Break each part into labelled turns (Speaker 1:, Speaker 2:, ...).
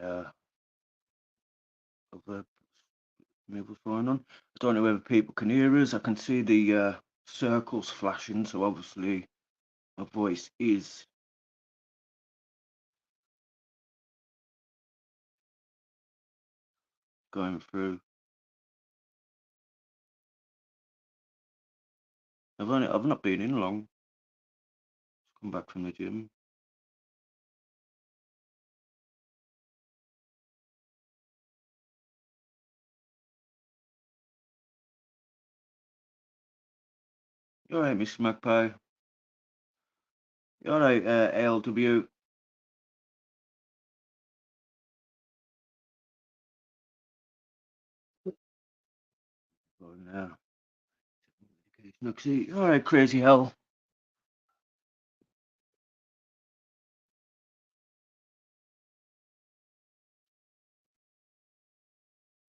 Speaker 1: other maybe what's going on. I don't know whether people can hear us. I can see the circles flashing, so obviously my voice is going through. I've not been in long. Just come back from the gym. You alright, Miss Magpie? You alright, ALW? Oh no. Nuxie. Alright, crazy hell.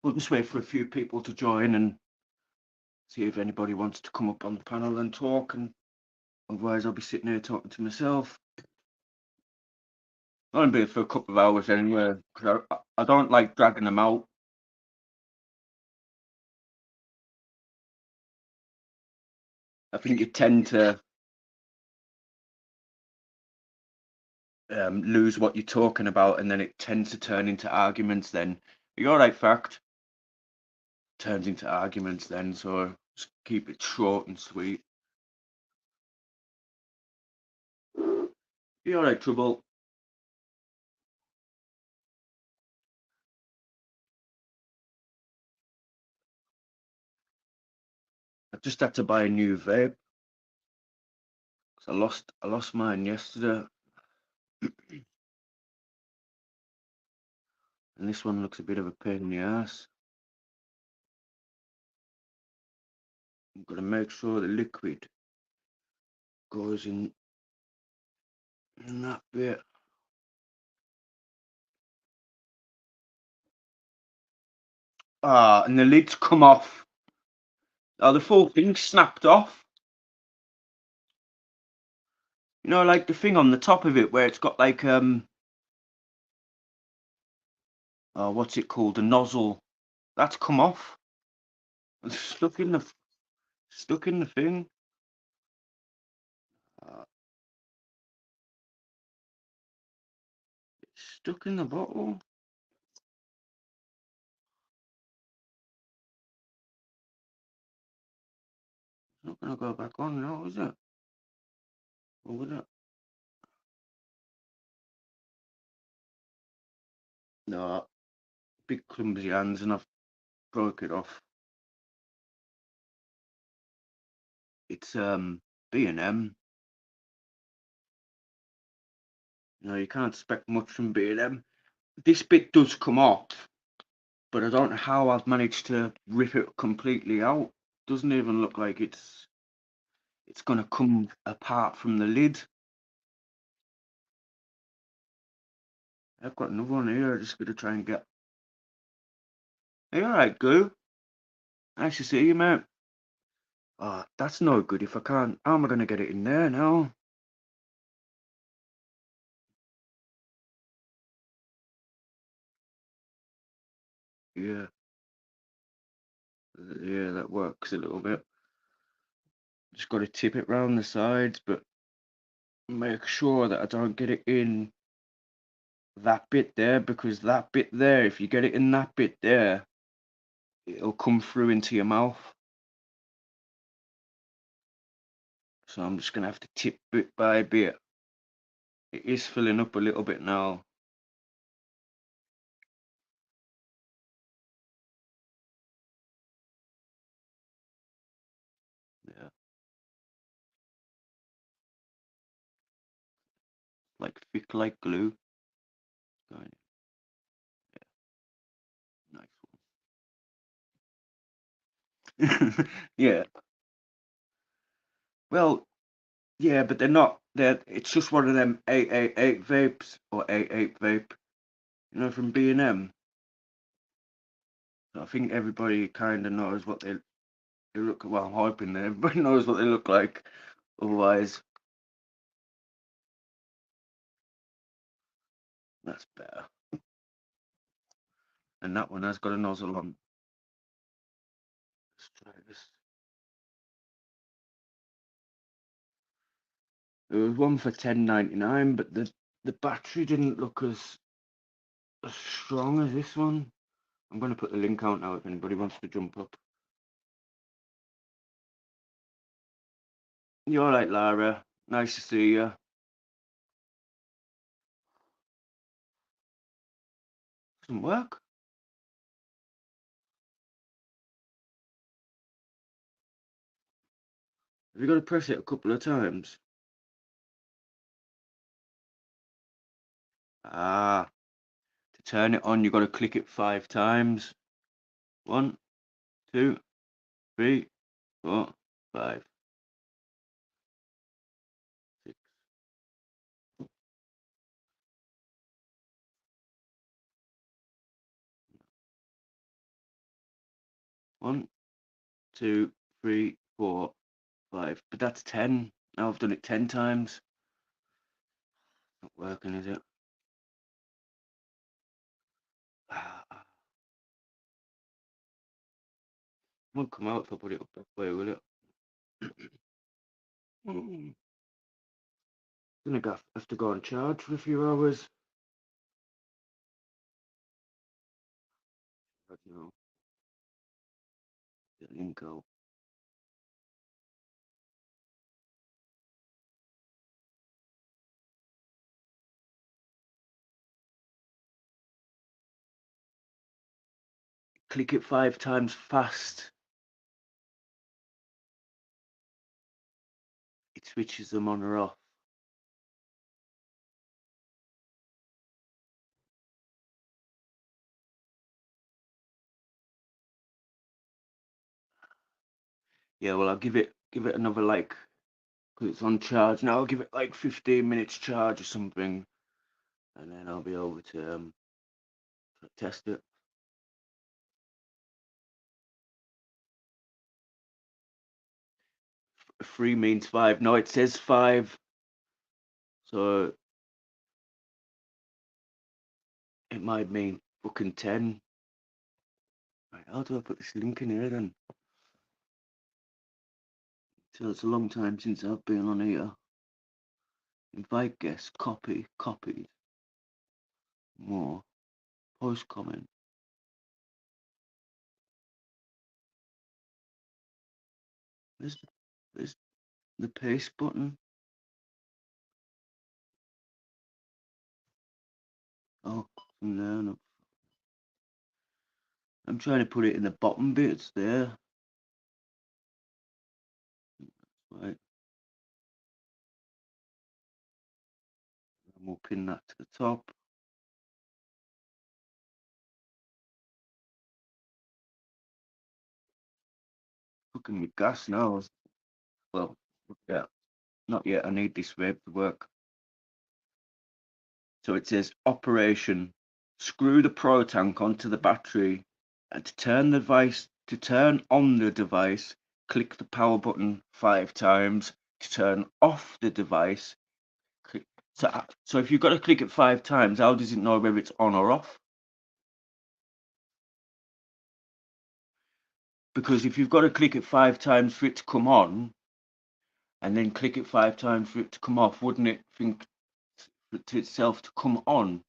Speaker 1: We'll just wait for a few people to join and see if anybody wants to come up on the panel and talk, and otherwise I'll be sitting here talking to myself. I'll only be here for a couple of hours anyway, because I don't like dragging them out. I think you tend to lose what you're talking about, and then it tends to turn into arguments then. You're all right, fact. Turns into arguments then, so just keep it short and sweet. You all right, Trouble? I just had to buy a new vape. 'Cause I lost mine yesterday. And this one looks a bit of a pain in the ass. I've got to make sure the liquid goes in that bit. Ah, and the lid's come off. Oh, the full thing snapped off. You know, like the thing on the top of it where it's got like what's it called? The nozzle. That's come off. It's stuck in the thing. It's stuck in the bottle. It's not gonna go back on now, is it? Or would it? No, big clumsy hands, and I've broke it off. It's B&M. You know, you can't expect much from B&M. This bit does come off, but I don't know how I've managed to rip it completely out. Doesn't even look like it's gonna come apart from the lid. I've got another one here. I'm just gonna try and get. Hey, all right, Goo. Nice to see you, mate. Oh, that's no good if I can't. How am I gonna get it in there now? Yeah, yeah, that works a little bit. Just got to tip it round the sides, but make sure that I don't get it in that bit there, because that bit there, if you get it in that bit there, it'll come through into your mouth. So I'm just gonna have to tip bit by bit. It is filling up a little bit now. Yeah, like thick like glue. Right. Nice one. Yeah. Well, yeah, but they're not. It's just one of them 888 vapes or 88 vape, you know, from B&M. So I think everybody kind of knows what they look. Well, I'm hoping that everybody knows what they look like. Otherwise, that's better. and that one has got a nozzle on. Let's try this. There was one for $10.99, but the battery didn't look as strong as this one. I'm going to put the link out now if anybody wants to jump up. You all right, Lara? Nice to see you. Doesn't work. Have you got to press it a couple of times? Ah, to turn it on, you've got to click it 5 times. 1, 2, 3, 4, 5, 6. 1, 2, 3, 4, 5. But that's 10. Now I've done it 10 times. Not working, is it? Won't come out if I put it up that way, will it? Gonna have to go on charge for a few hours. I don't know. Get link out. Click it 5 times fast. It switches them on or off. Yeah, well, I'll give it another, like, because it's on charge now. I'll give it like 15 minutes charge or something, and then I'll be able to test it. 3 means 5. No, it says 5, so it might mean fucking 10. Right, how do I put this link in here then? So it's a long time since I've been on here. Invite guests, copy, copied, more, post comment. There's the paste button. Oh, from there. No. I'm trying to put it in the bottom bits there. Right. And we'll pin that to the top. Cooking with gas now. Well, yeah, not yet. I need this vape to work. So it says operation. Screw the pro tank onto the battery, and to turn on the device, click the power button 5 times. To turn off the device, click. So if you've got to click it 5 times, how does it know whether it's on or off? Because if you've got to click it 5 times for it to come on, and then click it 5 times for it to come off, wouldn't it think to itself to come on?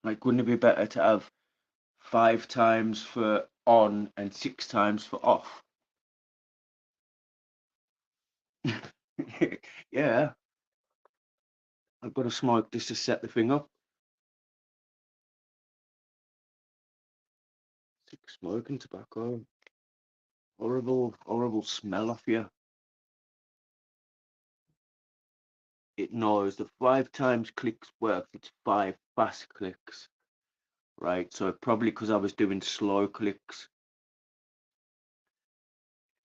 Speaker 1: Like, wouldn't it be better to have 5 times for on and 6 times for off? Yeah, I've got to smoke this to set the thing up. Sick smoking tobacco. Horrible, horrible smell off you. It knows the 5 times clicks work. It's 5 fast clicks, right? So probably because I was doing slow clicks.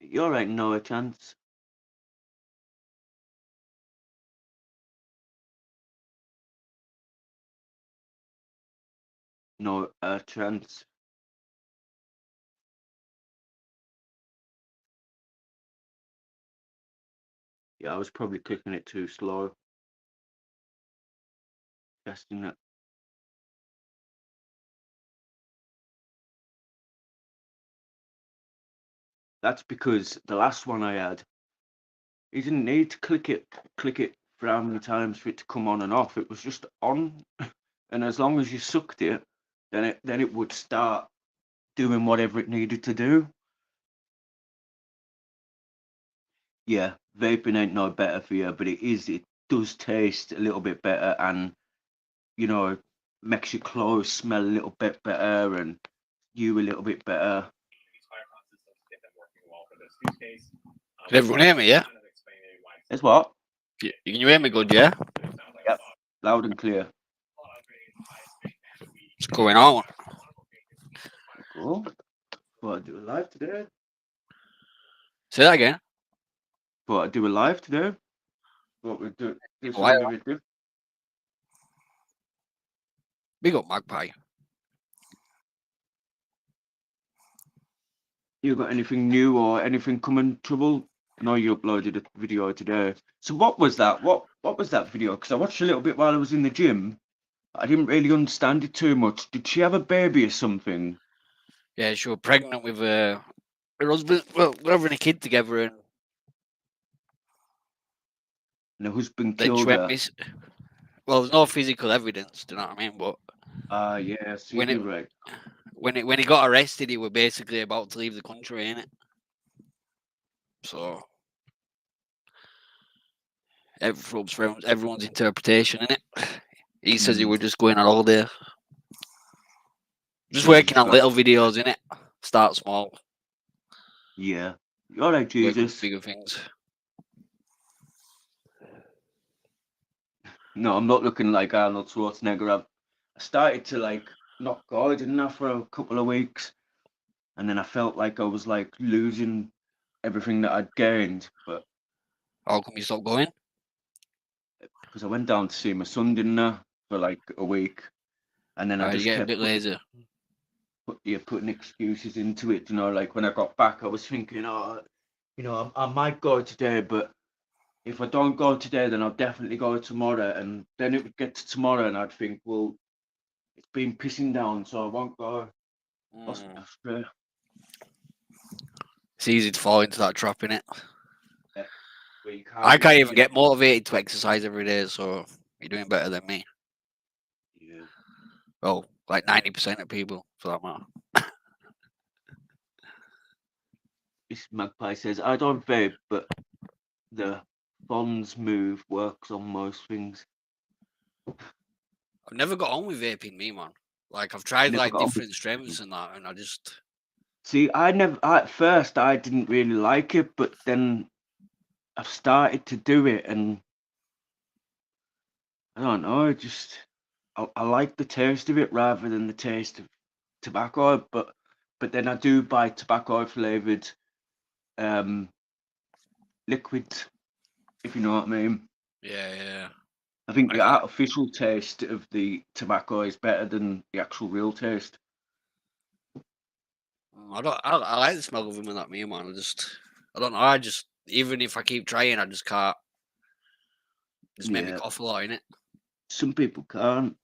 Speaker 1: You're right, no a chance. No a chance. Yeah, I was probably clicking it too slow. Testing it. That's because the last one I had, you didn't need to click it for how many times for it to come on and off. It was just on, and as long as you sucked it, then it would start doing whatever it needed to do. Yeah, vaping ain't no better for you, but it does taste a little bit better, and you know, makes your clothes smell a little bit better and you a little bit better.
Speaker 2: Can everyone hear me? Yeah.
Speaker 1: As what?
Speaker 2: Can you hear me good? Yeah.
Speaker 1: Yep, loud and clear.
Speaker 2: What's going on?
Speaker 1: Cool. Thought I'd do a live today.
Speaker 2: Say that again.
Speaker 1: Thought I'd do a live today. Thought we'd do
Speaker 2: Why?
Speaker 1: something a bit different.
Speaker 2: Big up Magpie.
Speaker 1: You got anything new or anything coming, Trouble? I know you uploaded a video today. So what was that? What was that video? Because I watched a little bit while I was in the gym. I didn't really understand it too much. Did she have a baby or something?
Speaker 2: Yeah, she was pregnant with her husband. Well, we're having a kid together, and
Speaker 1: And her husband
Speaker 2: then she
Speaker 1: killed
Speaker 2: went
Speaker 1: her.
Speaker 2: miss. Well, there's no physical evidence. Do you know what I mean? But
Speaker 1: Ah, yeah, I see
Speaker 2: when
Speaker 1: you
Speaker 2: it
Speaker 1: right.
Speaker 2: when he got arrested, he was basically about to leave the country, innit? So everyone's interpretation, innit? He says he was just going on holiday, just
Speaker 1: Jesus
Speaker 2: working on
Speaker 1: Christ.
Speaker 2: little videos, innit? Start small,
Speaker 1: Yeah. All right,
Speaker 2: work on
Speaker 1: Jesus.
Speaker 2: bigger things.
Speaker 1: No, I'm not looking like Arnold Schwarzenegger. I started to like not go, didn't I, for a couple of weeks, and then I felt like I was like losing everything that I'd gained. But
Speaker 2: How come you stopped going?
Speaker 1: because I went down to see my son, didn't I, for like a week, and then I
Speaker 2: You
Speaker 1: just
Speaker 2: get a
Speaker 1: kept
Speaker 2: bit lazy.
Speaker 1: putting excuses into it. You know, like when I got back, I was thinking, oh, I might go today, but if I don't go today, then I'll definitely go tomorrow. And then it would get to tomorrow, and I'd think, well, it's been pissing down, so I won't go. That's true.
Speaker 2: It's easy to fall into that trap, innit?
Speaker 1: Yeah, where you
Speaker 2: I
Speaker 1: can't
Speaker 2: can't
Speaker 1: just,
Speaker 2: even get motivated to exercise every day, so you're doing better than me.
Speaker 1: Yeah.
Speaker 2: Well, like 90% of people, for that matter.
Speaker 1: This magpie says, I don't vape, but the bonds move works on most things.
Speaker 2: I've never got on with vaping, me, man. Like, I've tried
Speaker 1: Never
Speaker 2: like
Speaker 1: got on with
Speaker 2: different strengths and that, and I just.
Speaker 1: See, at first I didn't really like it, but then I've started to do it, and I don't know, I like the taste of it rather than the taste of tobacco, but then I do buy tobacco flavored liquids, if you know what I mean.
Speaker 2: Yeah.
Speaker 1: I think the
Speaker 2: I,
Speaker 1: artificial taste of the tobacco is better than the actual real taste.
Speaker 2: I don't. I like the smell of them and that, me, man. I don't know. Even if I keep trying, I just can't. Just make me
Speaker 1: Yeah,
Speaker 2: cough a lot in it.
Speaker 1: some people can't.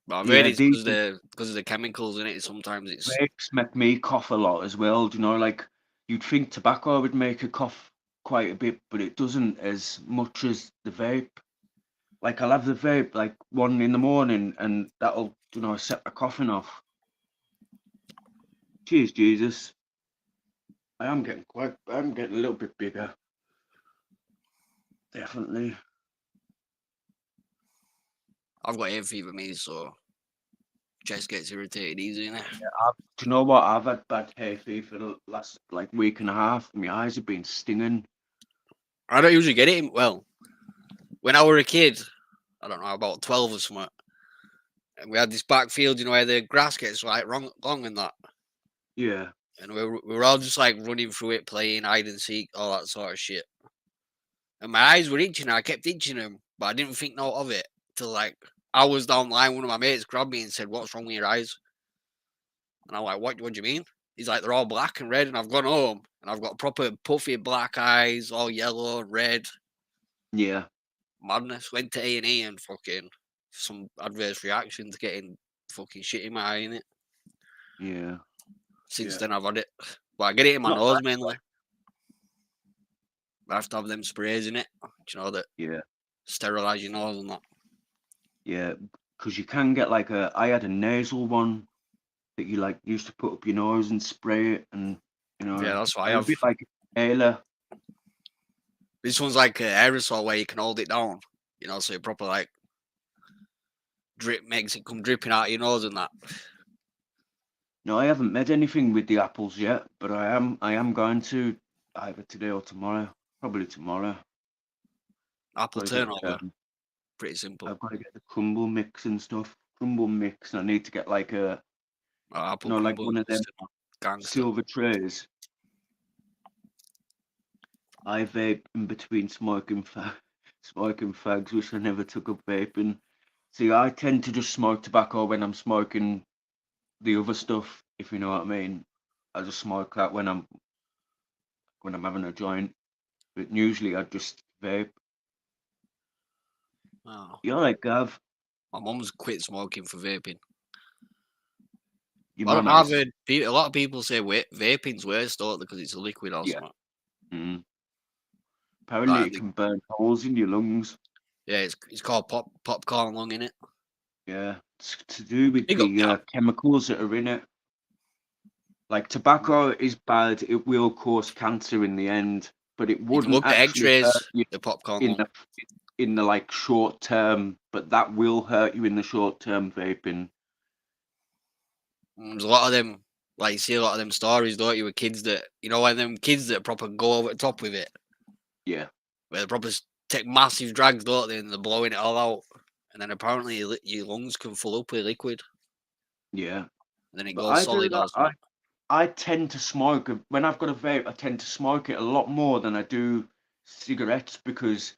Speaker 2: But I've heard
Speaker 1: Yeah,
Speaker 2: it's
Speaker 1: these
Speaker 2: because of the chemicals in it. Sometimes it's.
Speaker 1: vapes make me cough a lot as well. Do you know, like you'd think tobacco would make a cough quite a bit, but it doesn't as much as the vape. Like I'll have the vape like 1 in the morning, and that'll set my coughing off. Cheers, Jesus. I'm getting a little bit bigger. Definitely.
Speaker 2: I've got hay fever, me, so chest gets irritated easy, innit?
Speaker 1: Do you know what? I've had bad hay fever for the last like week and a half. My eyes have been stinging.
Speaker 2: I don't usually get it. Well, when I were a kid, I don't know, about 12 or something, and we had this backfield, where the grass gets like long and that.
Speaker 1: Yeah.
Speaker 2: And we were all just like running through it, playing hide and seek, all that sort of shit. And my eyes were itching, and I kept itching them, but I didn't think note of it till like hours down the line. One of my mates grabbed me and said, "What's wrong with your eyes?" And I'm like, "What do you mean?" He's like, "They're all black and red." And I've gone home and I've got proper puffy black eyes, all yellow and red.
Speaker 1: Yeah.
Speaker 2: madness. Went to A&E and fucking some adverse reactions, getting fucking shit in my eye in it.
Speaker 1: Yeah.
Speaker 2: Since
Speaker 1: Yeah.
Speaker 2: then I've had it, but I get it in my
Speaker 1: Not
Speaker 2: nose
Speaker 1: nice,
Speaker 2: mainly.
Speaker 1: like.
Speaker 2: I have to have them sprays in it. Do you know that
Speaker 1: Yeah.
Speaker 2: sterilise your nose and that?
Speaker 1: Yeah. Because you can get like I had a nasal one that you like used to put up your nose and spray it, and
Speaker 2: Yeah, that's what I
Speaker 1: they're a
Speaker 2: have.
Speaker 1: bit like a inhaler.
Speaker 2: This one's like an aerosol where you can hold it down. So it proper like drip makes it come dripping out of your nose and that.
Speaker 1: No, I haven't made anything with the apples yet, but I am going to either today or tomorrow. Probably tomorrow.
Speaker 2: Apple
Speaker 1: Got to get
Speaker 2: turnover, pretty simple.
Speaker 1: I've got to get the crumble mix and stuff. Crumble mix. I need to get like
Speaker 2: Apple
Speaker 1: like
Speaker 2: crumble,
Speaker 1: one of them
Speaker 2: gangster.
Speaker 1: silver trays. I vape in between smoking fags, which I never took up vaping. See, I tend to just smoke tobacco when I'm smoking the other stuff, if you know what I mean. I just smoke that when I'm having a joint. But usually I just vape.
Speaker 2: Oh.
Speaker 1: You're right, Gav.
Speaker 2: My mum's quit smoking for vaping.
Speaker 1: Your
Speaker 2: I've
Speaker 1: mum has.
Speaker 2: heard a lot of people say vaping's worse, don't they, because it's a liquid or
Speaker 1: Yeah.
Speaker 2: something.
Speaker 1: Mm. Apparently,
Speaker 2: Like,
Speaker 1: it can burn holes in your lungs.
Speaker 2: yeah, it's called popcorn lung, innit?
Speaker 1: Yeah, it's to do with
Speaker 2: Big up,
Speaker 1: the chemicals that are in it. Like tobacco is bad; it will cause cancer in the end, but it
Speaker 2: You can
Speaker 1: wouldn't
Speaker 2: look at
Speaker 1: actually hurt
Speaker 2: X-rays,
Speaker 1: you
Speaker 2: the popcorn
Speaker 1: in
Speaker 2: lung.
Speaker 1: the like short term. But that will hurt you in the short term vaping.
Speaker 2: There's a lot of them, like you see a lot of them stories, don't you, with kids that, when them kids that proper go over the top with it,
Speaker 1: Yeah,
Speaker 2: where they proper take massive drags, don't they, and they're blowing it all out. And then apparently your lungs can fill up with liquid,
Speaker 1: yeah.
Speaker 2: and then it
Speaker 1: But
Speaker 2: goes
Speaker 1: I do
Speaker 2: solid
Speaker 1: that.
Speaker 2: or something.
Speaker 1: I tend to smoke when I've got a vape. I tend to smoke it a lot more than I do cigarettes because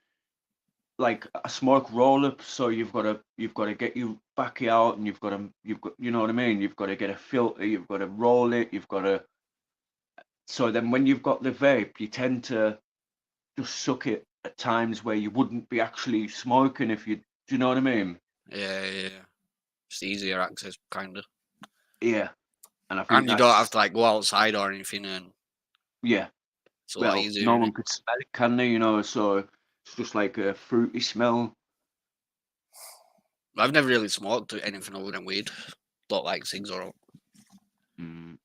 Speaker 1: like a smoke roll up, so you've got to get your backy out, and you've got you know what I mean. You've got to get a filter. You've got to roll it. You've got to. So then when you've got the vape, you tend to just suck it at times where you wouldn't be actually smoking if you. Do you know what I mean?
Speaker 2: Yeah. It's easier access, kind of.
Speaker 1: Yeah, and I think
Speaker 2: And you don't have
Speaker 1: that's
Speaker 2: to like go outside or anything, and
Speaker 1: yeah.
Speaker 2: it's a lot
Speaker 1: Well,
Speaker 2: easier,
Speaker 1: no
Speaker 2: isn't it?
Speaker 1: one could smell it, can they? So it's just like a fruity smell.
Speaker 2: I've never really smoked anything other than weed. Don't like cigs or all.
Speaker 1: Mm.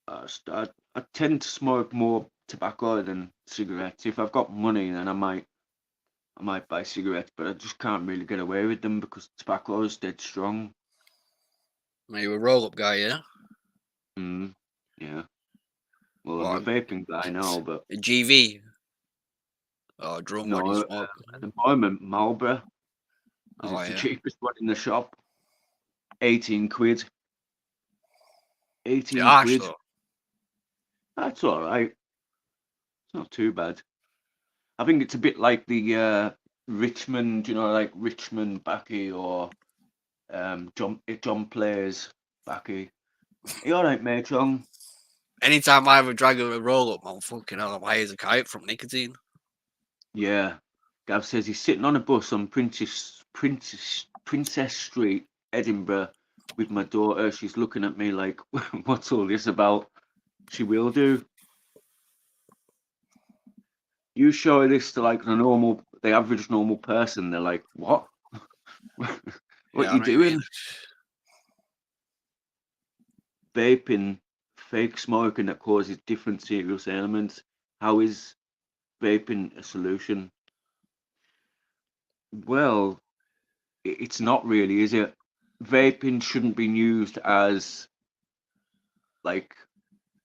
Speaker 1: I tend to smoke more tobacco than cigarettes. If I've got money, then I might buy cigarettes, but I just can't really get away with them because tobacco is dead strong.
Speaker 2: Are you a roll up guy, yeah?
Speaker 1: Mm. Yeah. Well, I'm a
Speaker 2: What,
Speaker 1: vaping guy now, but
Speaker 2: a GV or a drum? What do you
Speaker 1: no.
Speaker 2: smoke?
Speaker 1: At the moment, Marlboro, because
Speaker 2: Oh
Speaker 1: it's the
Speaker 2: yeah,
Speaker 1: cheapest one in the shop. 18 quid.
Speaker 2: the
Speaker 1: 18
Speaker 2: ash
Speaker 1: quid.
Speaker 2: though.
Speaker 1: That's all right. It's not too bad. I think it's a bit like the Richmond, like Richmond Backy or John Players Backy. Are you all right, mate, John?
Speaker 2: Anytime I ever drag a roll up, I'm fucking hell, I'm high as a kite from nicotine.
Speaker 1: Yeah. Gav says he's sitting on a bus on Princess Street, Edinburgh, with my daughter. She's looking at me like, "What's all this about?" She will do. You show this to like the average normal person, they're like, "What? What
Speaker 2: Yeah, I
Speaker 1: you
Speaker 2: know what you mean.
Speaker 1: doing?" Vaping, fake smoking that causes different serious ailments. How is vaping a solution? Well, it's not really, is it? Vaping shouldn't be used as like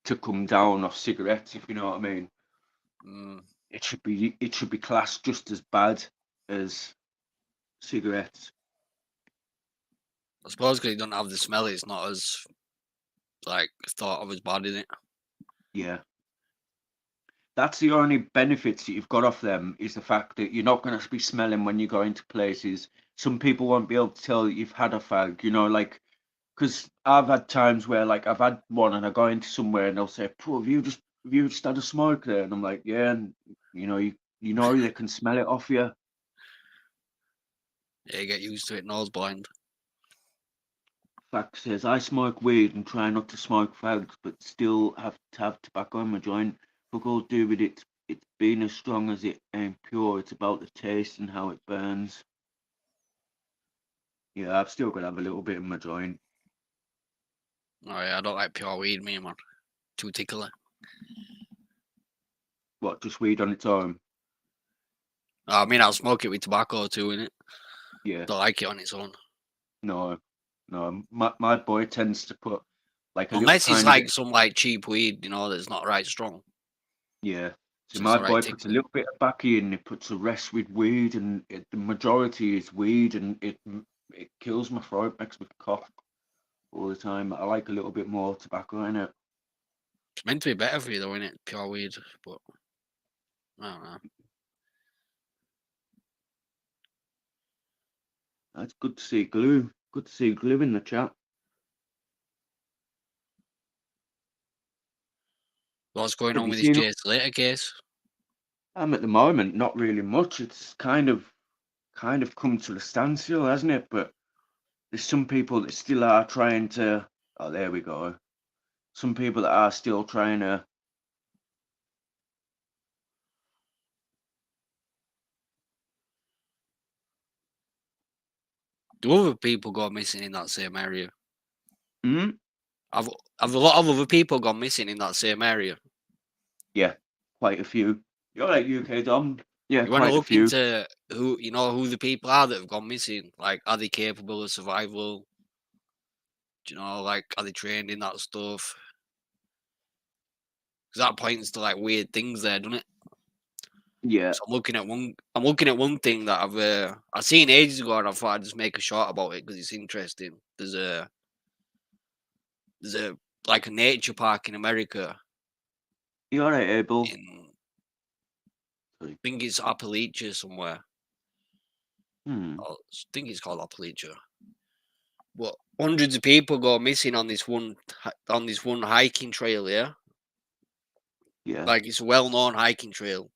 Speaker 1: to come down off cigarettes, if you know what I mean.
Speaker 2: Mm,
Speaker 1: It should be classed just as bad as cigarettes.
Speaker 2: I suppose because you don't have the smell, it's not as like thought of as bad, is it?
Speaker 1: Yeah. That's the only benefits that you've got off them is the fact that you're not going to be smelling when you go into places. Some people won't be able to tell that you've had a fag, like because I've had times where like I've had one and I go into somewhere and they'll say, "Have you just had a smoke there?" And I'm like, "Yeah," and you You know they can smell it off you.
Speaker 2: Yeah, get used to it, nose blind.
Speaker 1: Fact says I smoke weed and try not to smoke fags, but still have to have tobacco in my joint. Fuck all to do with it. It's being as strong as it ain't pure. It's about the taste and how it burns. Yeah, I've still got to have a little bit in my joint.
Speaker 2: Oh yeah, I don't like pure weed, me man. Too tickly.
Speaker 1: What, just weed on its own?
Speaker 2: I mean, I'll smoke it with tobacco too, innit?
Speaker 1: Yeah,
Speaker 2: Don't like it on its own.
Speaker 1: no, no. My boy tends to put like a little
Speaker 2: Unless it's
Speaker 1: tiny bit.
Speaker 2: like some like cheap weed, you know, that's not right strong.
Speaker 1: Yeah. So
Speaker 2: So it's
Speaker 1: my
Speaker 2: alright
Speaker 1: boy puts a
Speaker 2: tickly.
Speaker 1: little bit of backy in. He puts the rest with weed, and the majority is weed, and it kills my throat, makes me cough all the time. I like a little bit more tobacco in it.
Speaker 2: It's meant to be better for you though, innit? Pure weed, but I don't know.
Speaker 1: That's good to see Glue. Good to see Glue in the chat.
Speaker 2: What's going
Speaker 1: Have
Speaker 2: on
Speaker 1: you
Speaker 2: with this
Speaker 1: seen?
Speaker 2: Jay Slater case?
Speaker 1: At the moment, not really much. It's kind of come to a standstill, hasn't it? But there's some people that still are trying to. Oh, there we go. Some people that are still trying to.
Speaker 2: Do other people go missing in that same area?
Speaker 1: Hmm?
Speaker 2: Have a lot of other people gone missing in that same area?
Speaker 1: Yeah, quite a few. You're like UK Dom. Yeah,
Speaker 2: You want to
Speaker 1: quite a
Speaker 2: look
Speaker 1: few.
Speaker 2: into who the people are that have gone missing? Like, are they capable of survival? Do you know, like, are they trained in that stuff? Because that points to like weird things there, doesn't it?
Speaker 1: Yeah,
Speaker 2: So I'm looking at one. I'm looking at one thing that I seen ages ago, and I thought I'd just make a short about it because it's interesting. There's a like a nature park in America.
Speaker 1: you're all right, Abel.
Speaker 2: In
Speaker 1: Sorry.
Speaker 2: I think it's Appalachia somewhere.
Speaker 1: Hmm.
Speaker 2: I think it's called Appalachia. But hundreds of people go missing on this one hiking trail. Yeah,
Speaker 1: Yeah,
Speaker 2: like it's a well-known hiking trail.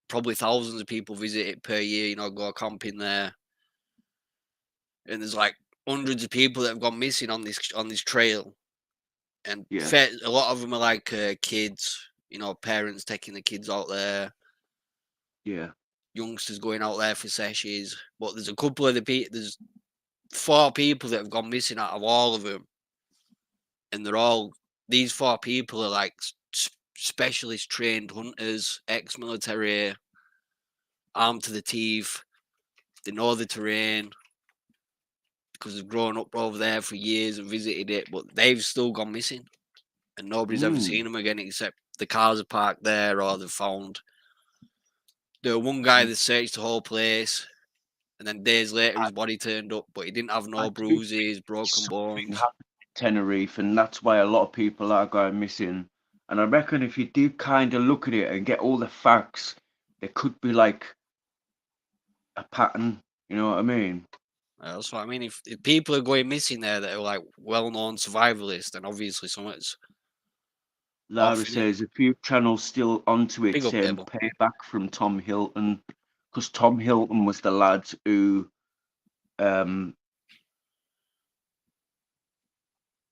Speaker 2: Probably thousands of people visit it per year. You know, go camping there, and there's like hundreds of people that have gone missing on this trail. And
Speaker 1: yeah,
Speaker 2: a lot of them are like kids. You know, parents taking the kids out there,
Speaker 1: yeah,
Speaker 2: youngsters going out there for sessions. But there's a couple of the people. There's 4 people that have gone missing out of all of them, and these 4 people are like specialist trained hunters, ex-military, armed to the teeth. They know the terrain because they've grown up over there for years and visited it, but they've still gone missing, and nobody's ever
Speaker 1: hmm.
Speaker 2: seen them again except the cars are parked there or they've found. There was one guy that searched the whole place, and then days later
Speaker 1: I,
Speaker 2: his body turned up, but he didn't have
Speaker 1: I
Speaker 2: no
Speaker 1: do think
Speaker 2: bruises, broken
Speaker 1: something
Speaker 2: bones.
Speaker 1: happened in Tenerife, and that's why a lot of people are going missing. And I reckon if you do kind of look at it and get all the facts, there could be like a pattern. You know what I mean?
Speaker 2: That's what I mean. If people are going missing there that are like well-known survivalists, then obviously something's
Speaker 1: Lara
Speaker 2: off in it.
Speaker 1: says a few channels still onto it
Speaker 2: Big up,
Speaker 1: saying
Speaker 2: Abel.
Speaker 1: payback from Tom Hilton, because Tom Hilton was the lad who um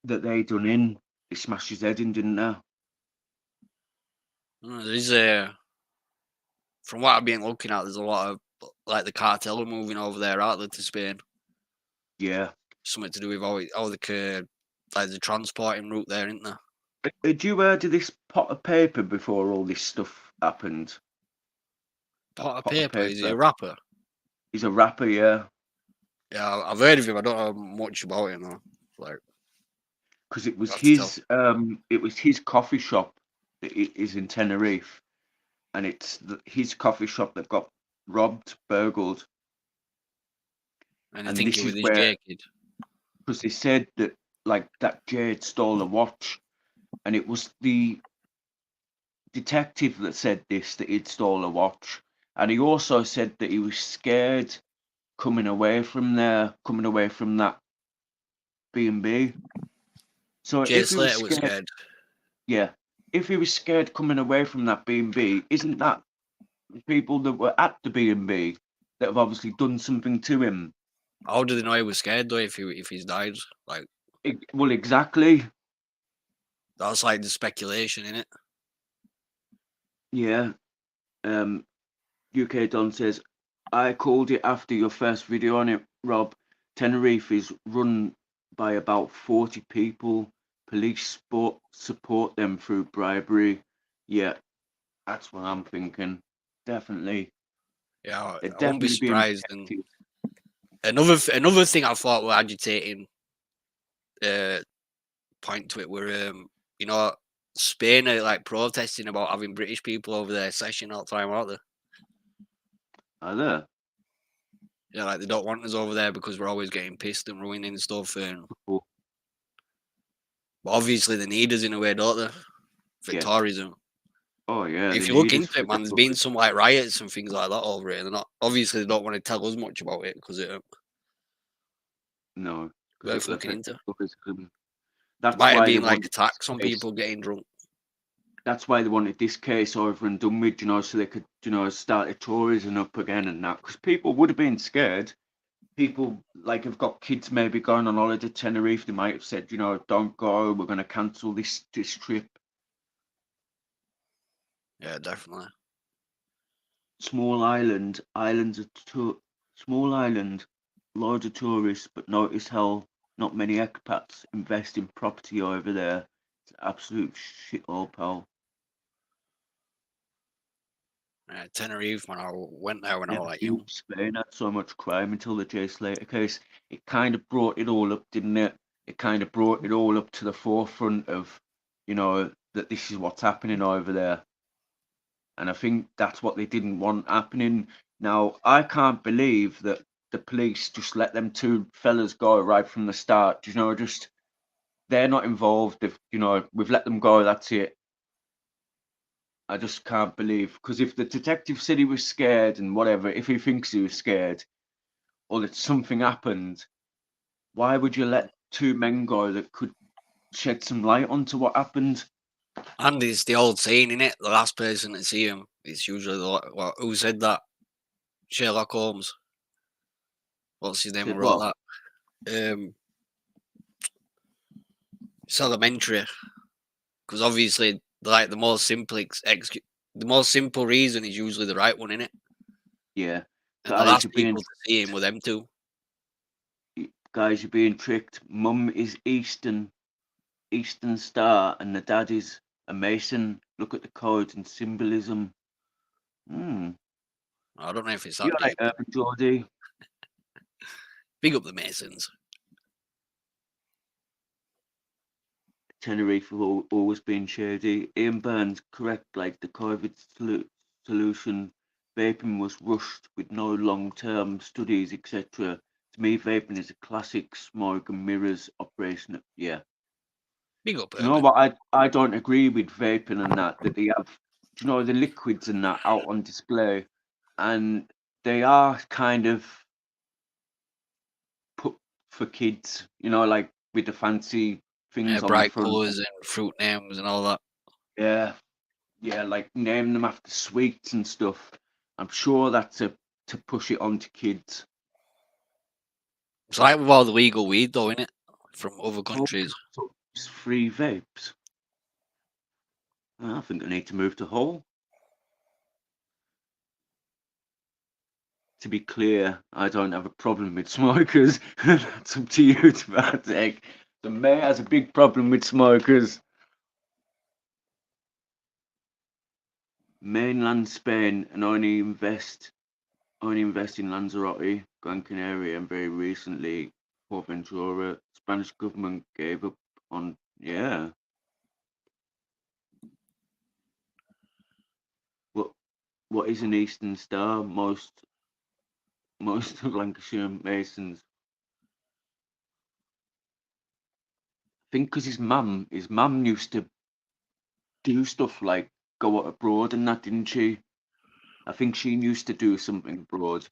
Speaker 1: that they done in. He smashed his head in, didn't they?
Speaker 2: There's a from what I've been looking at, there's a lot of like the cartel are moving over there, aren't they, to Spain?
Speaker 1: Yeah.
Speaker 2: Something to do with all the like the transporting route there, isn't there?
Speaker 1: Had you heard of this pot of paper before all this stuff happened? That
Speaker 2: Pot of
Speaker 1: pot of
Speaker 2: paper. Is he
Speaker 1: paper.
Speaker 2: a rapper?
Speaker 1: He's a rapper, yeah.
Speaker 2: Yeah, I've heard of him. I don't know much about him though. Like,
Speaker 1: Because
Speaker 2: you have to tell.
Speaker 1: it was his coffee shop that is in Tenerife, and it's his coffee shop that got robbed, burgled,
Speaker 2: And I
Speaker 1: and
Speaker 2: think it
Speaker 1: this
Speaker 2: was
Speaker 1: is
Speaker 2: this
Speaker 1: where,
Speaker 2: J kid.
Speaker 1: because they said that like that Jade stole a watch, and it was the detective that said this, that he'd stole a watch, and he also said that he was scared coming away from there, coming away from that B&B. So
Speaker 2: Jay
Speaker 1: if he was
Speaker 2: Slater was
Speaker 1: scared,
Speaker 2: scared.
Speaker 1: yeah, if he was scared coming away from that B&B, isn't that people that were at the B&B that have obviously done something to him.
Speaker 2: How do they know he was scared though? If he's died, like
Speaker 1: Well, exactly.
Speaker 2: that's like the speculation in it.
Speaker 1: Yeah. UK Don says, I called it after your first video on it, Rob. Tenerife is run by about 40 people. Police support them through bribery. Yeah, that's what I'm thinking. Definitely.
Speaker 2: Yeah,
Speaker 1: They're
Speaker 2: I won't be
Speaker 1: definitely being
Speaker 2: surprised. And
Speaker 1: protected.
Speaker 2: another thing I thought were agitating point to it were you know, Spain are like protesting about having British people over there session all the time, aren't they?
Speaker 1: Are there?
Speaker 2: Yeah, like they don't want us over there because we're always getting pissed and ruining stuff. And
Speaker 1: Oh,
Speaker 2: but obviously they need us in a way, don't they? For
Speaker 1: yeah.
Speaker 2: tourism.
Speaker 1: Oh, yeah,
Speaker 2: If
Speaker 1: they
Speaker 2: you look
Speaker 1: need us
Speaker 2: into
Speaker 1: for
Speaker 2: it,
Speaker 1: the
Speaker 2: man, there's been
Speaker 1: tourism.
Speaker 2: some like riots and things like that over it. They're not obviously they don't want to tell us much about it because it
Speaker 1: No, because
Speaker 2: worth
Speaker 1: it'll
Speaker 2: looking
Speaker 1: affect the
Speaker 2: into.
Speaker 1: tourism.
Speaker 2: There
Speaker 1: That's
Speaker 2: might have
Speaker 1: why they
Speaker 2: been like
Speaker 1: wanted this
Speaker 2: attacks on
Speaker 1: case.
Speaker 2: people getting drunk.
Speaker 1: That's why they wanted this case over and done with, so they could, start the tourism up again and that. Because people would have been scared. People like have got kids maybe going on holiday to Tenerife. They might have said, don't go. We're going to cancel this trip.
Speaker 2: Yeah, definitely.
Speaker 1: Small island, small island, loads of tourists, but notice how not many expats invest in property over there. It's absolute shit all, pal.
Speaker 2: Tenerife when I went there when I
Speaker 1: Never
Speaker 2: was like
Speaker 1: knew
Speaker 2: young.
Speaker 1: Spain had so much crime until the Jay Slater case. It kind of brought it all up, didn't it? It kind of brought it all up to the forefront of, that this is what's happening over there. And I think that's what they didn't want happening. Now, I can't believe that the police just let them two fellas go right from the start. Just they're not involved. We've let them go. That's it. I just can't believe because if the detective said he was scared and whatever, if he thinks he was scared or that something happened, why would you let two men go that could shed some light onto what happened?
Speaker 2: And it's the old saying, in it, the last person to see him is usually well, who said that? Sherlock Holmes. What's his name? Who
Speaker 1: Said
Speaker 2: wrote
Speaker 1: what?
Speaker 2: that? It's elementary because obviously, like the most simple the most simple reason is usually the right one, in it.
Speaker 1: Yeah,
Speaker 2: And the
Speaker 1: guys,
Speaker 2: last
Speaker 1: you're being
Speaker 2: people to see him were them two.
Speaker 1: guys, you're being tricked. Mum is Eastern Star, and the dad is a Mason. Look at the codes and symbolism. Hmm.
Speaker 2: I don't know if it's
Speaker 1: You
Speaker 2: that
Speaker 1: like
Speaker 2: deep.
Speaker 1: Urban Geordie?
Speaker 2: Big up the Masons.
Speaker 1: Tenerife have always been shady. Ian Burns, correct, like the COVID solution, vaping was rushed with no long-term studies, etc. To me, vaping is a classic smoke and mirrors operation. Yeah.
Speaker 2: Big up
Speaker 1: Do you know
Speaker 2: Urban.
Speaker 1: what? I don't agree with vaping and that they have, the liquids and that out on display, and they are kind of put for kids, like with the fancy things on the
Speaker 2: Bright
Speaker 1: front.
Speaker 2: colours and fruit names and all that.
Speaker 1: Yeah, yeah, like name them after sweets and stuff. I'm sure that's to push it on to kids.
Speaker 2: It's like with all the legal weed, though, innit? From other
Speaker 1: Oh,
Speaker 2: countries.
Speaker 1: so it's free vapes. I think I need to move to Hull. To be clear, I don't have a problem with smokers. That's up to you to partake. The mayor has a big problem with smokers. Mainland Spain and only invest in Lanzarote, Gran Canaria, and very recently Fuerteventura. Spanish government gave up on, yeah. What what is an Eastern Star? Most of Lancashire Masons. I think because his mum used to do stuff like go out abroad and that, didn't she? I think she used to do something abroad,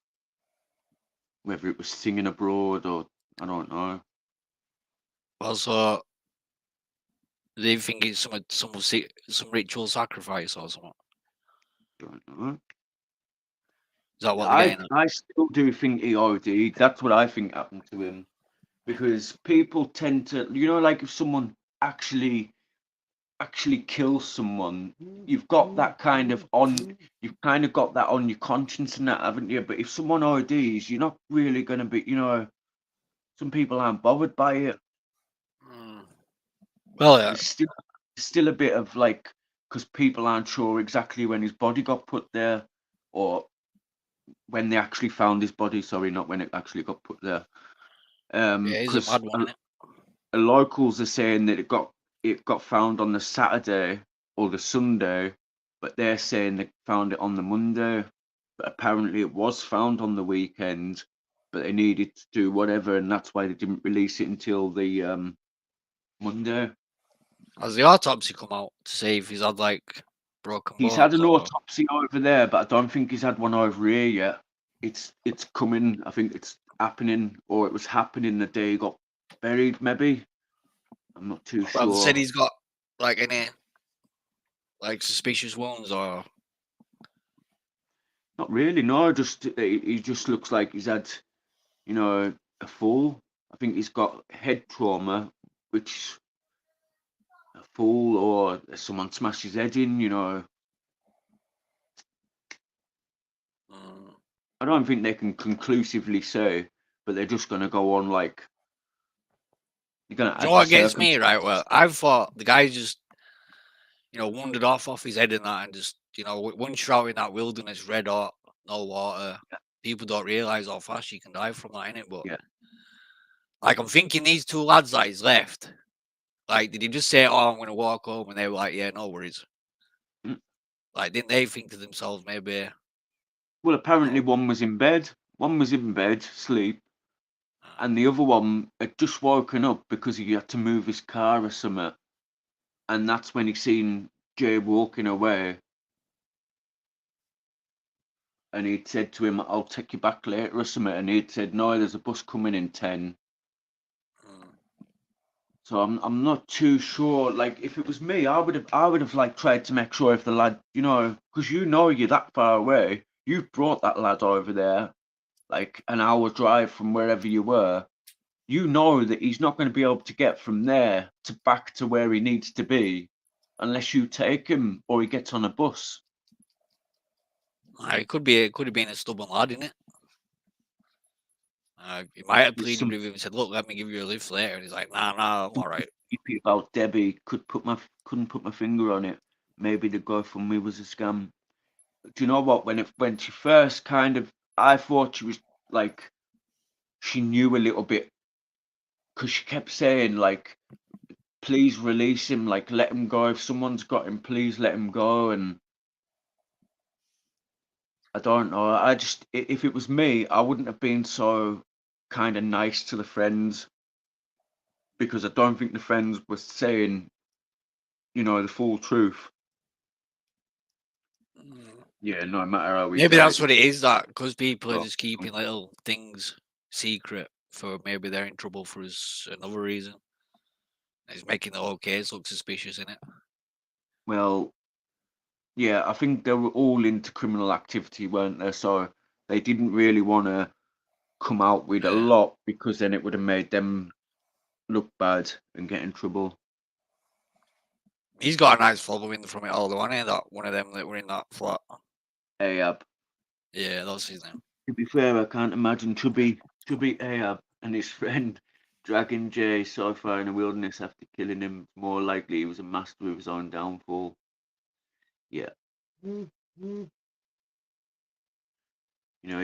Speaker 1: whether it was singing abroad or I don't know.
Speaker 2: Also, they think it's some ritual sacrifice or something.
Speaker 1: Don't know.
Speaker 2: Is that what they're getting at?
Speaker 1: I still do think he OD'd. That's what I think happened to him. Because people tend to, like if someone actually kills someone, you've got that kind of you've kind of got that on your conscience and that, haven't you? But if someone ODs, you're not really going to be, some people aren't bothered by it.
Speaker 2: Mm. Well, yeah.
Speaker 1: There's still a bit of like, because people aren't sure exactly when his body got put there, or when they actually found his body. Sorry, not when it actually got put there.
Speaker 2: Yeah, he's a
Speaker 1: Because
Speaker 2: mad one, isn't it?
Speaker 1: locals are saying that it got found on the Saturday or the Sunday, but they're saying they found it on the Monday. But apparently it was found on the weekend, but they needed to do whatever, and that's why they didn't release it until the Monday.
Speaker 2: Has the autopsy come out to see if he's had like broken
Speaker 1: He's had
Speaker 2: bones
Speaker 1: an
Speaker 2: or?
Speaker 1: autopsy over there, but I don't think he's had one over here yet. It's coming. I think it's happening, or it was happening the day he got buried. Maybe I'm not too
Speaker 2: Well, they said
Speaker 1: sure.
Speaker 2: he's got like any like suspicious wounds or.
Speaker 1: Not really. No, just he just looks like he's had, a fall. I think he's got head trauma, which a fall or someone smashed his head in.
Speaker 2: Mm.
Speaker 1: I don't think they can conclusively say, but they're just going to go on like you're going to
Speaker 2: Do you know
Speaker 1: add the
Speaker 2: what gets me right? Well,
Speaker 1: circumstances.
Speaker 2: I thought the guy just wandered off his head and that, and just once you're out in that wilderness, red hot, no water, people don't realize how fast you can die from that, innit? But
Speaker 1: Yeah.
Speaker 2: like, I'm thinking these two lads that he's left, like, did he just say, "Oh, I'm gonna walk home," and they were like, "Yeah, no worries."
Speaker 1: Mm.
Speaker 2: Like, didn't they think to themselves, maybe,
Speaker 1: Well, apparently
Speaker 2: oh,
Speaker 1: one was in bed. One was in bed, sleep, and the other one had just woken up because he had to move his car or something. And that's when he seen Jay walking away, and he'd said to him, "I'll take you back later" or something, and he'd said, "No, there's a bus coming in 10."
Speaker 2: mm,
Speaker 1: So I'm not too sure. Like if it was me, I would have like tried to make sure if the lad, because you're that far away, you've brought that lad over there, like an hour drive from wherever you were. You know that he's not going to be able to get from there to back to where he needs to be unless you take him or he gets on a bus.
Speaker 2: like, it could have been a stubborn lad, innit? He might have
Speaker 1: There's
Speaker 2: pleaded
Speaker 1: some
Speaker 2: with him and said, "Look, let me give you a lift later," and he's like, "Nah, nah, I'm all right."
Speaker 1: creepy about Debbie. Couldn't put my finger on it. Maybe the GoFundMe was a scam. Do you know what? When she first I thought she was like she knew a little bit because she kept saying like, "Please release him. Like, let him go. If someone's got him, please let him go." And I don't know. If it was me, I wouldn't have been so kind of nice to the friends because I don't think the friends were saying, the full truth.
Speaker 2: Mm.
Speaker 1: Yeah, no matter how we
Speaker 2: Maybe
Speaker 1: tried,
Speaker 2: that's what
Speaker 1: it's
Speaker 2: it is, that because people are
Speaker 1: wrong.
Speaker 2: just keeping little things secret for maybe they're in trouble for another reason. It's making the whole case look suspicious, in it.
Speaker 1: Well, yeah, I think they were all into criminal activity, weren't they? So they didn't really want to come out with a
Speaker 2: Yeah.
Speaker 1: lot because then it would have made them look bad and get in trouble.
Speaker 2: He's got a nice following from it all, though, hasn't he? That one of them that were in that flat.
Speaker 1: Ahab.
Speaker 2: Yeah, that's his name.
Speaker 1: To be fair, I can't imagine Chubby Ahab and his friend dragging Jay so far in the wilderness after killing him. More likely he was a master of his own downfall. Yeah. He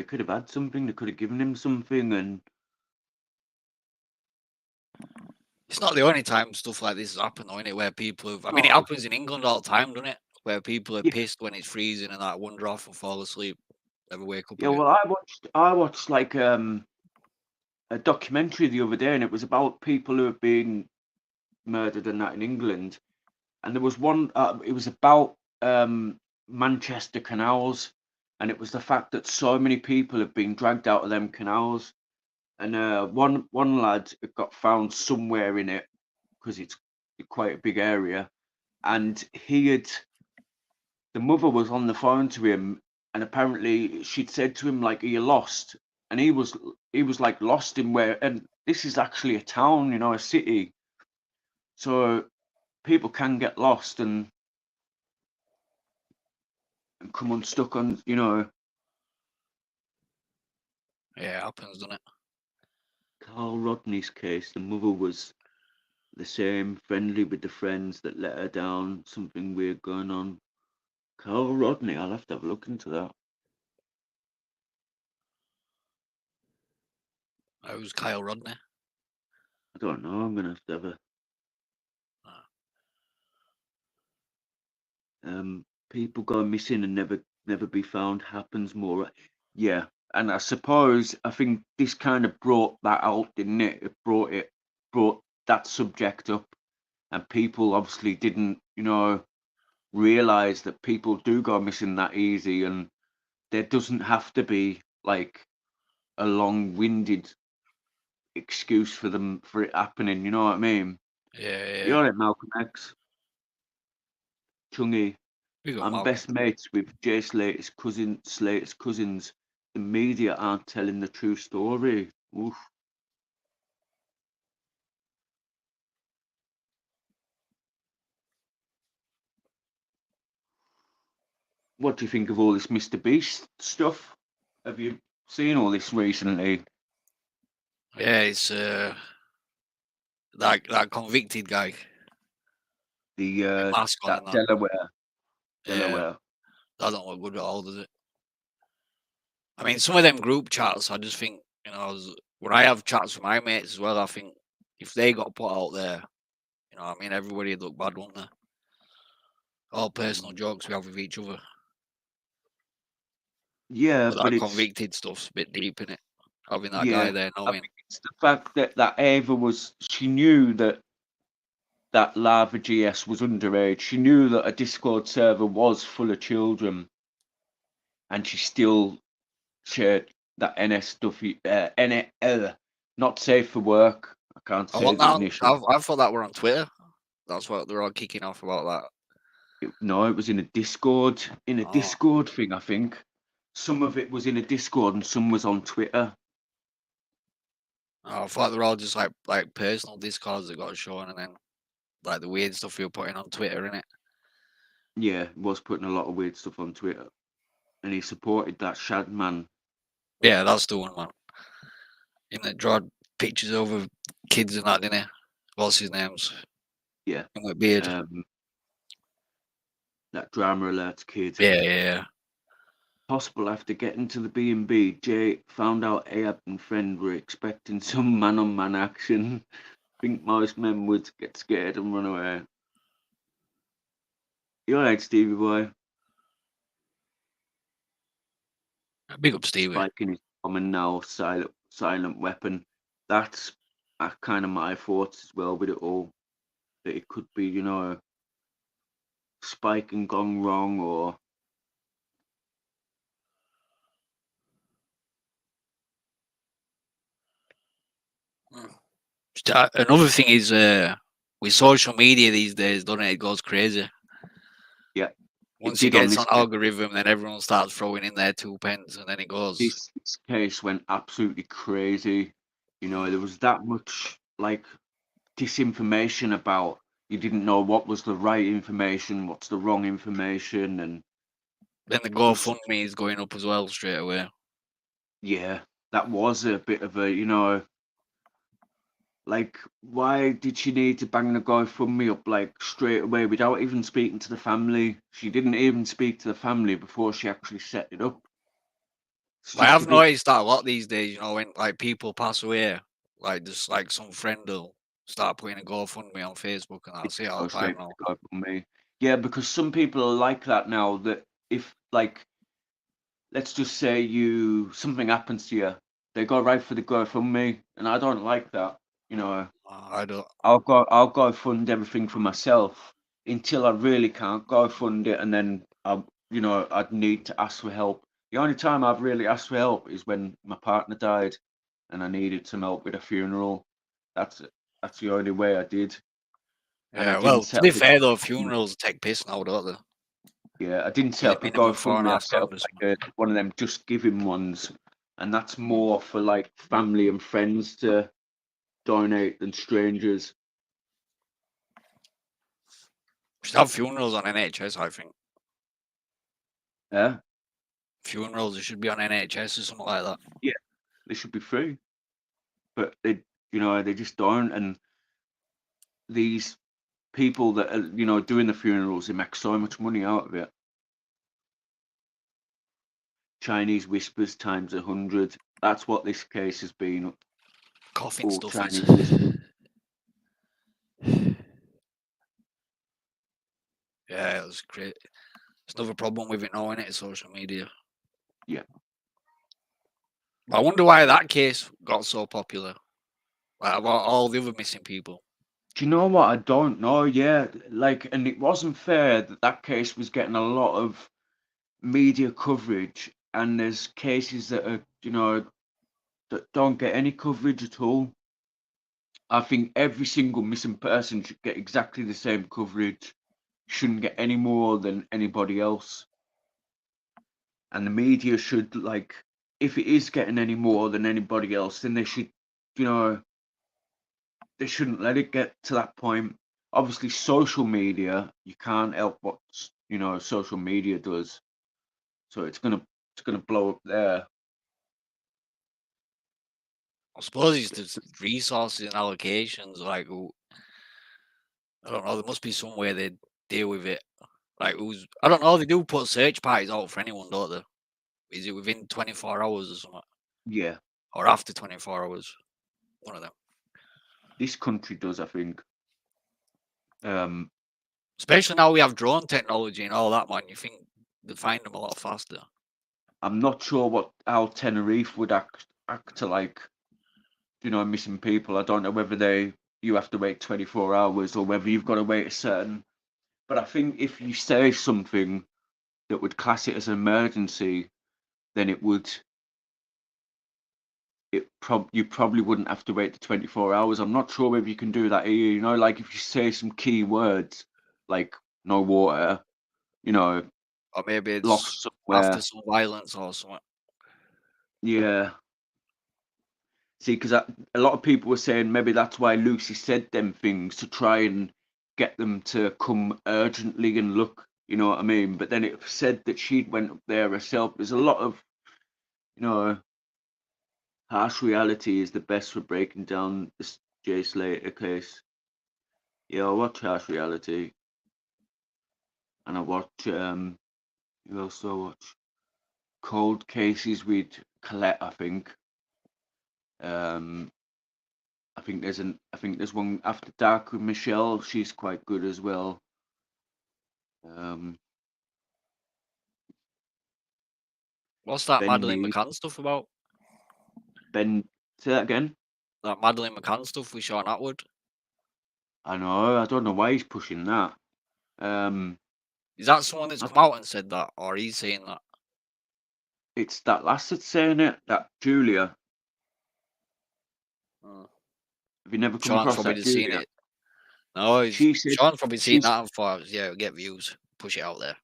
Speaker 1: could have had something, they could have given him something, and
Speaker 2: It's not the only time stuff like this has happened, though, innit? Where people have. I mean, it
Speaker 1: no,
Speaker 2: happens in England all the time, doesn't it? Where people are
Speaker 1: yeah,
Speaker 2: pissed when it's freezing and that wander off and fall asleep, never wake up
Speaker 1: yeah.
Speaker 2: again.
Speaker 1: Well, I watched like a documentary the other day, and it was about people who have been murdered and that in England. And there was one. It was about Manchester canals, and it was the fact that so many people have been dragged out of them canals. And one lad got found somewhere in it because it's quite a big area, and the mother was on the phone to him, and apparently she'd said to him like, "Are you lost?" And he was like lost in where, and this is actually a town, a city, so people can get lost and come unstuck on,
Speaker 2: Yeah, it happens, doesn't it?
Speaker 1: Carl Rodney's case. The mother was the same, friendly with the friends that let her down. Something weird going on. Carl Rodney, I'll have to have a look into that.
Speaker 2: Who's Kyle Rodney?
Speaker 1: I don't know. I'm gonna have to have a
Speaker 2: Ah.
Speaker 1: people go missing and never be found happens more. Yeah, and I think this kind of brought that out, didn't it? It brought that subject up, and people obviously didn't, realize that people do go missing that easy, and there doesn't have to be like a long-winded excuse for them for it happening. You know what I mean?
Speaker 2: Yeah.
Speaker 1: You're right, Malcolm X, Chungy.
Speaker 2: We got
Speaker 1: I'm
Speaker 2: Malcolm.
Speaker 1: best mates with Jay Slater's cousins. The media aren't telling the true story. Oof. What do you think of all this Mr. Beast stuff? Have you seen all this recently?
Speaker 2: Yeah, it's that convicted guy,
Speaker 1: The
Speaker 2: with mask on
Speaker 1: that
Speaker 2: and that.
Speaker 1: Delaware,
Speaker 2: Yeah,
Speaker 1: Delaware.
Speaker 2: that don't look good at all, does it? I mean, some of them group chats, I just think, when I have chats with my mates as well, I think if they got put out there, what I mean, everybody'd look bad, wouldn't they? All personal jokes we have with each other.
Speaker 1: Yeah,
Speaker 2: But
Speaker 1: but
Speaker 2: that
Speaker 1: it's
Speaker 2: convicted stuff's a bit deep in it. Having that guy
Speaker 1: yeah.
Speaker 2: there
Speaker 1: I
Speaker 2: knowing.
Speaker 1: think it's the fact that Ava she knew that Lava GS was underage. She knew that a Discord server was full of children, and she still shared that NS stuff. Not safe for work. I can't
Speaker 2: I
Speaker 1: say
Speaker 2: want
Speaker 1: the
Speaker 2: that.
Speaker 1: initial.
Speaker 2: I thought that were on Twitter. That's what they're all kicking off about that.
Speaker 1: No, it was in a Discord. In a
Speaker 2: Oh,
Speaker 1: Discord thing, I think. Some of it was in a Discord, and some was on Twitter.
Speaker 2: I thought they're all just like personal discords that got shown, and then like the weird stuff you're putting on Twitter, innit?
Speaker 1: Yeah, was putting a lot of weird stuff on Twitter, and he supported that Shad man.
Speaker 2: Yeah, that's the one, man. In the draw pictures over kids and that, didn't he? What's his names?
Speaker 1: Yeah,
Speaker 2: And with beard.
Speaker 1: that drama alert kid.
Speaker 2: Yeah.
Speaker 1: Possible after getting to the B&B, Jay found out Ahab and friend were expecting some man-on-man action. Think most men would get scared and run away. You alright, Stevie boy?
Speaker 2: Big up Stevie.
Speaker 1: Spiking is common now, silent weapon. That's kind of my thoughts as well with it all. That it could be, spiking gone wrong, or
Speaker 2: Another thing is with social media these days, don't it? It goes crazy.
Speaker 1: yeah, it
Speaker 2: Once it
Speaker 1: did on
Speaker 2: gets
Speaker 1: this
Speaker 2: on algorithm, then everyone starts throwing in their 2 pence, and then it goes.
Speaker 1: this case went absolutely crazy. There was that much like disinformation about, you didn't know what was the right information, what's the wrong information, and
Speaker 2: Then the
Speaker 1: just
Speaker 2: GoFundMe is going up as well straight away.
Speaker 1: yeah, that was a bit of a, like, why did she need to bang the GoFundMe up like straight away without even speaking to the family? She didn't even speak to the family before she actually set it up. It's
Speaker 2: But
Speaker 1: just
Speaker 2: I've
Speaker 1: a bit
Speaker 2: noticed that a lot these days. When like people pass away, like just like some friend will start putting a GoFundMe on Facebook, and I see it all
Speaker 1: go
Speaker 2: the time
Speaker 1: straight to
Speaker 2: now.
Speaker 1: the GoFundMe. Yeah, because some people are like that now. That if like, let's just say something happens to you, they go right for the GoFundMe, and I don't like that.
Speaker 2: I don't.
Speaker 1: I'll go fund everything for myself until I really can't go fund it, and then I'd need to ask for help. The only time I've really asked for help is when my partner died, and I needed some help with a funeral. That's that's the only way I did, and I
Speaker 2: Yeah,
Speaker 1: didn't
Speaker 2: well, to
Speaker 1: set
Speaker 2: be
Speaker 1: up a
Speaker 2: fair though,
Speaker 1: GoFundMe.
Speaker 2: funerals take piss now, don't they?
Speaker 1: Yeah, I didn't
Speaker 2: Get
Speaker 1: set
Speaker 2: it
Speaker 1: up a
Speaker 2: minimum four and a
Speaker 1: GoFundMe. I
Speaker 2: half
Speaker 1: set up
Speaker 2: grand or something.
Speaker 1: like one of them just giving ones, and that's more for like family and friends to donate than strangers.
Speaker 2: Should have funerals on NHS, I think.
Speaker 1: Yeah,
Speaker 2: Funerals, it should be on NHS or something like that.
Speaker 1: yeah, they should be free, but they just don't. And these people that are doing the funerals, they make so much money out of it. Chinese whispers times 100. That's what this case has been.
Speaker 2: Coffin
Speaker 1: All
Speaker 2: stuff is.
Speaker 1: Chinese whispers.
Speaker 2: Yeah, it was great. There's another problem with it now, innit? Social media.
Speaker 1: Yeah.
Speaker 2: But I wonder why that case got so popular. Like about all the other missing people.
Speaker 1: Do you know what? I don't know. Yeah, like, and it wasn't fair that that case was getting a lot of media coverage, and there's cases that are, that don't get any coverage at all. I think every single missing person should get exactly the same coverage, shouldn't get any more than anybody else. And the media should, like, if it is getting any more than anybody else, then they should, you know, they shouldn't let it get to that point. Obviously, social media, you can't help what social media does. So it's gonna blow up there.
Speaker 2: I suppose it's just resources and allocations. Like, I don't know. There must be some way they deal with it. Like, I don't know. They do put search parties out for anyone, don't they? Is it within 24 hours or something?
Speaker 1: Yeah,
Speaker 2: Or after 24 hours? One of them.
Speaker 1: this country does, I think.
Speaker 2: Especially now we have drone technology and all that, man. You think they find them a lot faster.
Speaker 1: I'm not sure how Tenerife would act to, like, missing people. I don't know whether you have to wait 24 hours or whether you've got to wait a certain. But I think if you say something that would class it as an emergency, then you probably wouldn't have to wait the 24 hours. I'm not sure whether you can do that here. Like if you say some key words like no water,
Speaker 2: Or maybe it's
Speaker 1: lost
Speaker 2: after
Speaker 1: somewhere.
Speaker 2: some violence or something.
Speaker 1: Yeah. See, because a lot of people were saying maybe that's why Lucy said them things to try and get them to come urgently and look. You know what I mean? But then it said that she'd went up there herself. There's a lot of, you know, harsh reality is the best for breaking down this Jay Slater case. Yeah, I watch harsh reality, and I watch you also watch cold cases with Colette. Um, I think there's one After Dark with Michelle. She's quite good as well. Um,
Speaker 2: What's that
Speaker 1: Ben
Speaker 2: Madeline
Speaker 1: Reed,
Speaker 2: McCann stuff about?
Speaker 1: Ben. Say that again.
Speaker 2: That Madeline McCann stuff with Sean Atwood?
Speaker 1: I know. I don't know why he's pushing that.
Speaker 2: Is that someone that's
Speaker 1: I-
Speaker 2: come out and said that? Or he's saying that?
Speaker 1: it's that lass that's saying it. That Julia.
Speaker 2: Uh,
Speaker 1: Have you never come
Speaker 2: Sean's
Speaker 1: across
Speaker 2: probably
Speaker 1: that
Speaker 2: just seen
Speaker 1: Julia?
Speaker 2: it. No,
Speaker 1: She said
Speaker 2: Sean's probably seen
Speaker 1: she's.
Speaker 2: that and thought, yeah, get views, push it out there.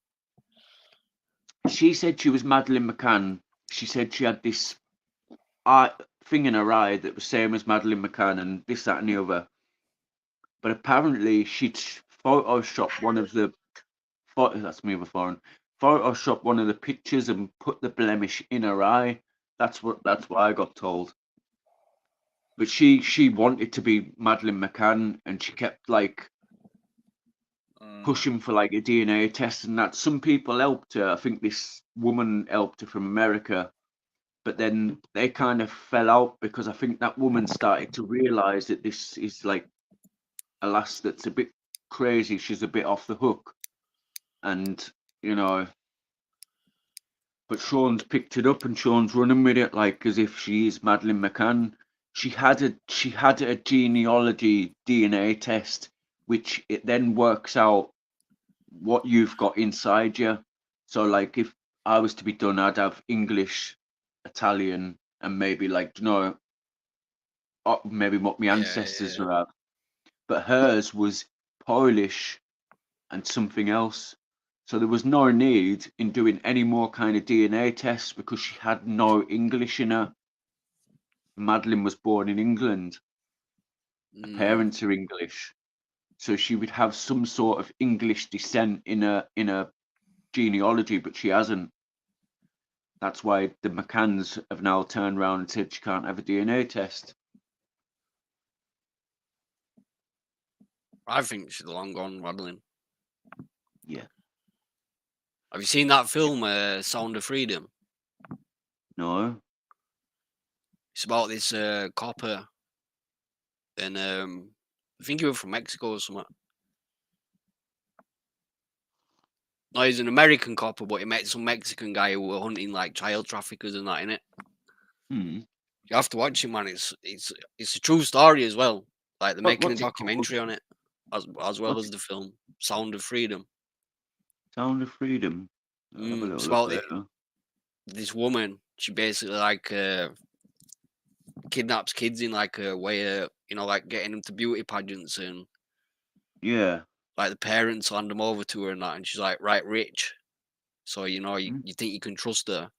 Speaker 1: She said she was Madeline McCann. She said she had this eye thing in her eye that was same as Madeline McCann and this, that, and the other. But apparently she'd photoshopped one of the that's me with foreign. Photoshopped one of the pictures and put the blemish in her eye. That's what I got told. But she wanted to be Madeline McCann and she kept like pushing for like a DNA test and that. Some people helped her. I think this woman helped her from America, but then they kind of fell out because I think that woman started to realize that this is like a lass that's a bit crazy. She's a bit off the hook, and you know. But Sean's picked it up and Sean's running with it like as if she is Madeline McCann. She had a genealogy DNA test, which it then works out what you've got inside you. So like if I was to be done, I'd have English, Italian, and maybe like maybe what my
Speaker 2: Yeah,
Speaker 1: ancestors
Speaker 2: yeah.
Speaker 1: are at. But hers was Polish and something else. So there was no need in doing any more kind of DNA tests because she had no English in her. Madeline was born in England. Her parents are English. So she would have some sort of English descent in her genealogy, but she hasn't. That's why the McCanns have now turned around and said she can't have a DNA test.
Speaker 2: I think she's long gone, Madeline.
Speaker 1: Yeah.
Speaker 2: Have you seen that film, Sound of Freedom?
Speaker 1: No.
Speaker 2: It's about this copper, and I think he was from Mexico or something. No, he's an American copper, but he met some Mexican guy who were hunting like child traffickers and that in it.
Speaker 1: Hmm.
Speaker 2: You have to watch it, man. It's a true story as well. Like they're making a
Speaker 1: What's it called?
Speaker 2: documentary on it, as well
Speaker 1: What's
Speaker 2: as
Speaker 1: it?
Speaker 2: the film Sound of Freedom.
Speaker 1: Sound of Freedom. I'll have a
Speaker 2: It's
Speaker 1: little look
Speaker 2: about
Speaker 1: later.
Speaker 2: this woman. She basically like kidnaps kids in like a way, like getting them to beauty pageants, and
Speaker 1: Yeah.
Speaker 2: like the parents hand them over to her and that, and she's like right rich. So you
Speaker 1: Hmm.
Speaker 2: think you can trust her,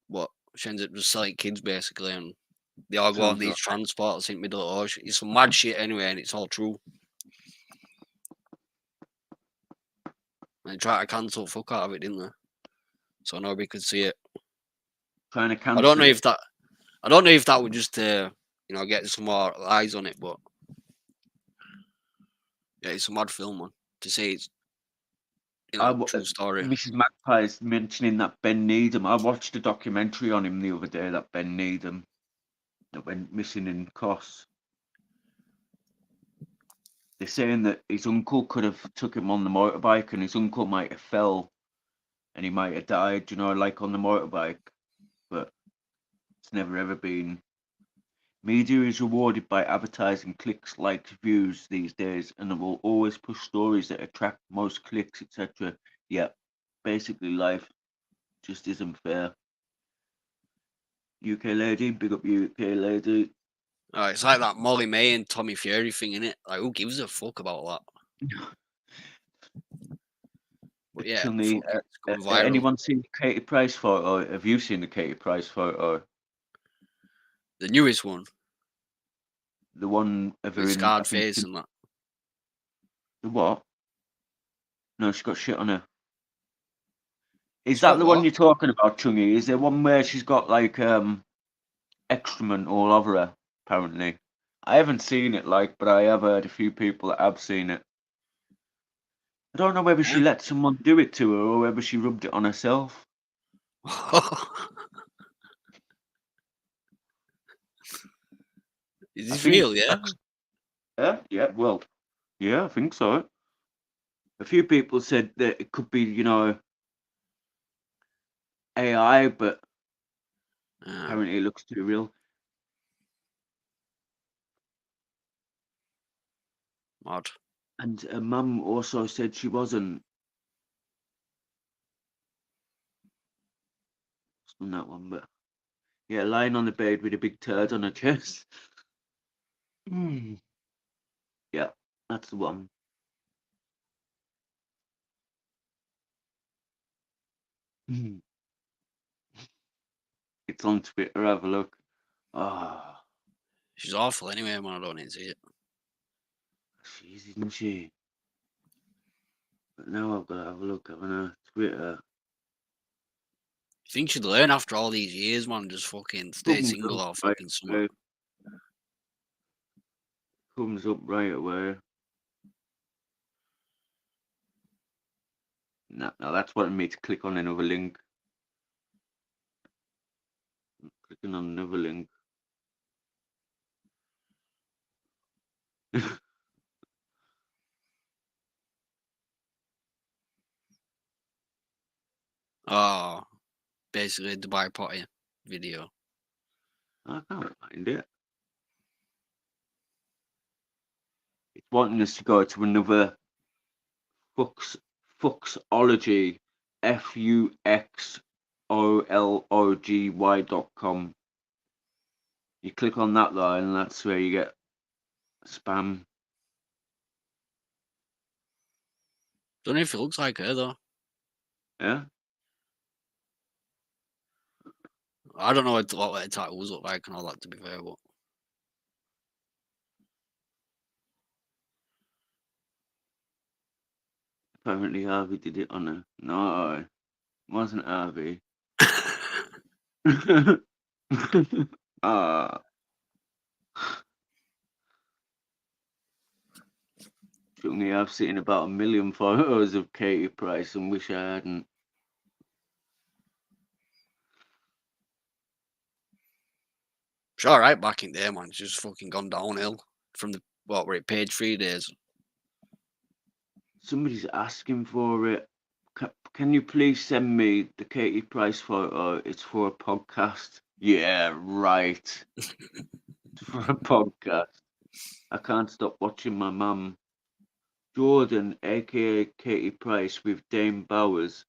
Speaker 2: but she ends up just selling kids basically, and they all go on
Speaker 1: Sounds
Speaker 2: these
Speaker 1: right.
Speaker 2: transports in the middle of the ocean. It's some mad shit anyway, and it's all true. And they try to cancel the fuck out of it, didn't they? So nobody could see it.
Speaker 1: Trying to
Speaker 2: I don't know
Speaker 1: cancel
Speaker 2: if
Speaker 1: it.
Speaker 2: that. I don't know if that would just get some more eyes on it, but yeah, it's a mad film, man. To say it's true story.
Speaker 1: Mrs. Magpie is mentioning that Ben Needham. I watched a documentary on him the other day, that Ben Needham that went missing in Kos. They're saying that his uncle could have took him on the motorbike and his uncle might have fell and he might have died, like on the motorbike. But it's never ever been. Media is rewarded by advertising clicks, likes, views these days, and it will always push stories that attract most clicks, etc. Yeah, basically life just isn't fair. UK lady, big up UK lady.
Speaker 2: It's like that Molly May and Tommy Fury thing, innit? Like, who gives a fuck about that?
Speaker 1: The
Speaker 2: But yeah,
Speaker 1: Chungy.
Speaker 2: fuck it, it's gone viral.
Speaker 1: Anyone seen the Katie Price photo? Have you seen the Katie Price photo?
Speaker 2: The newest one
Speaker 1: The one of her
Speaker 2: with
Speaker 1: in, I
Speaker 2: scarred
Speaker 1: think,
Speaker 2: face and that.
Speaker 1: the what? No, she's got shit on her. Is
Speaker 2: She's
Speaker 1: that
Speaker 2: got
Speaker 1: the one
Speaker 2: what?
Speaker 1: you're talking about, Chungy? Is there one where she's got like excrement all over her? Apparently, I haven't seen it, but I have heard a few people that have seen it. I don't know whether she
Speaker 2: Eh?
Speaker 1: let someone do it to her or whether she rubbed it on herself.
Speaker 2: Is
Speaker 1: I
Speaker 2: this
Speaker 1: think.
Speaker 2: real? Yeah.
Speaker 1: Yeah. Well, yeah, I think so. A few people said that it could be, AI, but apparently it looks too real.
Speaker 2: Mad.
Speaker 1: And her mum also said she wasn't on that one, but yeah, lying on the bed with a big turd on her chest. Yeah, that's the one. It's on Twitter. Have a look. Ah,
Speaker 2: She's awful anyway, man. I don't need to see it.
Speaker 1: she's isn't she? But now I've got to have a look on her Twitter.
Speaker 2: You think she'd learn after all these years, man? Just fucking stay
Speaker 1: Comes
Speaker 2: single
Speaker 1: up
Speaker 2: or
Speaker 1: right
Speaker 2: fucking something.
Speaker 1: away. Comes up right away. No, that's wanting me to click on another link. I'm clicking on another link.
Speaker 2: Oh, basically Dubai potty video.
Speaker 1: I can't find it. It's wanting us to go to another Fuxology, FUXOLOGY.com. You click on that though, and that's where you get spam.
Speaker 2: Don't know if it looks like her though.
Speaker 1: Yeah.
Speaker 2: I don't know what her tattoos look like and all that, to be fair, but
Speaker 1: Apparently Harvey did it on her. No, it wasn't Harvey. Ah. Certainly I've seen about 1 million photos of Katie Price and wish I hadn't.
Speaker 2: it's all right back in there, man. It's just fucking gone downhill from the what were it page 3 days.
Speaker 1: Somebody's asking for it. Can you please send me the Katie Price photo? It's for a podcast. Yeah, right. It's for a podcast. I can't stop watching my mum. Jordan, aka Katie Price, with Dame Bowers.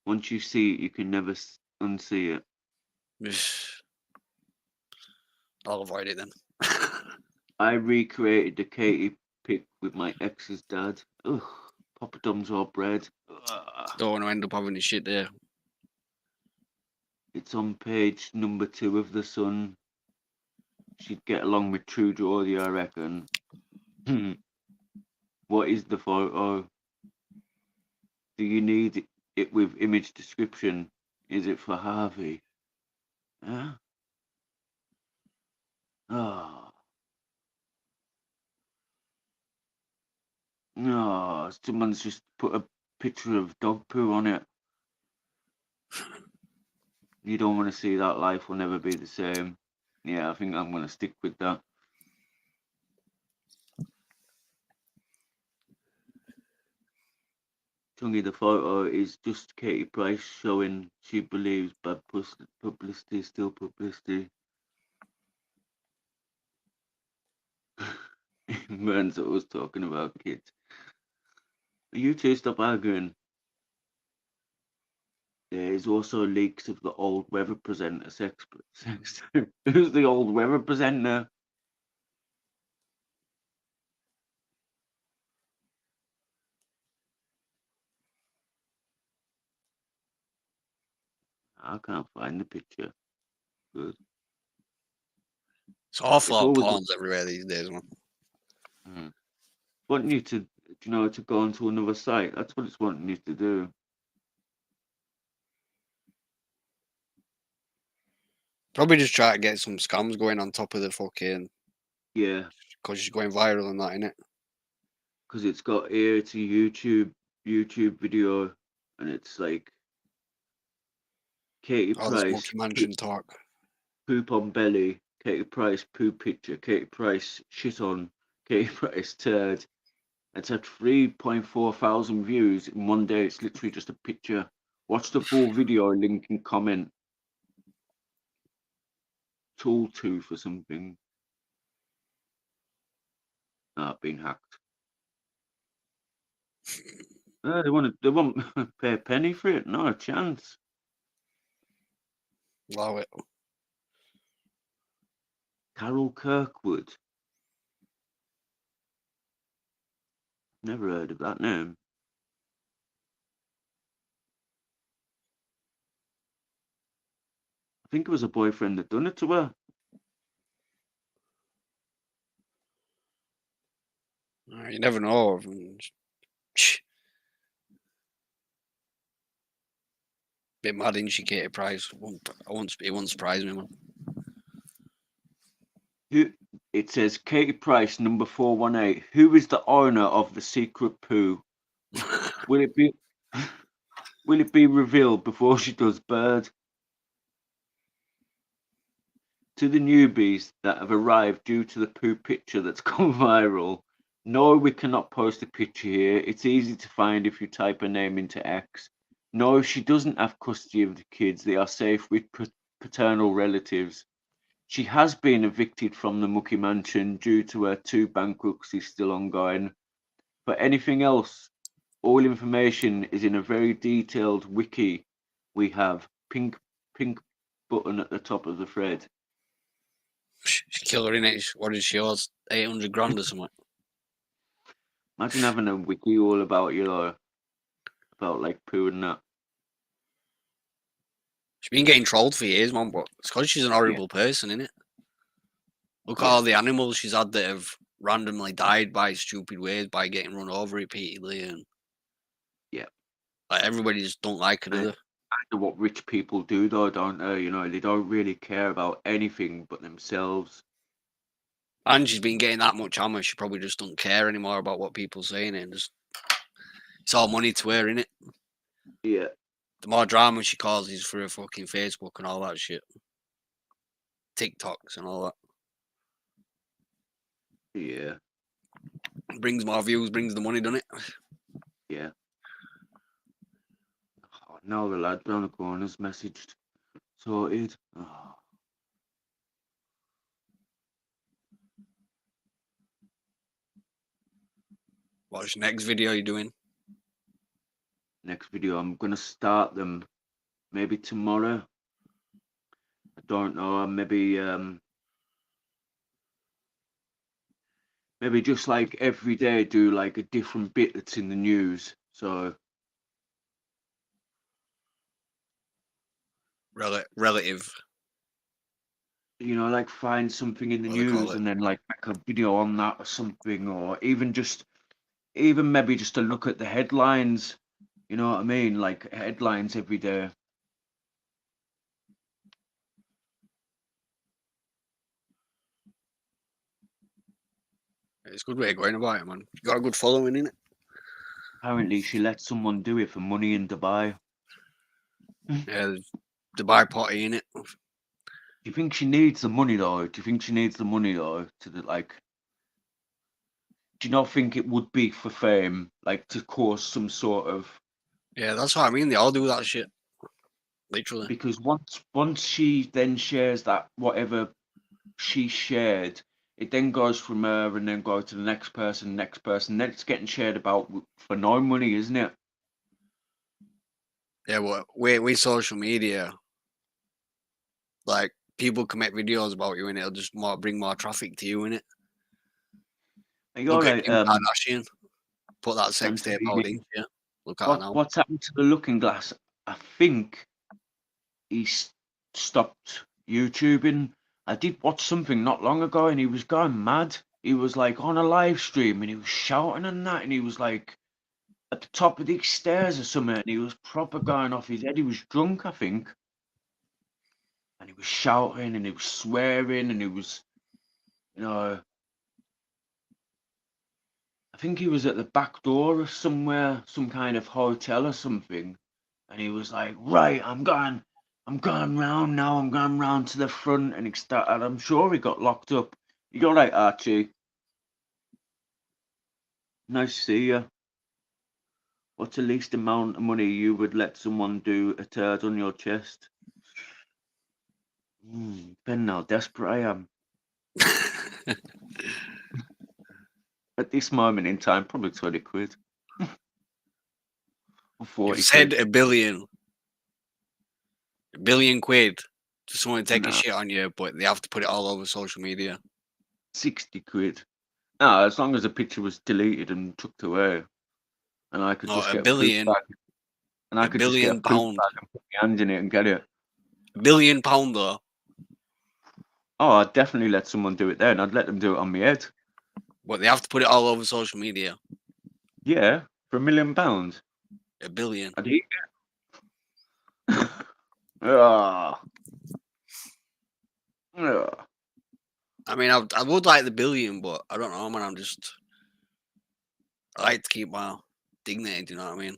Speaker 1: Once you see it, you can never unsee it.
Speaker 2: I'll avoid it then.
Speaker 1: I recreated the Katie pic with my ex's dad. Ugh, poppadoms or bread. Ugh.
Speaker 2: Don't want to end up having this shit there.
Speaker 1: It's on page number 2 of The Sun. She'd get along with True Geordie, I reckon. What is the photo? Do you need it with image description? Is it for Harvey? Huh? Oh. No, someone's just put a picture of dog poo on it. You don't want to see that. Life will never be the same. Yeah, I think I'm going to stick with that. Chungy, the photo is just Katie Price showing she believes bad publicity is still publicity. Burns always talking about kids. You two stop arguing. There is also leaks of the old weather presenter sex. Who's the old weather presenter? I can't find the picture. Good.
Speaker 2: It's awful
Speaker 1: It's
Speaker 2: lot of
Speaker 1: always
Speaker 2: porns everywhere these days, man.
Speaker 1: wanting you to, to go onto another site. That's what it's wanting you to do.
Speaker 2: Probably just try to get some scams going on top of the fucking,
Speaker 1: Yeah,
Speaker 2: because she's going viral and that, innit?
Speaker 1: because it's got here to YouTube video, and it's like Katie
Speaker 2: All this
Speaker 1: Price
Speaker 2: Monkey Mansion talk.
Speaker 1: poop on belly, Katie Price poop picture, Katie Price shit on, Katie Price turd. It's had 3.4 thousand views in one day. It's literally just a picture. Watch the full video, link and comment. Tool 2 for something. Ah, been hacked. They won't pay a penny for it. Not a chance.
Speaker 2: Allow it.
Speaker 1: Carol Kirkwood. Never heard of that name. I think it was a boyfriend that done it to her.
Speaker 2: You never know. Bit mad, isn't she, Katie Price? It won't surprise me, man.
Speaker 1: It says Katie Price, number 418. Who is the owner of the secret poo? Will it be revealed before she does bird? To the newbies that have arrived due to the poo picture that's gone viral, no, we cannot post a picture here. It's easy to find if you type a name into X. No, she doesn't have custody of the kids. They are safe with paternal relatives. She has been evicted from the Mucky Mansion due to her 2 bankruptcies still ongoing. For anything else, all information is in a very detailed wiki we have pink button at the top of the thread.
Speaker 2: She's killer in it. What is yours? 800 grand or something.
Speaker 1: Imagine having a wiki all about about like poo and that.
Speaker 2: She's been getting trolled for years, man, but it's because she's an horrible person, innit? Look at all the animals she's had that have randomly died by stupid ways, by getting run over repeatedly, and
Speaker 1: Yeah.
Speaker 2: like everybody just don't like her, do they?
Speaker 1: Kind of what rich people do, though, don't they? You know, they don't really care about anything but themselves.
Speaker 2: And she's been getting that much hammer, she probably just don't care anymore about what people saying, and just it's all money to her, innit?
Speaker 1: Yeah.
Speaker 2: The more drama she causes for her fucking Facebook and all that shit, TikToks and all that,
Speaker 1: Yeah.
Speaker 2: brings more views, brings the money, doesn't it?
Speaker 1: Yeah. Oh, now the lad down the corner's messaged. Sorted. Oh.
Speaker 2: What's the next video you doing?
Speaker 1: Next video, I'm gonna start them maybe tomorrow. I don't know. Maybe just like every day do like a different bit that's in the news. So
Speaker 2: Relative.
Speaker 1: you know, like find something in the
Speaker 2: What do they call
Speaker 1: news
Speaker 2: it?
Speaker 1: and then like make a video on that or something, or even maybe just to look at the headlines. You know what I mean? Like headlines every day.
Speaker 2: It's a good way of going about it, man. You got a good following in it.
Speaker 1: Apparently, she let someone do it for money in Dubai.
Speaker 2: Yeah, the buy potty in it.
Speaker 1: Do you think she needs the money though? Do you think she needs the money though to like? Do you not think it would be for fame, like to cause some sort of?
Speaker 2: Yeah, that's what I mean. They all do that shit. Literally.
Speaker 1: Because once she then shares that whatever she shared, it then goes from her and then goes to the next person, then it's getting shared about for no money, isn't it?
Speaker 2: Yeah, but with social media, like people can make videos about you and it'll just bring more traffic to you in it.
Speaker 1: Are you
Speaker 2: Look at
Speaker 1: alright,
Speaker 2: Kim Kardashian. Put that sex tape out,
Speaker 1: Santorini?
Speaker 2: didn't you? Look at her now.
Speaker 1: What's happened to the Looking Glass? I think he's stopped YouTubing. I did watch something not long ago and he was going mad. He was like on a live stream and he was shouting and that, and he was like at the top of these stairs or something, and he was proper going off his head. He was drunk, I think. And he was shouting and he was swearing and he was, you know, I think he was at the back door of somewhere, some kind of hotel or something. And he was like, right, I'm going round now, I'm going round to the front. And and I'm sure he got locked up. You all right, Archie? Nice to see you. What's the least amount of money you would let someone do a turd on your chest? Depending how desperate I am. At this moment in time, probably 20 quid. Or 40
Speaker 2: You've said
Speaker 1: quid.
Speaker 2: a billion quid to someone take a
Speaker 1: Nah,
Speaker 2: shit on you, but they have to put it all over social media.
Speaker 1: 60 quid. No, as long as the picture was deleted and tucked away. And I could
Speaker 2: No,
Speaker 1: just
Speaker 2: a
Speaker 1: get a poop
Speaker 2: billion,
Speaker 1: bag. And I
Speaker 2: a
Speaker 1: could just get a
Speaker 2: billion
Speaker 1: poop
Speaker 2: pound,
Speaker 1: bag and put my hand in it and get it.
Speaker 2: £1 billion though.
Speaker 1: Oh, I'd definitely let someone do it then. I'd let them do it on my head.
Speaker 2: But they have to put it all over social media.
Speaker 1: Yeah, for £1 million.
Speaker 2: $1 billion.
Speaker 1: I'd eat it. Ah. Ah.
Speaker 2: I mean, I would like the billion, but I don't know, man. I like to keep my dignity. Do you know what I mean?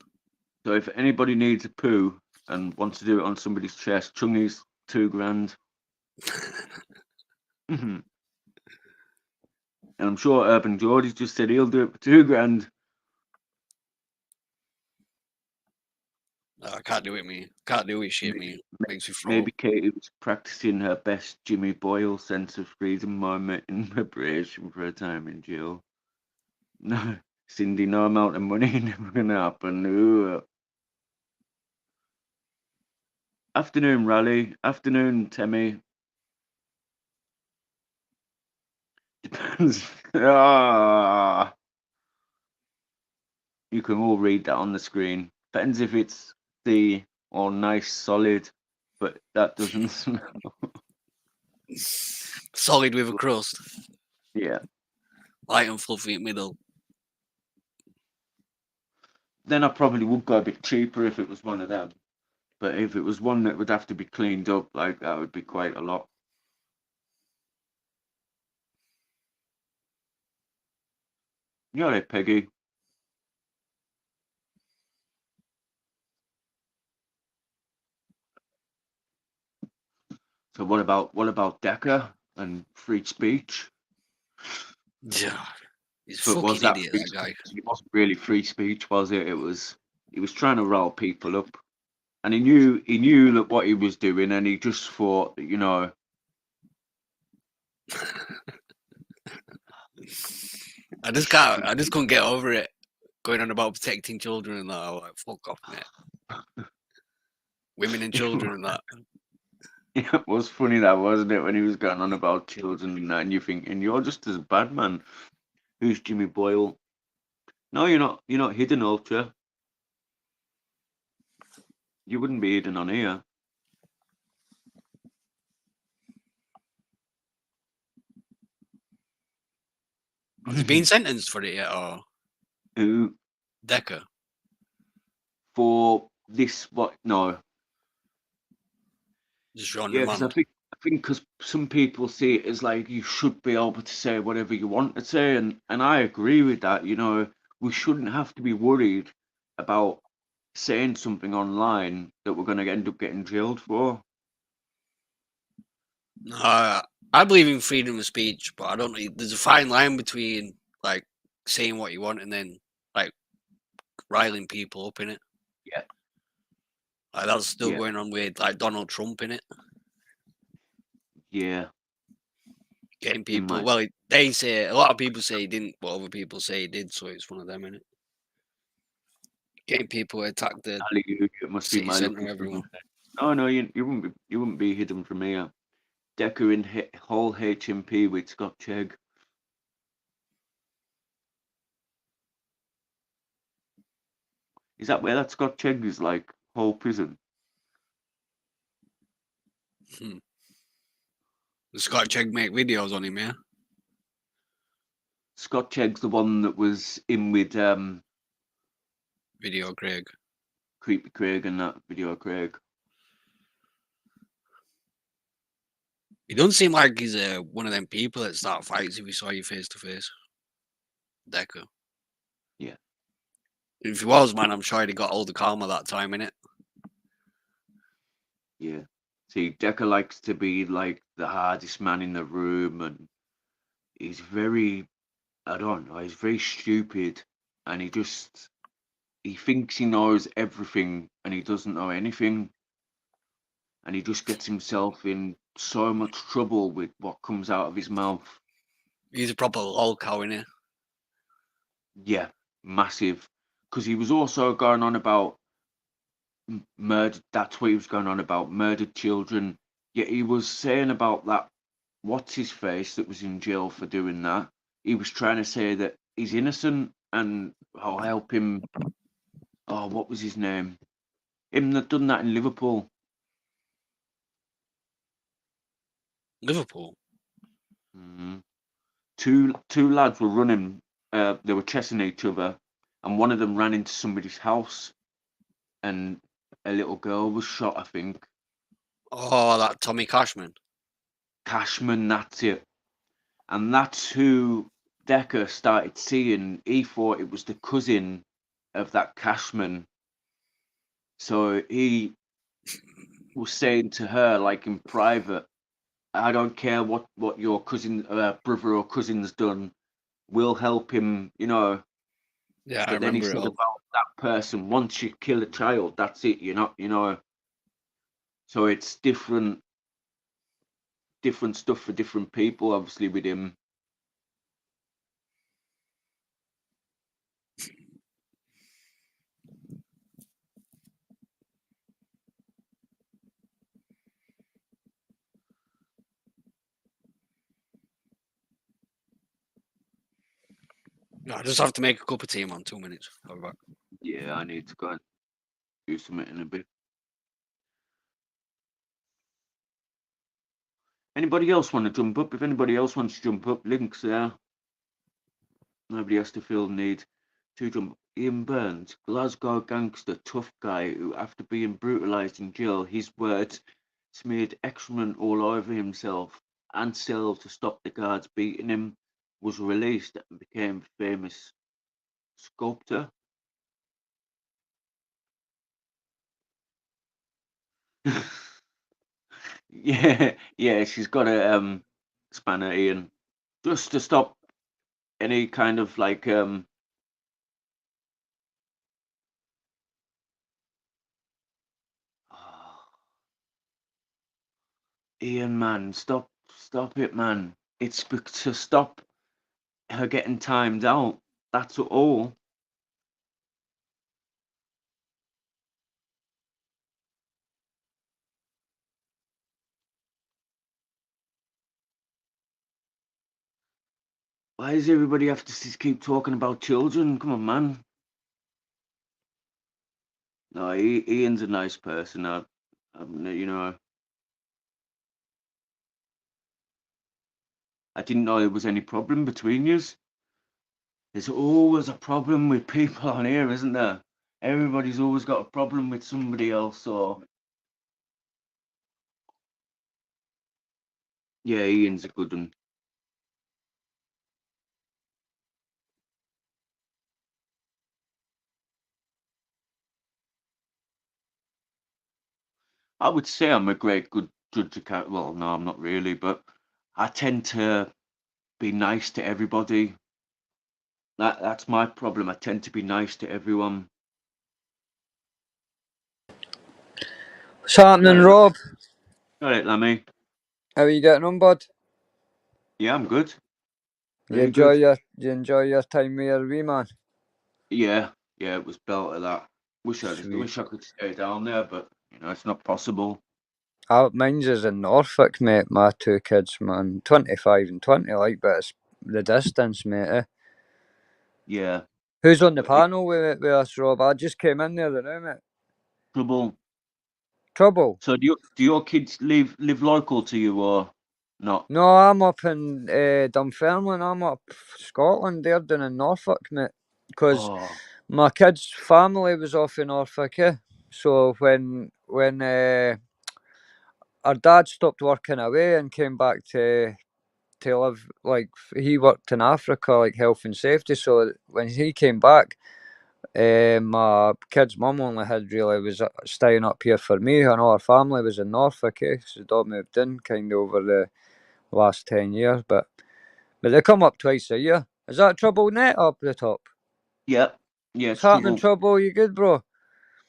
Speaker 1: So if anybody needs a poo and wants to do it on somebody's chest, Chungy's £2,000. And I'm sure Urban Geordie's just said he'll do it for £2,000.
Speaker 2: No, I can't do it, me. Can't do it, shit, me. Makes me throw
Speaker 1: Maybe
Speaker 2: up.
Speaker 1: Katie was practicing her best Jimmy Boyle sense of freedom moment in preparation for her time in jail. No, Cindy, no amount of money never gonna happen. Ooh. Afternoon, Rally. Afternoon, Temmie. Depends. Ah, you can all read that on the screen. Depends if it's the or nice solid, but that doesn't smell.
Speaker 2: Solid with a crust,
Speaker 1: Yeah.
Speaker 2: light and fluffy in the middle.
Speaker 1: Then I probably would go a bit cheaper if it was one of them. But if it was one that would have to be cleaned up, like that would be quite a lot. You all right, Peggy? So what about Decker and free speech?
Speaker 2: Yeah, he's a
Speaker 1: But was
Speaker 2: fucking
Speaker 1: that
Speaker 2: idiot,
Speaker 1: free
Speaker 2: that guy.
Speaker 1: speech? It wasn't really free speech, was it? It was he was trying to rile people up, and he knew that what he was doing, and he just thought,
Speaker 2: I just can't. I just couldn't get over it. Going on about protecting children and that. I was like, fuck off, mate. Women and children and that.
Speaker 1: it was funny that, wasn't it, when he was going on about children and that, and you're thinking you're just as bad, man. Who's Jimmy Boyle? No, you're not. You're not hidden, Ultra. You wouldn't be hidden on here.
Speaker 2: Has he been sentenced for it yet, or
Speaker 1: Who
Speaker 2: Decker?
Speaker 1: for this? What? No.
Speaker 2: Just on
Speaker 1: Yeah, because I
Speaker 2: remand.
Speaker 1: think because some people see it as like you should be able to say whatever you want to say, and I agree with that. We shouldn't have to be worried about saying something online that we're going to end up getting jailed for.
Speaker 2: I believe in freedom of speech, but I don't know. There's a fine line between like saying what you want and then like riling people up in it.
Speaker 1: Yeah,
Speaker 2: Like that's still
Speaker 1: yeah,
Speaker 2: going on with like Donald Trump in it,
Speaker 1: yeah.
Speaker 2: getting
Speaker 1: In
Speaker 2: people.
Speaker 1: my
Speaker 2: Well, they say a lot of people say he didn't, but other people say he did. So it's one of them in it. Getting people to attack the
Speaker 1: alley, it must be
Speaker 2: city
Speaker 1: my lucky
Speaker 2: centre
Speaker 1: cousin.
Speaker 2: everywhere.
Speaker 1: Oh no, you wouldn't be hidden from here. Decker in whole HMP with Scott Chegg. Is that where that Scott Chegg is like whole prison?
Speaker 2: Hmm. Scott Chegg make videos on him, yeah.
Speaker 1: Scott Chegg's the one that was in with
Speaker 2: Video Craig.
Speaker 1: Creepy Craig and that video Craig.
Speaker 2: He doesn't seem like he's one of them people that start fights if he saw you face to face. Decker.
Speaker 1: Yeah,
Speaker 2: If he was, man, I'm sure he'd got all the karma that time, innit?
Speaker 1: yeah. See, Decker likes to be like the hardest man in the room, and he's very, I don't know, he's very stupid, and he thinks he knows everything, and he doesn't know anything, and he just gets himself in so much trouble with what comes out of his mouth.
Speaker 2: He's a proper lol cow, innit?
Speaker 1: Yeah, massive. Because he was also going on about murdered. That's what he was going on about, murdered children. Yet he was saying about that. What's his face that was in jail for doing that? He was trying to say that he's innocent and I'll help him. Oh, what was his name? Him that done that in Liverpool.
Speaker 2: Liverpool.
Speaker 1: Mm. Two lads were running. They were chasing each other, and one of them ran into somebody's house, and a little girl was shot. I think
Speaker 2: Oh, that Tommy Cashman.
Speaker 1: Cashman. That's it. And that's who Decker started seeing. He thought it was the cousin of that Cashman. So he was saying to her, like in private, I don't care what your cousin, brother or cousin's done. We'll help him,
Speaker 2: Yeah, I
Speaker 1: But then he
Speaker 2: remember it
Speaker 1: said
Speaker 2: all.
Speaker 1: about that person, once you kill a child, that's it. You're not. So it's different stuff for different people, obviously, with him.
Speaker 2: I just have to make a cup of tea, man. 2 minutes. I'll be back.
Speaker 1: Yeah, I need to go and do something in a bit. Anybody else want to jump up? If anybody else wants to jump up, links there. Nobody has to feel the need to jump. Ian Burns, Glasgow gangster, tough guy who, after being brutalised in jail, his words smeared excrement all over himself and cell to stop the guards beating him, was released and became a famous sculptor. yeah, she's got a spanner, Ian, just to stop any kind of like Ian, man, stop it, man. It's to stop her getting timed out. That's all. Why does everybody have to keep talking about children? Come on, man. No, Ian's a nice person. You know, I didn't know there was any problem between you. There's always a problem with people on here, isn't there? Everybody's always got a problem with somebody else. Or yeah, Ian's a good one. I would say I'm a good judge of character. Well, no, I'm not really, but I tend to be nice to everybody. That's my problem. I tend to be nice to everyone.
Speaker 3: What's happening, Rob?
Speaker 1: All right, Lammy.
Speaker 3: How are you getting on, bud?
Speaker 1: Yeah, I'm good.
Speaker 3: You
Speaker 1: Very good.
Speaker 3: you enjoy your time with your wee man?
Speaker 1: Yeah, it was built of that.
Speaker 3: Sweet.
Speaker 1: Wish I could stay down there, but you know it's not possible.
Speaker 3: Mine's is in Norfolk, mate. My two kids, man, 25 and 20, like, but it's the distance, mate. Eh?
Speaker 1: Yeah,
Speaker 3: Who's on the
Speaker 1: but
Speaker 3: panel with us, Rob? I just came in there, now, mate.
Speaker 1: trouble.
Speaker 3: Trouble?
Speaker 1: So do your kids live local to you or not?
Speaker 3: No, I'm up in Dunfermline. I'm up Scotland. They're down in Norfolk, mate. Because
Speaker 1: Oh,
Speaker 3: my kids' family was off in Norfolk, eh? So when our dad stopped working away and came back to live, like, he worked in Africa, like health and safety. So when he came back, my kid's mum only had really was staying up here for me, and all our family was in Norfolk. So they all moved in kind of over the last 10 years, but they come up twice a year. Is that Trouble Net up the top?
Speaker 1: yeah,
Speaker 3: What's
Speaker 1: it's
Speaker 3: happening,
Speaker 1: trouble.
Speaker 3: Trouble? You good, bro?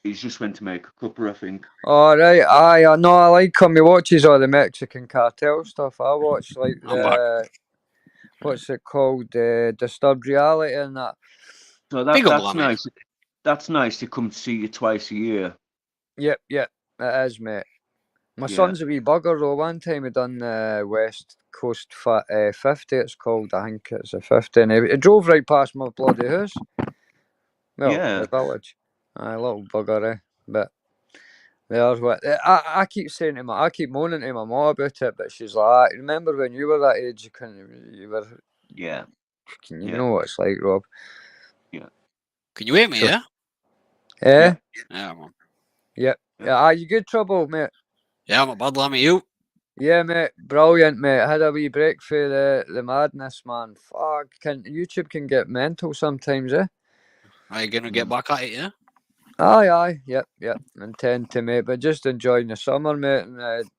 Speaker 1: He's just went to make a cuppa, I think.
Speaker 3: All right, aye, I know. I like him. He watches all the Mexican cartel stuff. I watch like
Speaker 2: I'm back.
Speaker 3: what's it called, Disturbed Reality and that.
Speaker 1: So
Speaker 2: Big up,
Speaker 1: that's
Speaker 2: Lammy.
Speaker 1: nice. That's nice to come to see you twice a year.
Speaker 3: Yep, it is, mate. My
Speaker 1: Yeah.
Speaker 3: son's a wee bugger though. One time he done West Coast 50, it's called. I think it's a 50. And he drove right past my bloody house. Well,
Speaker 1: Yeah.
Speaker 3: the village. Aye, little bugger, eh? But there's what I keep saying to I keep moaning to my mum about it, but she's like, remember when you were that age, you were,
Speaker 1: Yeah.
Speaker 3: you
Speaker 1: Yeah.
Speaker 3: know what it's like, Rob.
Speaker 1: Yeah.
Speaker 2: Can you hear me,
Speaker 3: So,
Speaker 2: yeah?
Speaker 3: eh?
Speaker 2: Yeah, man.
Speaker 3: Yep.
Speaker 1: Yeah.
Speaker 3: Yeah, you good, Trouble, mate?
Speaker 2: Yeah, I'm a bad Lammy, you?
Speaker 3: Yeah, mate, brilliant, mate. I had a wee break for the madness, man. Fuck, YouTube can get mental sometimes, eh?
Speaker 2: Are you going to get back at it, yeah?
Speaker 3: Aye, yep. Intend to, mate, but just enjoying the summer, mate, and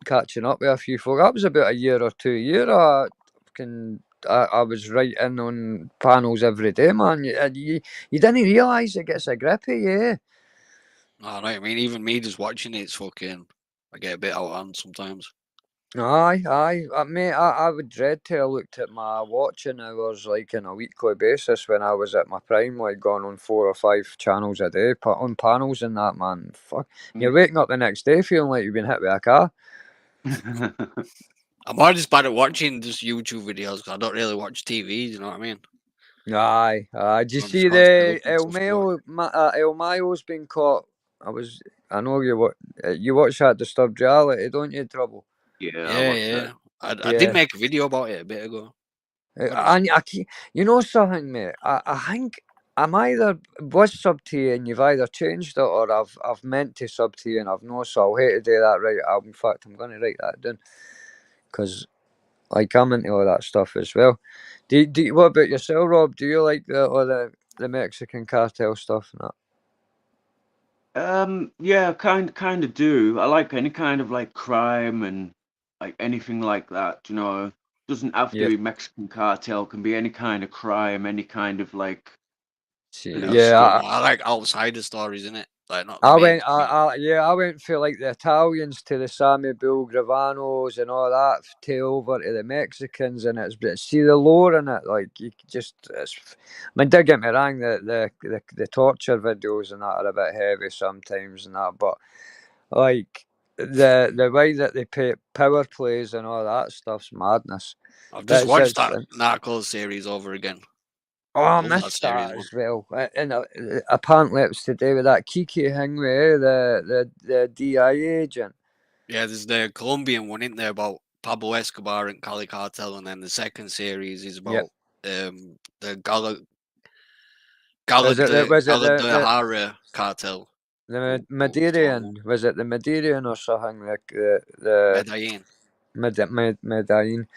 Speaker 3: catching up with a few folk. That was about a year or 2 year. I was right in on panels every day, man. You didn't realise it gets a grip of you, eh?
Speaker 2: No, right. I mean, even me just watching it's fucking. I get a bit out of hand sometimes.
Speaker 3: Aye. Mate, I would dread to have looked at my watching hours like on a weekly basis when I was at my prime, like going on 4 or 5 channels a day, put on panels and that, man. Fuck. You're waking up the next day feeling like you've been hit with a car.
Speaker 2: I'm always bad at watching just YouTube videos because I don't really watch TV. You know what I mean?
Speaker 3: Aye. Did you
Speaker 2: I'm
Speaker 3: see
Speaker 2: constantly
Speaker 3: the
Speaker 2: looking
Speaker 3: El
Speaker 2: stuff more.
Speaker 3: Mayo? El Mayo's been caught. I know you watch that Disturbed Reality, don't you, Trouble?
Speaker 1: Yeah, I
Speaker 2: Yeah,
Speaker 1: watched
Speaker 2: yeah.
Speaker 1: that.
Speaker 2: I did
Speaker 3: Yeah.
Speaker 2: make a video about it a bit ago. Gotta
Speaker 3: I keep, you know something, mate. I think I'm either was sub to you and you've either changed it or I've meant to sub to you and I've not. So I'll hate to do that. Right. In fact, I'm going to write that down because like I'm into all that stuff as well. What about yourself, Rob? Do you like all the Mexican cartel stuff and that?
Speaker 1: Yeah, kind of do. I like any kind of like crime and like anything like that, you know. Doesn't have to
Speaker 3: Yep.
Speaker 1: be Mexican cartel, can be any kind of crime, any kind of like
Speaker 3: See,
Speaker 2: Yeah, that's
Speaker 3: yeah,
Speaker 1: police.
Speaker 2: true. I like outsider stories, innit? Like not the
Speaker 3: I
Speaker 2: main
Speaker 3: went,
Speaker 2: street.
Speaker 3: I went for like the Italians to the Sammy Bull Gravanos and all that, to over to the Mexicans, and but see the lore in it, like you just, I mean, don't get me wrong, the torture videos and that are a bit heavy sometimes and that, but like the way that they pay power plays and all that stuff's madness.
Speaker 2: I've
Speaker 3: But
Speaker 2: just watched
Speaker 3: it's
Speaker 2: that Narcos series over again.
Speaker 3: oh, I
Speaker 2: Love that
Speaker 3: missed
Speaker 2: series,
Speaker 3: that
Speaker 2: man.
Speaker 3: as well. And apparently it was to do with that Kiki Hingway, the DI agent.
Speaker 2: Yeah, there's the Colombian one in there about Pablo Escobar and Cali Cartel, and then the second series is
Speaker 3: Yep.
Speaker 2: about the
Speaker 3: Was it
Speaker 2: Guadalajara cartel.
Speaker 3: the
Speaker 2: What was the long one?
Speaker 3: Madeiran? Was it the Madeiran or something like the
Speaker 2: Medellin.
Speaker 3: Medellin?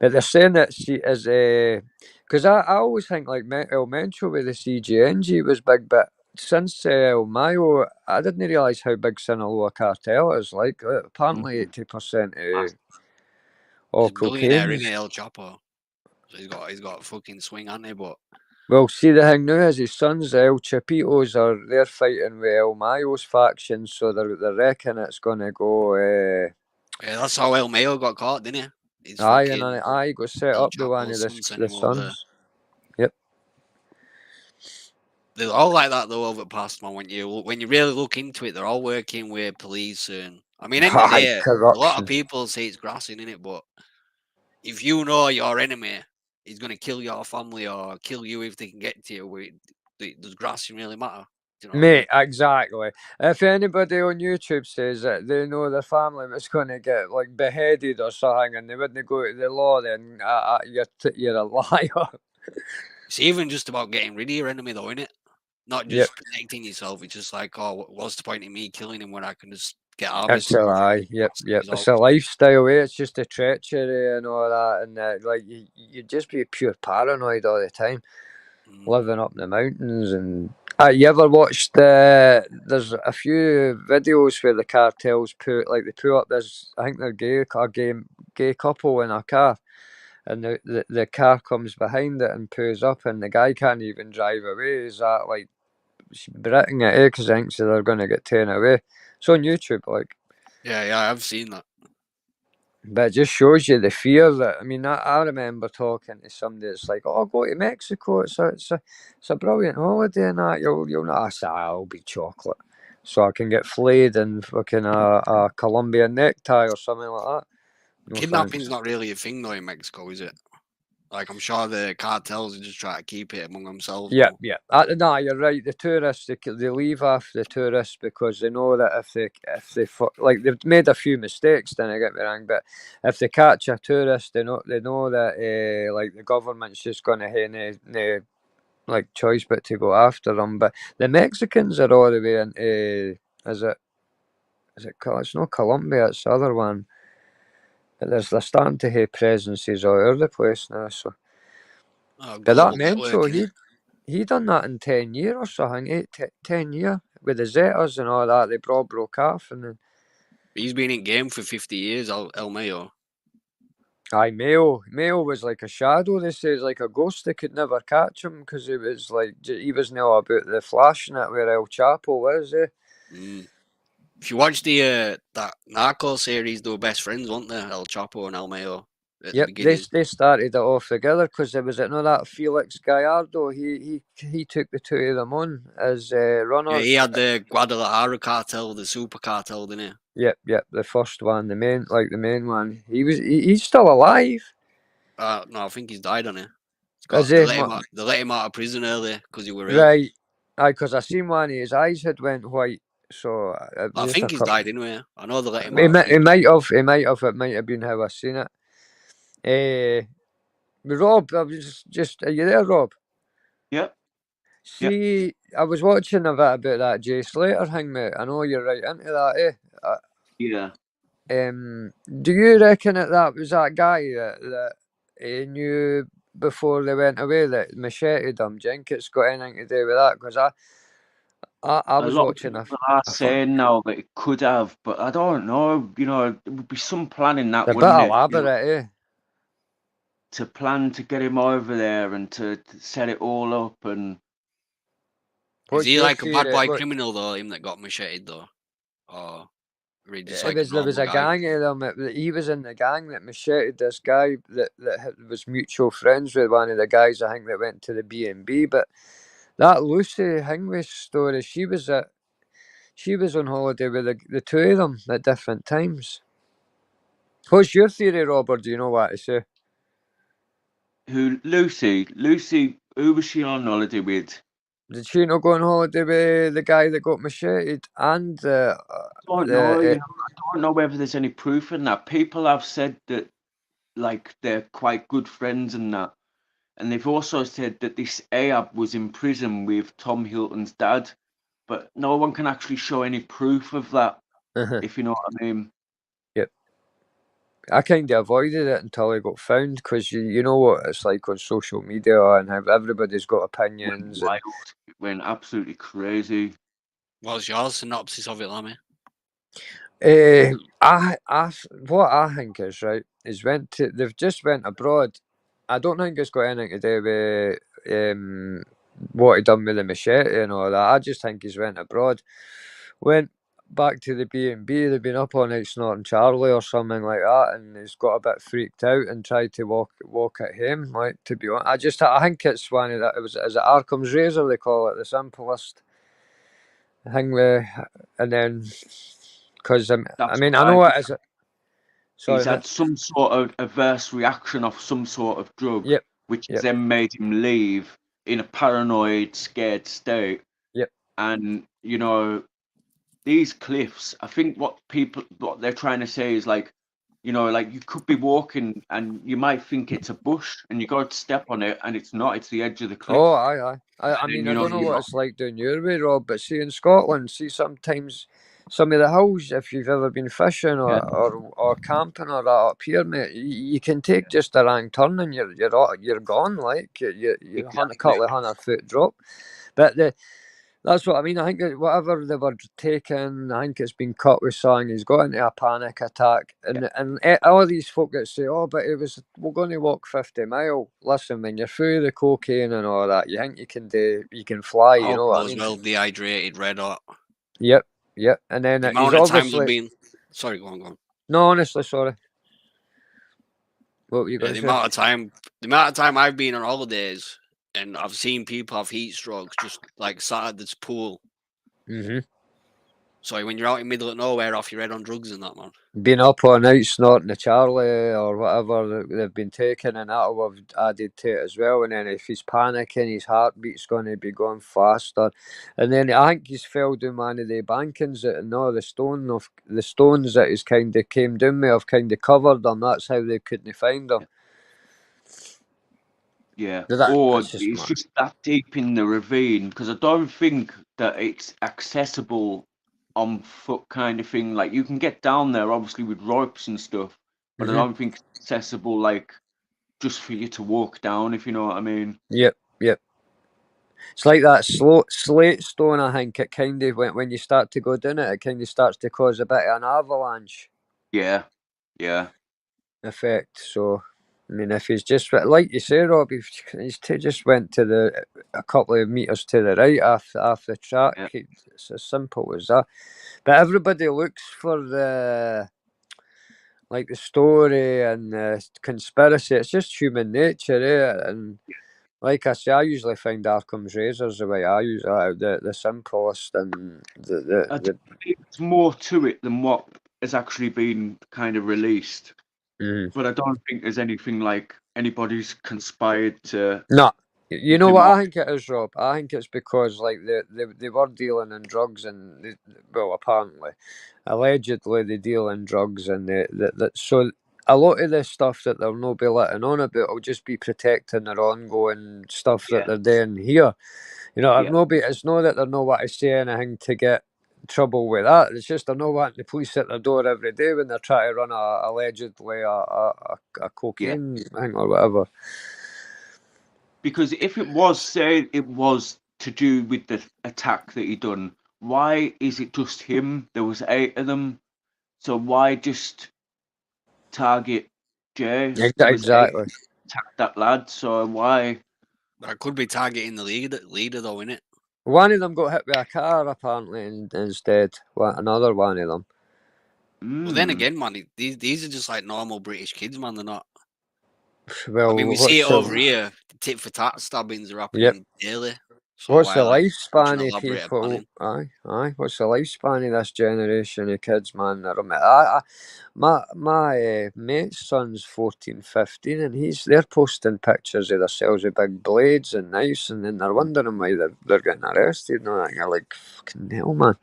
Speaker 3: But they're saying that she is because I always think like El Mencho with the CGNG was big, but since El Mayo, I didn't realise how big Sinaloa cartel is. Like apparently
Speaker 1: Mhm.
Speaker 3: 80% of
Speaker 1: Massive.
Speaker 2: He's
Speaker 3: all
Speaker 2: a billionaire in
Speaker 3: cocaine's.
Speaker 2: El Chapo. So he's got a fucking swing on it, but
Speaker 3: Well, see, the thing now is his sons, the El Chapitos, they're fighting with El Mayo's faction, so they reckon it's going to go.
Speaker 2: yeah, that's how El Mayo got caught, didn't he? He's
Speaker 3: Aye, and
Speaker 2: fucking
Speaker 3: he got set
Speaker 2: El
Speaker 3: up with one of
Speaker 2: Chapo's son sent
Speaker 3: the
Speaker 2: him over there.
Speaker 3: sons. Yep.
Speaker 2: They're all like that though over the past, man. When you really look into it, they're all working with police, and I mean, end of the
Speaker 3: Aye,
Speaker 2: day, a lot of
Speaker 3: corruption.
Speaker 2: people say it's grassing in it, but if you know your enemy is going to kill your family or kill you if they can get to you, does grassing really matter? Do you know what I mean?
Speaker 3: Mate, exactly. If anybody on YouTube says that they know their family was going to get like beheaded or something and they wouldn't go to the law, then you're a liar.
Speaker 2: It's even just about getting rid of your enemy, though, isn't it? Not
Speaker 3: Yep.
Speaker 2: just protecting yourself. It's just like, oh, what's the point in me killing him when I can just get
Speaker 3: It's
Speaker 2: harvested?
Speaker 3: a lie. Yep, yep.
Speaker 2: He's
Speaker 3: It's
Speaker 2: all,
Speaker 3: a lifestyle, eh? It's just a treachery and all that, and like you just be pure paranoid all the time, living up in the mountains. And you ever watched there's a few videos where the cartels they put up this. I think they're gay couple in a car, and the car comes behind it and pulls up, and the guy can't even drive away. Is that like Britain it? Because I think so they're going to get taken away. It's on YouTube, like.
Speaker 2: yeah, I've seen that.
Speaker 3: But it just shows you the fear that I mean. I remember talking to somebody that's like, "Oh, go to Mexico. It's a brilliant holiday and that. You'll not." I said, "I'll be chocolate, so I can get flayed in fucking a Colombian necktie or something like that." No
Speaker 2: Kidnapping's
Speaker 3: thanks.
Speaker 2: not really a thing, though, in Mexico, is it? Like, I'm sure the cartels are just trying to keep it among themselves
Speaker 3: Yeah,
Speaker 2: now.
Speaker 3: yeah. No, you're right. The tourists they leave off the tourists because they know that if they like they've made a few mistakes. Then I get me wrong, but if they catch a tourist, they know that like the government's just going to have no like choice but to go after them. But the Mexicans are all the way into it's not Colombia, it's the other one. But they're starting to have presences all over the place now. So,
Speaker 2: Oh,
Speaker 3: but that
Speaker 2: global
Speaker 3: Mencho,
Speaker 2: network, innit?
Speaker 3: he done that in 10 years or something, 10 year with the Zetas and all that. They broke off and then.
Speaker 2: He's been in game for 50 years, El Mayo.
Speaker 3: Aye, Mayo was like a shadow. They say, like a ghost. They could never catch him because he was like he was now about the flashing it where El Chapo was.
Speaker 2: If you watch the that Narco series, they were best friends, weren't they? El Chapo and El Mayo at the
Speaker 3: Yep, they
Speaker 2: beginning.
Speaker 3: they started it off together because there was that Felix Gallardo. He took the two of them on as
Speaker 2: Yeah,
Speaker 3: runners.
Speaker 2: he had the Guadalajara cartel, the super cartel, didn't
Speaker 3: Yep, the first one, the main one. He's still alive.
Speaker 2: he? No, I think he's died on it.
Speaker 3: Is
Speaker 2: They
Speaker 3: he?
Speaker 2: let him out of prison early because he were ill.
Speaker 3: Right. Aye, because I seen one of his eyes had went white. So it was
Speaker 2: I
Speaker 3: just
Speaker 2: think
Speaker 3: a
Speaker 2: he's
Speaker 3: couple.
Speaker 2: died anyway. I know they let him
Speaker 3: He
Speaker 2: out of
Speaker 3: might
Speaker 2: prison.
Speaker 3: have. It might have been how I seen it. Rob, I was just. Are you there, Rob?
Speaker 1: Yep.
Speaker 3: See, I was watching a bit about that Jay Slater thing, mate. I know you're right into that,
Speaker 1: Yeah.
Speaker 3: Do you reckon that was that guy that he knew before they went away that macheted them? Do you think it's got anything to do with that? Because I
Speaker 1: A
Speaker 3: was
Speaker 1: lot of
Speaker 3: watching
Speaker 1: people are
Speaker 3: a fun.
Speaker 1: saying now that it could have, but I don't know. You know, it would be some plan in that,
Speaker 3: A bit
Speaker 1: wouldn't it? You know,
Speaker 3: elaborate,
Speaker 1: to plan to get him over there and to set it all up and.
Speaker 2: Is
Speaker 3: What's
Speaker 2: he
Speaker 3: your
Speaker 2: like a bad
Speaker 3: theory?
Speaker 2: boy criminal though? Him that got macheted though, or he just like a
Speaker 3: There was
Speaker 2: normal
Speaker 3: a
Speaker 2: guy?
Speaker 3: gang of them. He was in the gang that macheted this guy that was mutual friends with one of the guys. I think that went to the B&B. But that Lucy Hingwish story, she was on holiday with the two of them at different times. What's your theory, Robert? Do you know what to say?
Speaker 1: Who? Lucy, who was she on holiday with?
Speaker 3: Did she not go on holiday with the guy that got macheted and
Speaker 1: I don't know, you know, I don't know whether there's any proof in that. People have said that, like, they're quite good friends and that. And they've also said that this Ahab was in prison with Tom Hilton's dad, but no one can actually show any proof of that, if you know what I mean.
Speaker 3: Yep. I kind of avoided it until I got found because you know what it's like on social media and how everybody's got opinions and.
Speaker 1: It went absolutely crazy.
Speaker 2: What's your synopsis of it, Lammy?
Speaker 3: What I think is right is they've just went abroad. I don't think it's got anything to do with what he done with the machete and all that. I just think he's went abroad, went back to the B&B. They've been up all night snorting Charlie or something like that, and he's got a bit freaked out and tried to walk at him. Like, to be honest, I think it's one of that. Is it Arkham's razor they call it, the simplest thing with, and then. Because I mean, I know it is. Sorry,
Speaker 1: He's
Speaker 3: mate.
Speaker 1: had some sort of adverse reaction of some sort of drug,
Speaker 3: Yep.
Speaker 1: which has
Speaker 3: Yep.
Speaker 1: then made him leave in a paranoid, scared state.
Speaker 3: Yep.
Speaker 1: And you know, these cliffs, I think what they're trying to say is like, you know, like you could be walking and you might think it's a bush and you go to step on it and it's not, it's the edge of the cliff.
Speaker 3: Oh, aye. I mean,
Speaker 1: you
Speaker 3: I
Speaker 1: know,
Speaker 3: don't know
Speaker 1: you
Speaker 3: what
Speaker 1: know,
Speaker 3: it's like down your way, Rob, but see in Scotland, sometimes some of the hills, if you've ever been fishing
Speaker 1: Yeah.
Speaker 3: or camping or that up here, mate, you can take just a wrong turn and you're gone. Like you hunt a couple of 100-foot drop, but that's what I mean. I think that whatever they were taking, I think it's been cut with something. He's got into a panic attack, and all these folk that say, "Oh, but we're going to walk 50 mile." Listen, when you're through the cocaine and all that, you think you can fly. You know what I mean?
Speaker 2: Well, dehydrated, red hot.
Speaker 3: Yep. And then
Speaker 2: The
Speaker 3: he's
Speaker 2: amount of times
Speaker 3: obviously.
Speaker 2: I've been. Sorry, go on.
Speaker 3: No, honestly, sorry. What were you going to say?
Speaker 2: The amount of time I've been on holidays, and I've seen people have heat strokes just like sat at this pool.
Speaker 3: Mm-hmm.
Speaker 2: So when you're out in the middle of nowhere, off your head on drugs and that, man.
Speaker 3: Been up all night snorting the Charlie or whatever they've been taking, and that'll have added to it as well. And then if he's panicking, his heartbeat's going to be going faster. And then I think he's fell down one of the bankings and all the stones that he's kind of came down with have kind of covered them. That's how they couldn't find him.
Speaker 1: Yeah,
Speaker 3: Or
Speaker 1: it's just that deep in the ravine because I don't think that it's accessible on foot kind of thing. Like you can get down there obviously with ropes and stuff, but I don't think it's accessible like just for you to walk down, if you know what I mean.
Speaker 3: Yep. It's like that slate stone. I think it kind of when you start to go down it kind of starts to cause a bit of an avalanche.
Speaker 1: Yeah.
Speaker 3: Effect. So, I mean, if he's just like you say, Rob, he's just went to a couple of meters to the right off the track.
Speaker 1: Yeah.
Speaker 3: It's as simple as that. But everybody looks for the story and the conspiracy. It's just human nature, And like I say, I usually find Arkham's razors the way I use the simplest and
Speaker 1: I think there's more to it than what has actually been kind of released. but I don't think there's anything like anybody's conspired to
Speaker 3: No, you
Speaker 1: keep
Speaker 3: know
Speaker 1: him
Speaker 3: what
Speaker 1: off.
Speaker 3: I think it is, Rob? I think it's because like they were dealing in drugs and well, apparently, allegedly they deal in drugs and that so a lot of the stuff that they'll not be letting on about will just be protecting their ongoing stuff that
Speaker 1: Yeah,
Speaker 3: they're doing here. You know,
Speaker 1: yeah,
Speaker 3: it's not that they're not wanting to say anything to get trouble with that. It's just they're not wanting the police at their door every day when they're trying to run allegedly a
Speaker 1: yeah.
Speaker 3: cocaine thing or whatever.
Speaker 1: Because if it was, say, it was to do with the attack that he done, why is it just him? There was 8 of them, so why just target Jay? There was 8
Speaker 3: Exactly.
Speaker 1: attacked that lad, so why?
Speaker 2: But I could be targeting the leader though, innit?
Speaker 3: One of them got hit with a car apparently instead. Another one of them.
Speaker 2: But then
Speaker 1: Hmm.
Speaker 2: again, man, these are just like normal British kids, man. They're not.
Speaker 3: Well,
Speaker 2: I mean, we see it over here. Tit for tat stabbings are
Speaker 3: Yep.
Speaker 2: happening daily. So
Speaker 3: What's the
Speaker 2: why like such an
Speaker 3: lifespan of
Speaker 2: elaborate
Speaker 3: people?
Speaker 2: planning?
Speaker 3: Aye. What's the lifespan of this generation of kids, man? My mate's son's 14, 15, and they're posting pictures of themselves with big blades and knives, and then they're wondering why they're getting arrested. And all that. And you're like, fucking hell, man,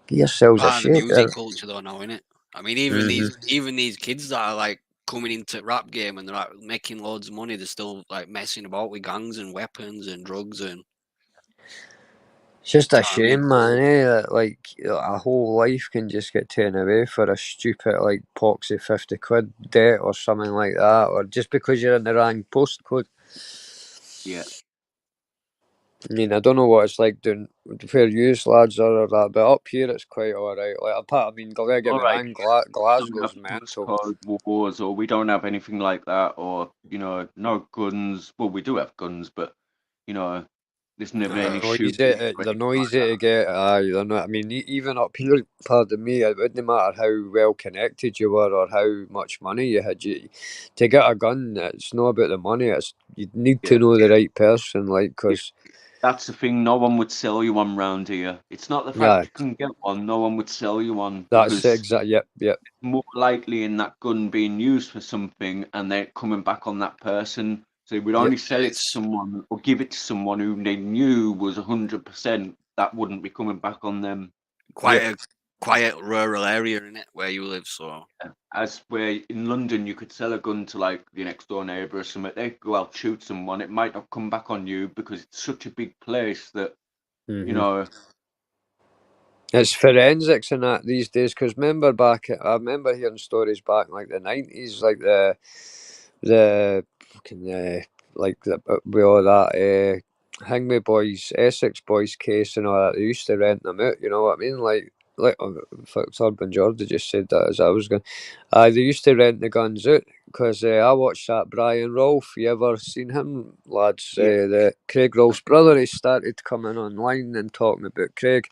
Speaker 3: give yourselves a
Speaker 2: Part of the
Speaker 3: shake.
Speaker 2: music culture, though, now, innit? I mean,
Speaker 3: Mhm.
Speaker 2: even these kids that are like coming into rap game and they're like making loads of money, they're still like messing about with gangs and weapons and drugs and.
Speaker 3: It's just
Speaker 2: Do
Speaker 3: a
Speaker 2: you know what I mean?
Speaker 3: shame, man, that like a whole life can just get taken away for a stupid like poxy 50 quid debt or something like that, or just because you're in the wrong postcode.
Speaker 1: Yeah.
Speaker 3: I mean, I don't know what it's like doing where you lads are or that, but up here it's quite alright. Like, apart, I mean, don't get
Speaker 1: All
Speaker 3: me
Speaker 1: right.
Speaker 3: wrong,
Speaker 1: Don't have
Speaker 3: Glasgow's mental.
Speaker 1: postcode wars, or we don't have anything like that, or no guns. Well, we do have guns, but there's never any
Speaker 3: No easy
Speaker 1: shooting or
Speaker 3: they're
Speaker 1: anything
Speaker 3: not
Speaker 1: like
Speaker 3: easy to get. Aye, they're not. I mean, even up here, pardon me, it wouldn't matter how well connected you were or how much money you had. To get a gun, it's not about the money. It's you need
Speaker 1: that.
Speaker 3: to
Speaker 1: Yeah,
Speaker 3: know the right person, like,
Speaker 1: yeah.
Speaker 3: cause
Speaker 1: That's the thing. No one would sell you one round here. It's not the fact
Speaker 3: yeah,
Speaker 1: you can get one. No one would sell you one
Speaker 3: that's
Speaker 1: because
Speaker 3: exact. Yep.
Speaker 1: more likely in that gun being used for something and then coming back on that person. So they would
Speaker 3: Yep.
Speaker 1: only sell it to
Speaker 2: It's
Speaker 1: someone or give it to someone who they knew was 100% that wouldn't be coming back on them.
Speaker 2: quite
Speaker 3: Yep.
Speaker 2: a quiet rural area in it where you live, so
Speaker 1: As where in London you could sell a gun to like your next door neighbour or something, they go out shoot someone, it might not come back on you because it's such a big place that you
Speaker 3: hmm
Speaker 1: know.
Speaker 3: It's forensics and that these days. Because I remember hearing stories back in like the 90s, like the fucking like the with all that Hangme Boys, Essex Boys case and all that. They used to rent them out. You know what I mean? Like Urban George just said that as I was going. They used to rent the guns out because I watched that Brian Rolfe. You ever seen him, lads?
Speaker 1: Yeah,
Speaker 3: The Craig Rolfe's brother. He started coming online and talking about Craig.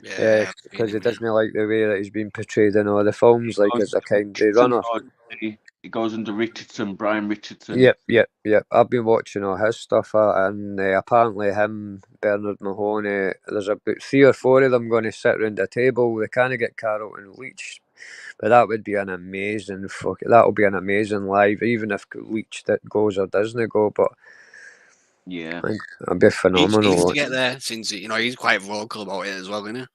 Speaker 2: yeah, I've seen
Speaker 3: Because he
Speaker 2: him. Yeah.
Speaker 3: doesn't like the way that he's been portrayed in all the films, like
Speaker 1: goes
Speaker 3: as a
Speaker 1: under
Speaker 3: kindly
Speaker 1: Richardson,
Speaker 3: runner.
Speaker 1: it goes under Richardson, Brian Richardson.
Speaker 3: Yep. I've been watching all his stuff, and apparently him, Bernard Mahoney. There's about 3 or 4 of them going to sit round a table. They kind of get Carlton Leach, but that would be an amazing That'll be an amazing live, even if Leach that goes or doesn't go. But
Speaker 1: Yeah,
Speaker 3: I think it'll be
Speaker 2: He needs
Speaker 3: phenomenal.
Speaker 2: to get there since he's quite vocal about it as well, isn't he?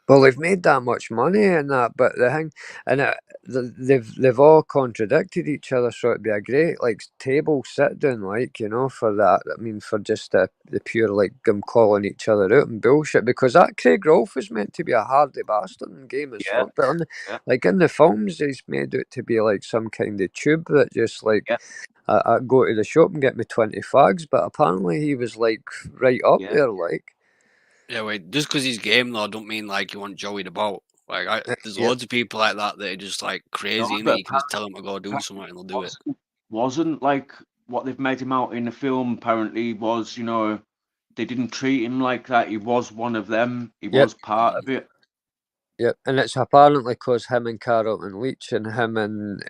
Speaker 3: Well, they've made that much money in that, but the thing, and they've all contradicted each other, so it'd be a great like table sit down, like for that. I mean, for just the pure like them calling each other out and bullshit, because that Craig Rolfe was meant to be a hardy bastard in game as
Speaker 1: yeah,
Speaker 3: fuck, but
Speaker 1: yeah,
Speaker 3: like in the films, he's made out to be like some kind of tube that just like
Speaker 1: yeah,
Speaker 3: I go to the shop and get me 20 fags, but apparently he was like right up
Speaker 1: yeah,
Speaker 3: there, like.
Speaker 2: Yeah, wait, just because he's game though, don't mean like you want Joey about. Like, there's
Speaker 3: Yeah.
Speaker 2: loads of people like that that are just like
Speaker 1: no,
Speaker 2: crazy, and
Speaker 1: but
Speaker 2: you can just tell them to go do something and they'll do it.
Speaker 1: wasn't like what they've made him out in the film. Apparently, was they didn't treat him like that. He was one of them. He
Speaker 3: Yep.
Speaker 1: was part of it.
Speaker 3: Yep, and it's apparently because him and Carlton Leach and him and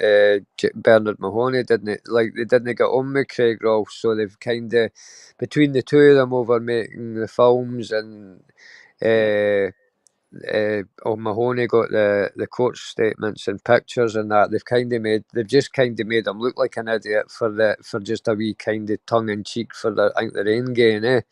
Speaker 3: Bernard Mahoney they didn't get on with Craig Rolfe, so they've kind of between the two of them over making the films and
Speaker 1: Yeah,
Speaker 3: uh, O'Mahony got the court statements and pictures and that, they've just kind of made him look like an idiot for just a wee kind of tongue in cheek for I think the rain game, eh?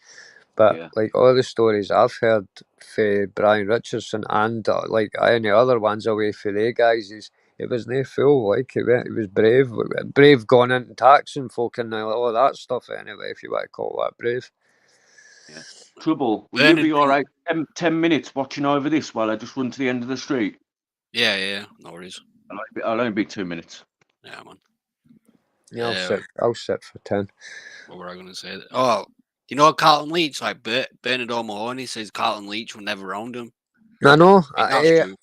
Speaker 3: But
Speaker 1: Yeah.
Speaker 3: like all the stories I've heard for Brian Richardson and like any other ones away for they guys, it was no fool. Like he was brave going into taxing folk and all that stuff. Anyway, if you want to call that brave.
Speaker 1: Yeah. Trouble. Will you
Speaker 2: Bernard
Speaker 1: be all
Speaker 2: think-
Speaker 1: right? 10 minutes watching over this while I just run to the end of the street.
Speaker 2: Yeah, no worries.
Speaker 1: I'll only be 2 minutes.
Speaker 2: Yeah, man.
Speaker 3: Yeah, I'll sit for 10.
Speaker 2: What were I going to say? Oh, you know Carlton Leach? Like Bernard O'Mahony says Carlton Leach will never owned him.
Speaker 3: I know.
Speaker 2: I think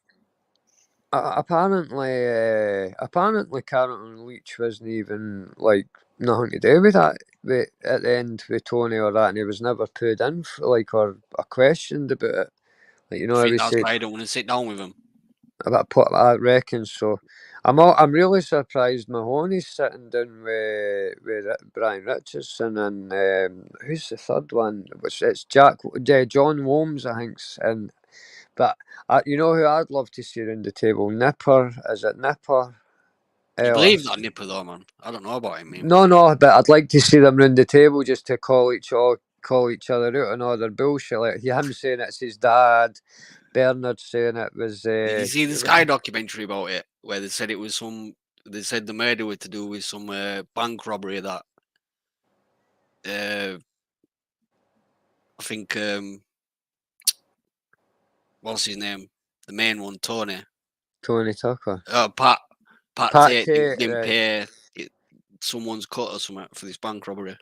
Speaker 2: that's true.
Speaker 3: Apparently, Carlton Leach wasn't even like nothing to do with that. At the end with Tony or that, and he was never put in for, like or questioned about it. Like you know,
Speaker 2: I
Speaker 3: I
Speaker 2: think
Speaker 3: was
Speaker 2: that's
Speaker 3: saying
Speaker 2: why I don't want to sit down with him.
Speaker 3: I reckon so. I'm really surprised Mahoney's sitting down with Brian Richardson and who's the third one? It's John Holmes, I think, and. But you know who I'd love to see around the table? Nipper. Is it Nipper?
Speaker 2: You believe that Nipper though, man? I don't know about him.
Speaker 3: No, but I'd like to see them round the table just to call each other out on all their bullshit. Like him saying it's his dad, Bernard saying it was.
Speaker 2: Did you see the Sky documentary about it, where they said it was they said the murder was to do with some bank robbery that. I think what's his name? The main one, Tony
Speaker 3: Tucker.
Speaker 2: Pat Tate didn't
Speaker 3: right.
Speaker 2: pay someone's cut or something for this bank robbery.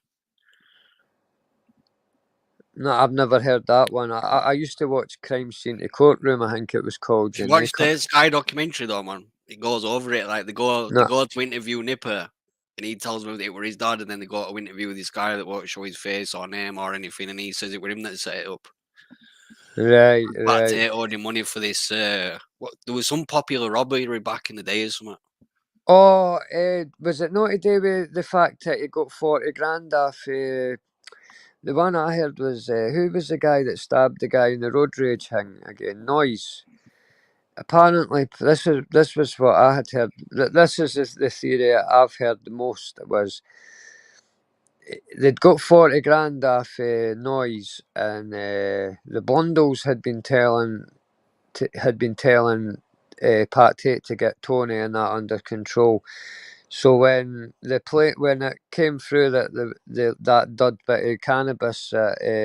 Speaker 3: No, I've never heard that one. I used to watch Crime Scene to Courtroom, I think it was called.
Speaker 2: If you watch the Sky documentary though, man, it goes over it. Like they go to interview Nipper, and he tells them it were his dad, and then they go to interview with this guy that won't show his face or name or anything, and he says it was him that set it up.
Speaker 3: Right.
Speaker 2: Tate owed him money for this. There was some popular robbery back in the day or something.
Speaker 3: Oh, was it not to do with the fact that he got 40 grand off? The one I heard was who was the guy that stabbed the guy in the road rage thing again? Noise. Apparently, this was what I had heard. This is the theory I've heard the most. Was they'd got 40 grand off Noise, and the Blundells had been telling Pat Tate to get Tony and that under control. So when it came through that that dud bit of cannabis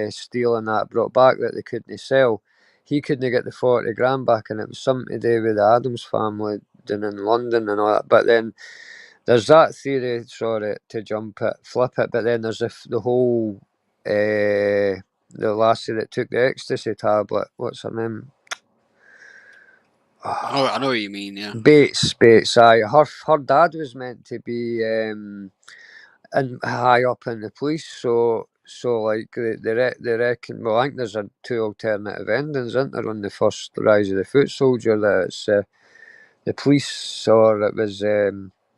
Speaker 3: Steele and that brought back that they couldn't sell, he couldn't get the 40 grand back, and it was something to do with the Adams family down in London and all that. But then there's that theory, sorry to flip it, but then there's the whole the lassie that took the ecstasy tablet. What's her name?
Speaker 2: I know what you mean, yeah.
Speaker 3: Bates. Aye, her dad was meant to be and high up in the police. So like they reckon. Well, I think there's two alternative endings, isn't there? On the first Rise of the Foot Soldier, that it's the police, or it was.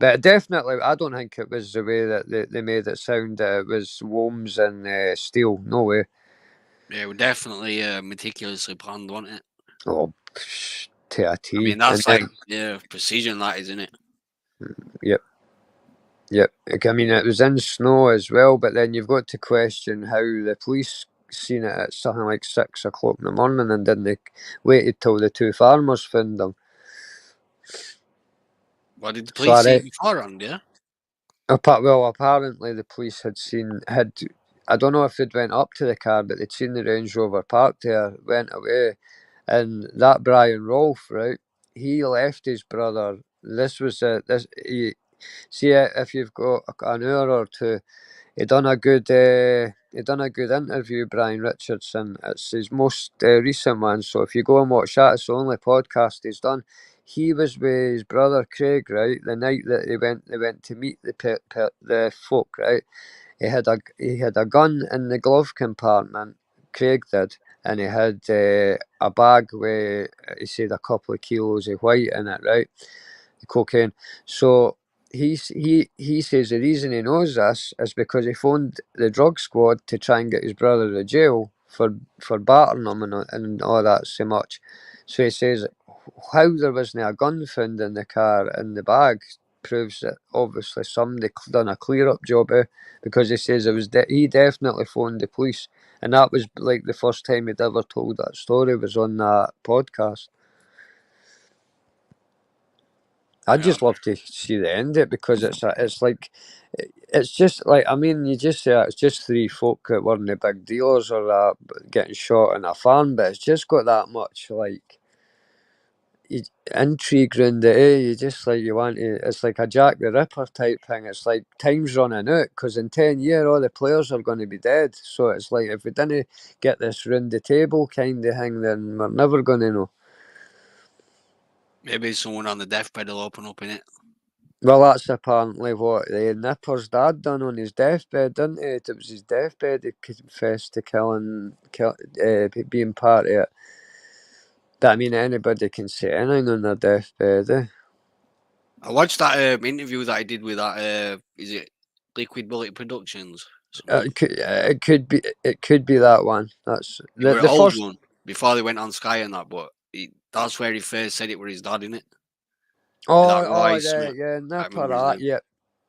Speaker 3: But definitely, I don't think it was the way that they made it sound. That it was Worms and Steele. No way.
Speaker 2: Yeah, we're definitely meticulously planned, wasn't it?
Speaker 3: Oh. To a T.
Speaker 2: I mean, that's precision, that isn't it?
Speaker 3: Yep. I mean, it was in snow as well, but then you've got to question how the police seen it at something like 6 o'clock in the morning, and then they waited till the two farmers found them.
Speaker 2: What did the police see beforehand? Yeah.
Speaker 3: Apparently the police had I don't know if they'd went up to the car, but they'd seen the Range Rover parked there, went away. And that Brian Rolfe, right? He left his brother. If you've got an hour or two, he done a good interview, Brian Richardson. It's his most recent one. So if you go and watch that, it's the only podcast he's done. He was with his brother Craig, right? The night that they went to meet the folk, right? He had a gun in the glove compartment. Craig did. And he had a bag with, he said, a couple of kilos of white in it, right? The cocaine. So he says the reason he knows this is because he phoned the drug squad to try and get his brother to jail for battering him and all that so much. So he says how there wasn't a gun found in the car in the bag proves that obviously somebody done a clear up job, because he says it was he definitely phoned the police, and that was like the first time he'd ever told that story was on that podcast. I'd just love to see the end of it, because it's just like, I mean, you just say it's just three folk that weren't the big dealers or that getting shot in a farm, but it's just got that much like intrigue around it. You just like you want to. It's like a Jack the Ripper type thing. It's like time's running out, because in 10 years all the players are going to be dead. So it's like if we didn't get this round the table kind of thing, then we're never going to know.
Speaker 2: Maybe someone on the deathbed will open up in it.
Speaker 3: Well, that's apparently what Nipper's dad done on his deathbed, didn't he? It was his deathbed he confessed to being part of it. But I mean, anybody can say anything on their deathbed, eh?
Speaker 2: I watched that interview that I did with that. Is it Liquid Bullet Productions?
Speaker 3: It could be that one. That's
Speaker 2: It were
Speaker 3: the
Speaker 2: an old
Speaker 3: first.
Speaker 2: one before they went on Sky and that, but that's where he first said it were his dad, innit? That Roy Smith.
Speaker 3: Yeah,
Speaker 2: I
Speaker 3: Nipper,
Speaker 2: remember his name.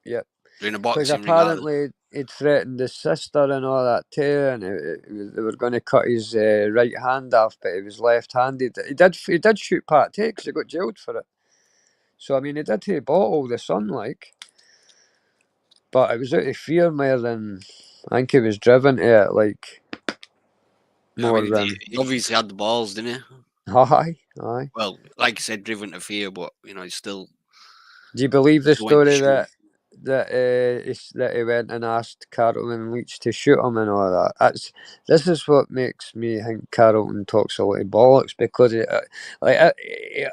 Speaker 3: yep.
Speaker 2: They're in a
Speaker 3: Because
Speaker 2: boxing ring, aren't they?
Speaker 3: apparently he'd threatened his sister and all that too, and they were going to cut his right hand off, but he was left-handed. He did shoot Pat Tate because he got jailed for it. So I mean, he did hit bottle the son like, but it was out of fear more than I think he was driven to it like more than
Speaker 2: he obviously had the balls, didn't he?
Speaker 3: aye.
Speaker 2: Well, like I said, driven to fear, but he's still.
Speaker 3: Do you believe the
Speaker 2: still went to
Speaker 3: story
Speaker 2: shoot.
Speaker 3: that he went and asked Carlton Leach to shoot him and all that? This is what makes me think Carlton talks a lot of bollocks, because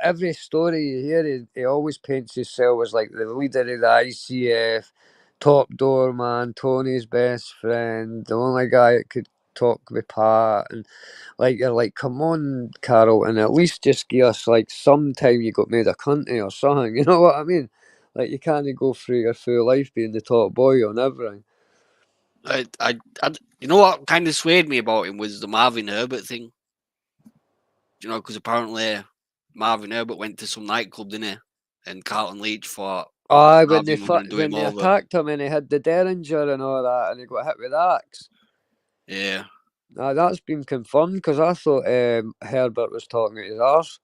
Speaker 3: every story you hear, he always paints himself as like the leader of the ICF, top doorman, Tony's best friend, the only guy that could talk with Pat, and like you're like, come on, Carol, and at least just give us like some time you got made a country or something. You know what I mean? Like you can't go through your full life being the top boy on everything.
Speaker 2: You know what kind of swayed me about him was the Marvin Herbert thing. Because apparently Marvin Herbert went to some nightclub, didn't he? And Carlton Leach thought
Speaker 3: Aye, when
Speaker 2: Marvin was going to do
Speaker 3: when
Speaker 2: him
Speaker 3: they
Speaker 2: over.
Speaker 3: attacked him and he had the derringer and all that, and he got hit with the axe.
Speaker 2: Yeah.
Speaker 3: That's been confirmed, because I thought Herbert was talking at his arse.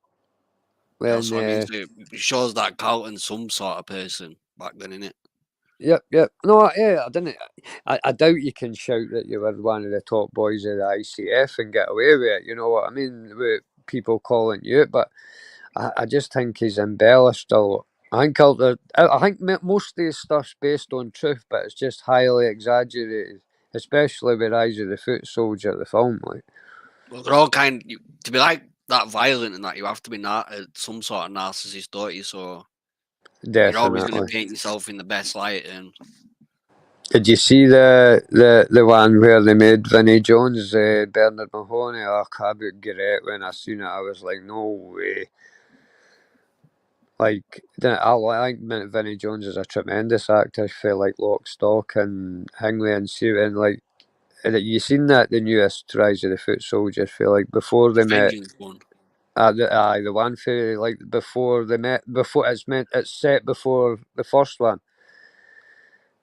Speaker 2: That's what I mean. So it shows that Carlton's some sort of person back then, innit?
Speaker 3: Yep. No, yeah, I didn't. I doubt you can shout that you were one of the top boys of the ICF and get away with it. You know what I mean? With people calling you it, but I just think he's embellished a lot. I think most of his stuff's based on truth, but it's just highly exaggerated, especially with Rise of the Foot Soldier, the film. Like,
Speaker 2: Well, they're all to be like that violent and that, you have to be some sort of narcissist, don't you? So you're always going to
Speaker 3: definitely.
Speaker 2: paint yourself in the best light. And
Speaker 3: Did you see the one where they made Vinnie Jones, Bernard Mahoney? Oh, I would great when I seen it. I was like, no way. Like, I think Vinnie Jones is a tremendous actor. I feel like Lock, Stock, and Hingley and Sue, and like, you seen that the newest Rise of the Foot Soldier? Feel like before they met.
Speaker 2: Vengeance one.
Speaker 3: The one for like before they met. It's set before the first one.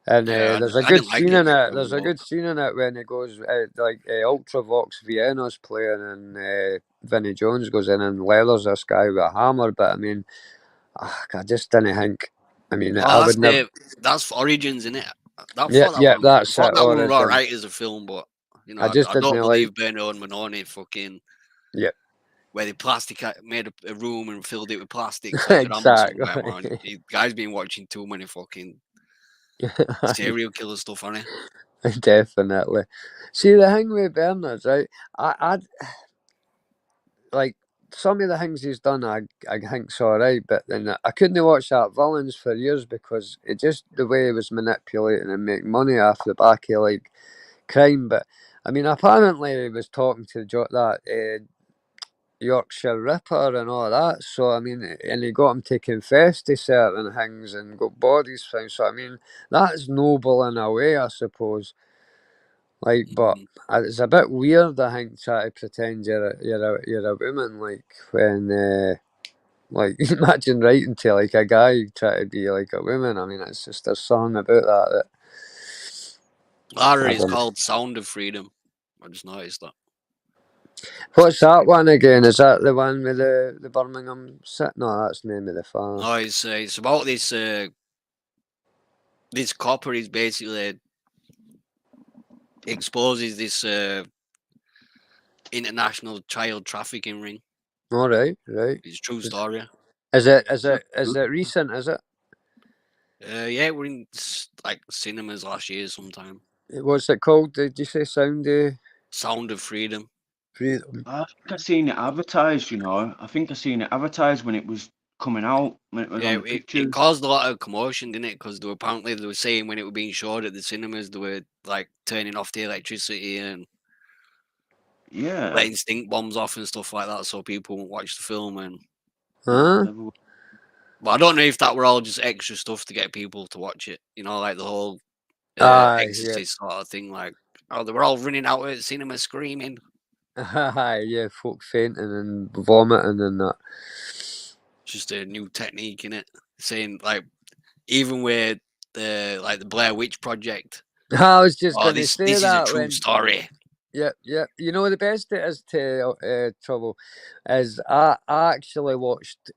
Speaker 3: And
Speaker 2: Yeah,
Speaker 3: there's a
Speaker 2: I
Speaker 3: good
Speaker 2: didn't like
Speaker 3: scene
Speaker 2: it.
Speaker 3: in it. There's a good scene in it when it goes Ultravox Vienna's playing, and Vinnie Jones goes in and leathers this guy with a hammer. But I mean, I just didn't think. I mean, I would never.
Speaker 2: That's Origins, in it. I
Speaker 3: Yeah, that's
Speaker 2: thought
Speaker 3: it.
Speaker 2: that one was
Speaker 3: Origin.
Speaker 2: alright as a film, but
Speaker 3: I just
Speaker 2: I
Speaker 3: didn't
Speaker 2: don't
Speaker 3: like.
Speaker 2: believe Bernard and Manoni fucking.
Speaker 3: Yeah.
Speaker 2: Where they made a room and filled it with plastic like an Amazon guy, man. The guy's been watching too many fucking serial killer stuff, hasn't he?
Speaker 3: Definitely. See, the thing with Bernard's, right? I like some of the things he's done. I think's all right, but then I couldn't watch that Villains for years, because it just the way he was manipulating and making money off the back of like crime. But I mean, apparently he was talking to that Yorkshire Ripper and all that. So I mean, and he got him to confess to certain things and got bodies found. So I mean, that's noble in a way, I suppose. Like, but it's a bit weird, I think, trying to pretend you're a woman, like when like imagine writing to like a guy try to be like a woman. I mean, it's just there's something about that
Speaker 2: Lara
Speaker 3: I
Speaker 2: is
Speaker 3: don't know.
Speaker 2: called Sound of Freedom. I just noticed that.
Speaker 3: What's that one again? Is that the one with the Birmingham sit? No, that's the name of the farm.
Speaker 2: No, it's about this this copper is basically exposes this international child trafficking ring.
Speaker 3: All right, right.
Speaker 2: It's a true story.
Speaker 3: Is it
Speaker 1: Sounds good.
Speaker 3: recent? Is it?
Speaker 2: Yeah, we're in like cinemas last year sometime.
Speaker 3: What's it called? Did you say Sound of
Speaker 2: Sound of Freedom.
Speaker 3: Freedom?
Speaker 1: I think I seen it advertised, you know. I think I seen it advertised when it was coming out, when it was on
Speaker 2: Yeah,
Speaker 1: the
Speaker 2: it
Speaker 1: pictures.
Speaker 2: caused a lot of commotion, didn't it? Because they were saying when it was being showed at the cinemas, they were like turning off the electricity and
Speaker 1: Yeah.
Speaker 2: letting stink bombs off and stuff like that, so people won't watch the film. And
Speaker 3: Huh?
Speaker 2: but I don't know if that were all just extra stuff to get people to watch it. You know, like the whole
Speaker 3: Aye,
Speaker 2: Exorcist sort of thing. Like, oh, they were all running out at the cinema screaming.
Speaker 3: yeah. Aye, yeah, folk fainting and vomiting and that.
Speaker 2: Just a new technique in it, saying like even with the Blair Witch Project.
Speaker 3: I was just
Speaker 2: Oh,
Speaker 3: going to
Speaker 2: this
Speaker 3: say
Speaker 2: is a
Speaker 3: that
Speaker 2: true
Speaker 3: when.
Speaker 2: story.
Speaker 3: Yeah. You know the best it is to Trouble is I actually watched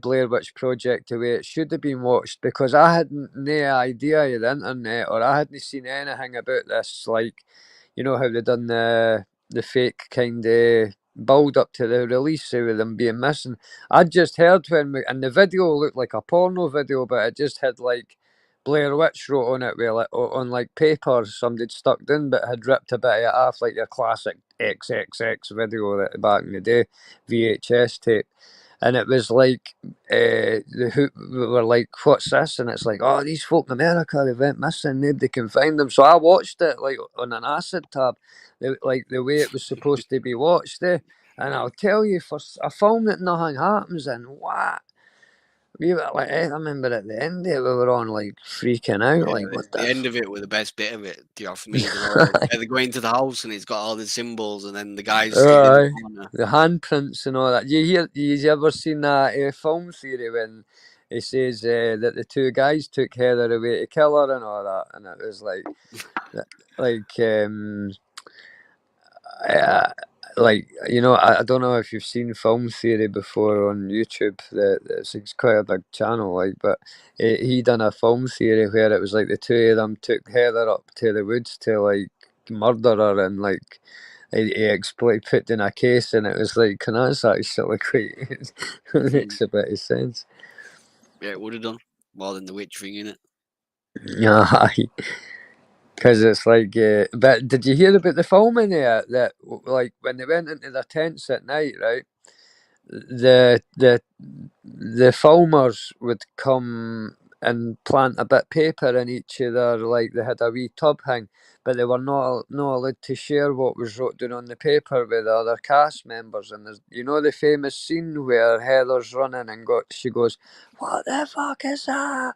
Speaker 3: Blair Witch Project the way it should have been watched because I had no idea of the internet or I hadn't seen anything about this. Like, you know how they done the fake kind of build up to the release of them being missing. I'd just heard and the video looked like a porno video, but it just had like Blair Witch wrote on it with on like paper somebody'd stuck in but had ripped a bit of it off like your classic XXX video that back in the day, VHS tape. And it was like we were like, what's this? And it's like, oh, these folk in America, they went missing, nobody can find them. So I watched it like on an acid tab, like the way it was supposed to be watched. And I'll tell you, for a film that nothing happens in, what? We were like, I remember at the end there, we were on like freaking out,
Speaker 2: Yeah,
Speaker 3: like, what
Speaker 2: the
Speaker 3: the
Speaker 2: end of it was the best bit of it. Do you know what I mean? They're all they're going to the house and it's got all the symbols, and then the guys stood in the
Speaker 3: Aye,
Speaker 2: corner.
Speaker 3: the handprints and all that. You ever seen that film theory when he says that the two guys took Heather away to kill her and all that, and it was like uh, like I don't know if you've seen film theory before on YouTube. It's quite a big channel, like, but he done a film theory where it was like the two of them took Heather up to the woods to like murder her and like he put in a case, and it was like, can that's actually quite it makes a bit of sense.
Speaker 2: Yeah, it would have done more than the witch thing in it.
Speaker 3: Yeah, because it's like, but did you hear about the filming there? That like when they went into their tents at night, right? The filmers would come and plant a bit of paper in each of their, like they had a wee tub thing, but they were not allowed to share what was wrote down on the paper with the other cast members. And there's, the famous scene where Heather's running and she goes, "What the fuck is that?"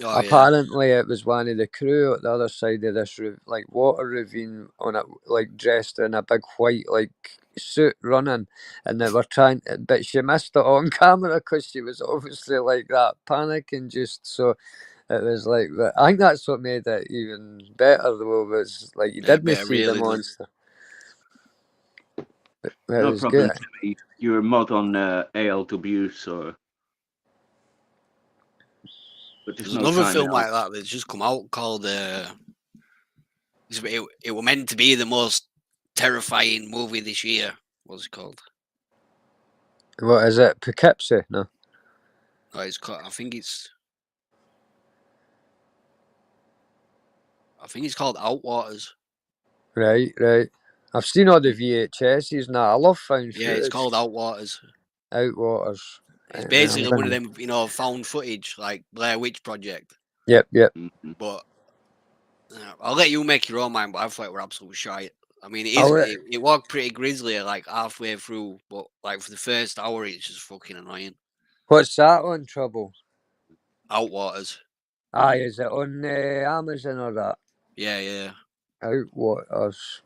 Speaker 2: Oh yeah,
Speaker 3: Apparently, it was one of the crew at the other side of this like water ravine on it, like dressed in a big white like suit running, and they were trying, but she missed it on camera because she was obviously like that panicking just so. It was like, but I think that's what made it even better though. Was like you
Speaker 2: yeah,
Speaker 3: didn't
Speaker 2: better
Speaker 3: see the
Speaker 2: really done.
Speaker 3: monster. It
Speaker 1: No
Speaker 3: was good.
Speaker 1: problem, Timmy. You're a mod on ALW, so. But just
Speaker 2: There's
Speaker 1: no
Speaker 2: another
Speaker 1: time
Speaker 2: film
Speaker 1: now.
Speaker 2: like that that's just come out called it was meant to be the most terrifying movie this year. What's it called?
Speaker 3: What is it? Poughkeepsie? No.
Speaker 2: Oh, it's called, I think it's called Outwaters.
Speaker 3: Right. I've seen all the VHSs now. I love found
Speaker 2: Yeah, it's
Speaker 3: footage.
Speaker 2: called Outwaters.
Speaker 3: Outwaters.
Speaker 2: It's
Speaker 3: I'm
Speaker 2: basically one of
Speaker 3: gonna-
Speaker 2: them, found footage like Blair Witch Project.
Speaker 3: Yep.
Speaker 1: Mm-hmm.
Speaker 2: But I'll let you make your own mind. But I thought we're absolutely shy. I mean,
Speaker 3: I'll
Speaker 2: it walked pretty grisly like halfway through, but like for the first hour, it's just fucking annoying.
Speaker 3: What's that on, Trouble?
Speaker 2: Outwaters.
Speaker 3: Aye, is it on Amazon or that?
Speaker 2: Yeah.
Speaker 3: Outwaters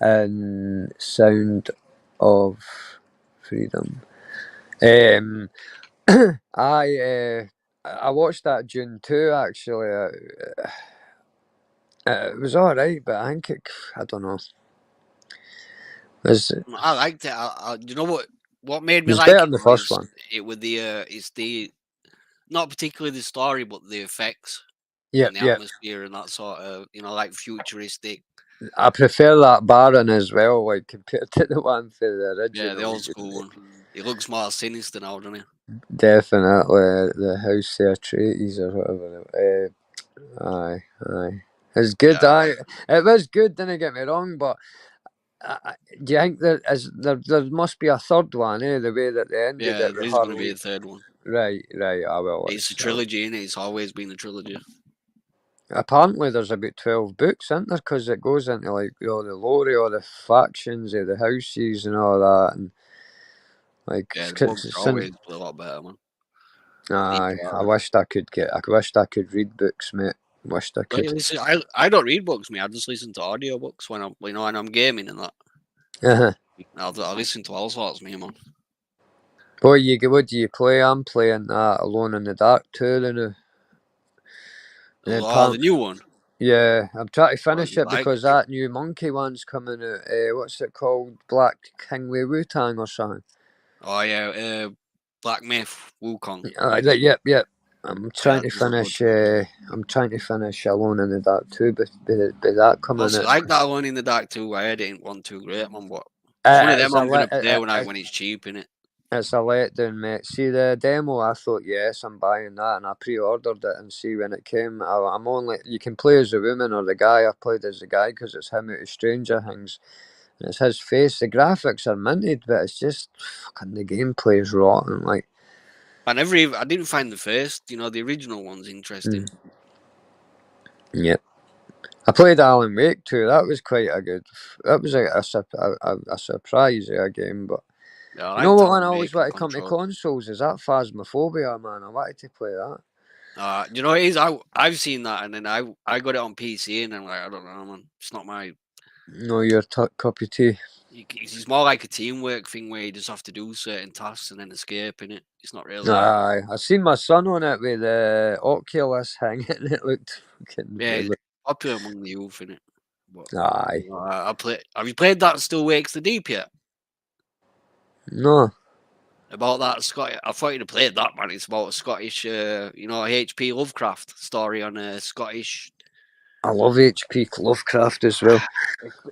Speaker 3: and Sound of Freedom. I watched that June 2 actually. It was alright, but I think I don't know.
Speaker 2: I liked it. You know what made me
Speaker 3: It's
Speaker 2: like
Speaker 3: better
Speaker 2: it
Speaker 3: than the first
Speaker 2: was
Speaker 3: one.
Speaker 2: it with the it's the not particularly the story, but the effects
Speaker 3: Yep,
Speaker 2: and the
Speaker 3: yep.
Speaker 2: atmosphere and that sort of like futuristic.
Speaker 3: I prefer that Baron as well, like compared to the one for the original.
Speaker 2: Yeah, the old school one. He looks more sinister now, doesn't he?
Speaker 3: Definitely the House of Atreides or whatever. Aye. It's good.
Speaker 2: Yeah.
Speaker 3: It was good. Didn't get me wrong, but do you think there must be a third one? The way that they ended
Speaker 2: Yeah,
Speaker 3: it
Speaker 2: there
Speaker 3: with
Speaker 2: is
Speaker 3: her
Speaker 2: going to be a third one.
Speaker 3: Right. I will.
Speaker 2: It's a trilogy, and it's always been a trilogy.
Speaker 3: Apparently, there's about 12 books, isn't there? Because it goes into like all the lore, all the factions, the houses, and all that, and like
Speaker 2: Yeah, the books are always a lot better, man.
Speaker 3: Aye, I wished I could read books, mate. Wished I could.
Speaker 2: Listen, I don't read books, mate. I just listen to audiobooks when I'm when I'm gaming and that.
Speaker 3: Uh-huh.
Speaker 2: I listen to all sorts, me, man.
Speaker 3: What do you play? I'm playing that Alone in the Dark 2 now.
Speaker 2: Oh, the new one.
Speaker 3: Yeah, I'm trying to finish
Speaker 2: you
Speaker 3: it
Speaker 2: like
Speaker 3: because that new Monkey one's coming out. What's it called? Black King with Wu-Tang or something.
Speaker 2: Oh yeah, Black Myth, Wukong.
Speaker 3: Yep. I'm trying to finish. I'm trying to finish Alone in the Dark 2, but that coming
Speaker 2: Also,
Speaker 3: out.
Speaker 2: like that Alone in the Dark 2. I heard it ain't one too great, man. But it's one of them I'm gonna play when it's cheap, innit?
Speaker 3: It's a letdown, mate. See the demo, I thought, yes, I'm buying that, and I pre-ordered it. And see when it came, I'm only you can play as the woman or the guy. I played as the guy because it's him out of Stranger Things, and it's his face. The graphics are minted, but it's just fucking the gameplay is rotten. Like,
Speaker 2: I didn't find the first, the original one's interesting.
Speaker 3: Yep. I played Alan Wake too. That was quite a good. That was a surprise game, but.
Speaker 2: Yeah,
Speaker 3: You know what one I always wanted to come to consoles is that Phasmophobia, man. I wanted to play that.
Speaker 2: You know what it is? I've seen that, and then I got it on PC, and I'm like, I don't know, man. It's not my.
Speaker 3: No, your cup of tea.
Speaker 2: It's more like a teamwork thing where you just have to do certain tasks and then escape in it. It's not really.
Speaker 3: Aye, I seen my son on it with the Oculus hanging. It looked fucking.
Speaker 2: Yeah, it's popular among the youth, innit? But,
Speaker 3: aye.
Speaker 2: Have you played that Still Wakes the Deep yet?
Speaker 3: No.
Speaker 2: About that Scottish, I thought you'd have played that, man. It's about a Scottish, H.P. Lovecraft story on a Scottish.
Speaker 3: I love H.P. Lovecraft as well.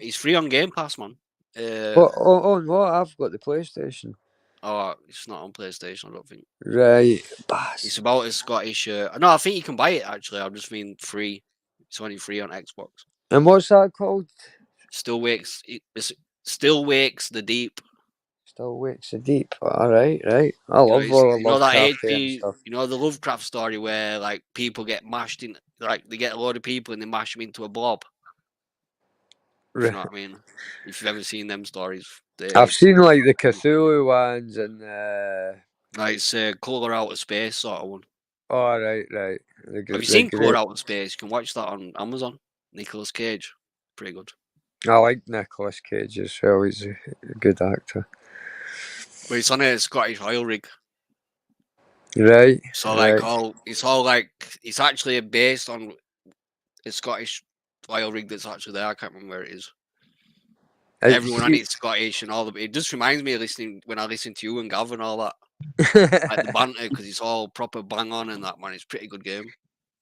Speaker 2: It's free on Game Pass, man.
Speaker 3: On what? I've got the PlayStation.
Speaker 2: Oh, it's not on PlayStation, I don't think.
Speaker 3: Right.
Speaker 2: It's about a Scottish. No, I think you can buy it actually. I just mean free. It's only free on Xbox.
Speaker 3: And what's that called?
Speaker 2: Still Wakes. Still Wakes the Deep.
Speaker 3: Still Wakes the Deep. All right. I love all
Speaker 2: that
Speaker 3: Lovecraft
Speaker 2: HP.
Speaker 3: stuff.
Speaker 2: You know the Lovecraft story where like people get mashed in, like they get a load of people and they mash them into a blob. Right. You know what I mean? If you've ever seen them stories,
Speaker 3: I've seen like the Cthulhu ones and.
Speaker 2: Like it's Color Out of Space sort of one.
Speaker 3: Oh, right.
Speaker 2: Have you seen Color Out of Space? You can watch that on Amazon. Nicolas Cage, pretty good.
Speaker 3: I like Nicolas Cage as well. He's a good actor.
Speaker 2: But it's on a Scottish oil rig.
Speaker 3: Right.
Speaker 2: So it's actually based on a Scottish oil rig that's actually there. I can't remember where it is. Everyone on it's Scottish and all the. It just reminds me of when I listen to you and Gav and all that. Like the banter, because it's all proper bang on and that, man. It's a pretty good game.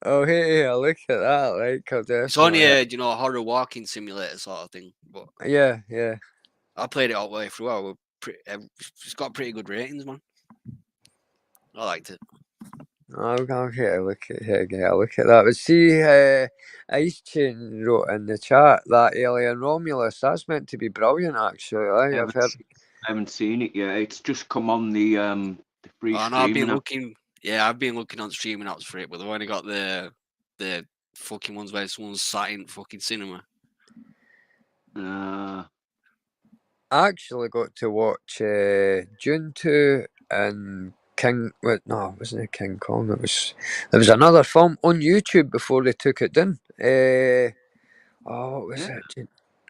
Speaker 3: Oh, hey, look at that! Like,
Speaker 2: it's only a horror walking simulator sort of thing. But
Speaker 3: yeah.
Speaker 2: I played it all the way through. It's got pretty good ratings, man. I liked it.
Speaker 3: Okay, look at that. But see, Ice Chain wrote in the chat that Alien Romulus. That's meant to be brilliant, actually.
Speaker 1: I haven't seen it yet. It's just come on the free streaming.
Speaker 2: I've been looking. Yeah, I've been looking on streaming apps for it, but they've only got the fucking ones where someone's sat in fucking cinema.
Speaker 3: I actually got to watch June 2 and King. No, it wasn't King Kong. There was another film on YouTube before they took it down. Oh, what was
Speaker 1: Yeah.
Speaker 3: it?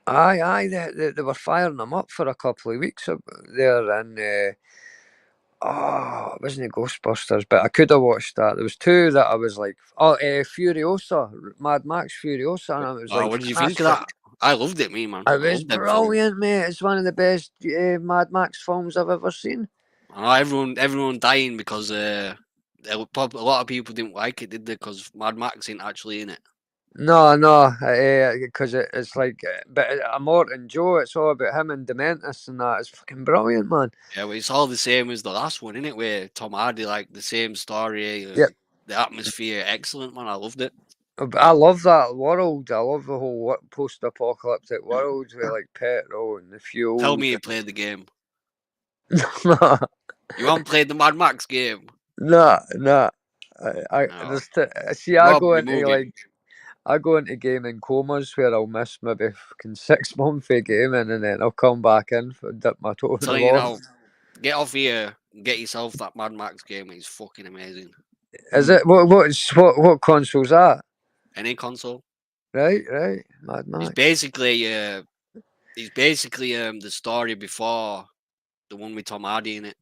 Speaker 3: Aye, they were firing them up for a couple of weeks there, and it wasn't Ghostbusters, but I could have watched that. There was two that I was like, Furiosa, Mad Max Furiosa, and it was
Speaker 2: Oh,
Speaker 3: like
Speaker 2: what did you think of
Speaker 3: fantastic.
Speaker 2: that? I loved it, me man.
Speaker 3: It
Speaker 2: I
Speaker 3: was
Speaker 2: loved them films.
Speaker 3: brilliant, mate. It's one of the best Mad Max films I've ever seen.
Speaker 2: I know everyone dying because a lot of people didn't like it, did they? Because Mad Max ain't actually in it.
Speaker 3: No, because it's like, but Immortan Joe, it's all about him and Dementus and that. It's fucking brilliant, man.
Speaker 2: Yeah, well, it's all the same as the last one, innit? Where Tom Hardy, like the same story,
Speaker 3: Yep.
Speaker 2: the atmosphere, excellent, man. I loved it.
Speaker 3: But I love that world. I love the whole post-apocalyptic world with like petrol and the
Speaker 2: Tell
Speaker 3: fuels.
Speaker 2: me you played the game.
Speaker 3: No,
Speaker 2: You haven't played the Mad Max game.
Speaker 3: no.
Speaker 2: No,
Speaker 3: See,
Speaker 2: you gotta remove it.
Speaker 3: I go into gaming comas where I'll miss maybe fucking 6 months of gaming and then I'll come back in for dip my toe in the
Speaker 2: Telling you
Speaker 3: water.
Speaker 2: now, get off here and get yourself that Mad Max game. It's fucking amazing.
Speaker 3: Is it what console's that?
Speaker 2: Any console.
Speaker 3: Right, Mad
Speaker 2: It's
Speaker 3: Max.
Speaker 2: basically the story before the one with Tom Hardy in it.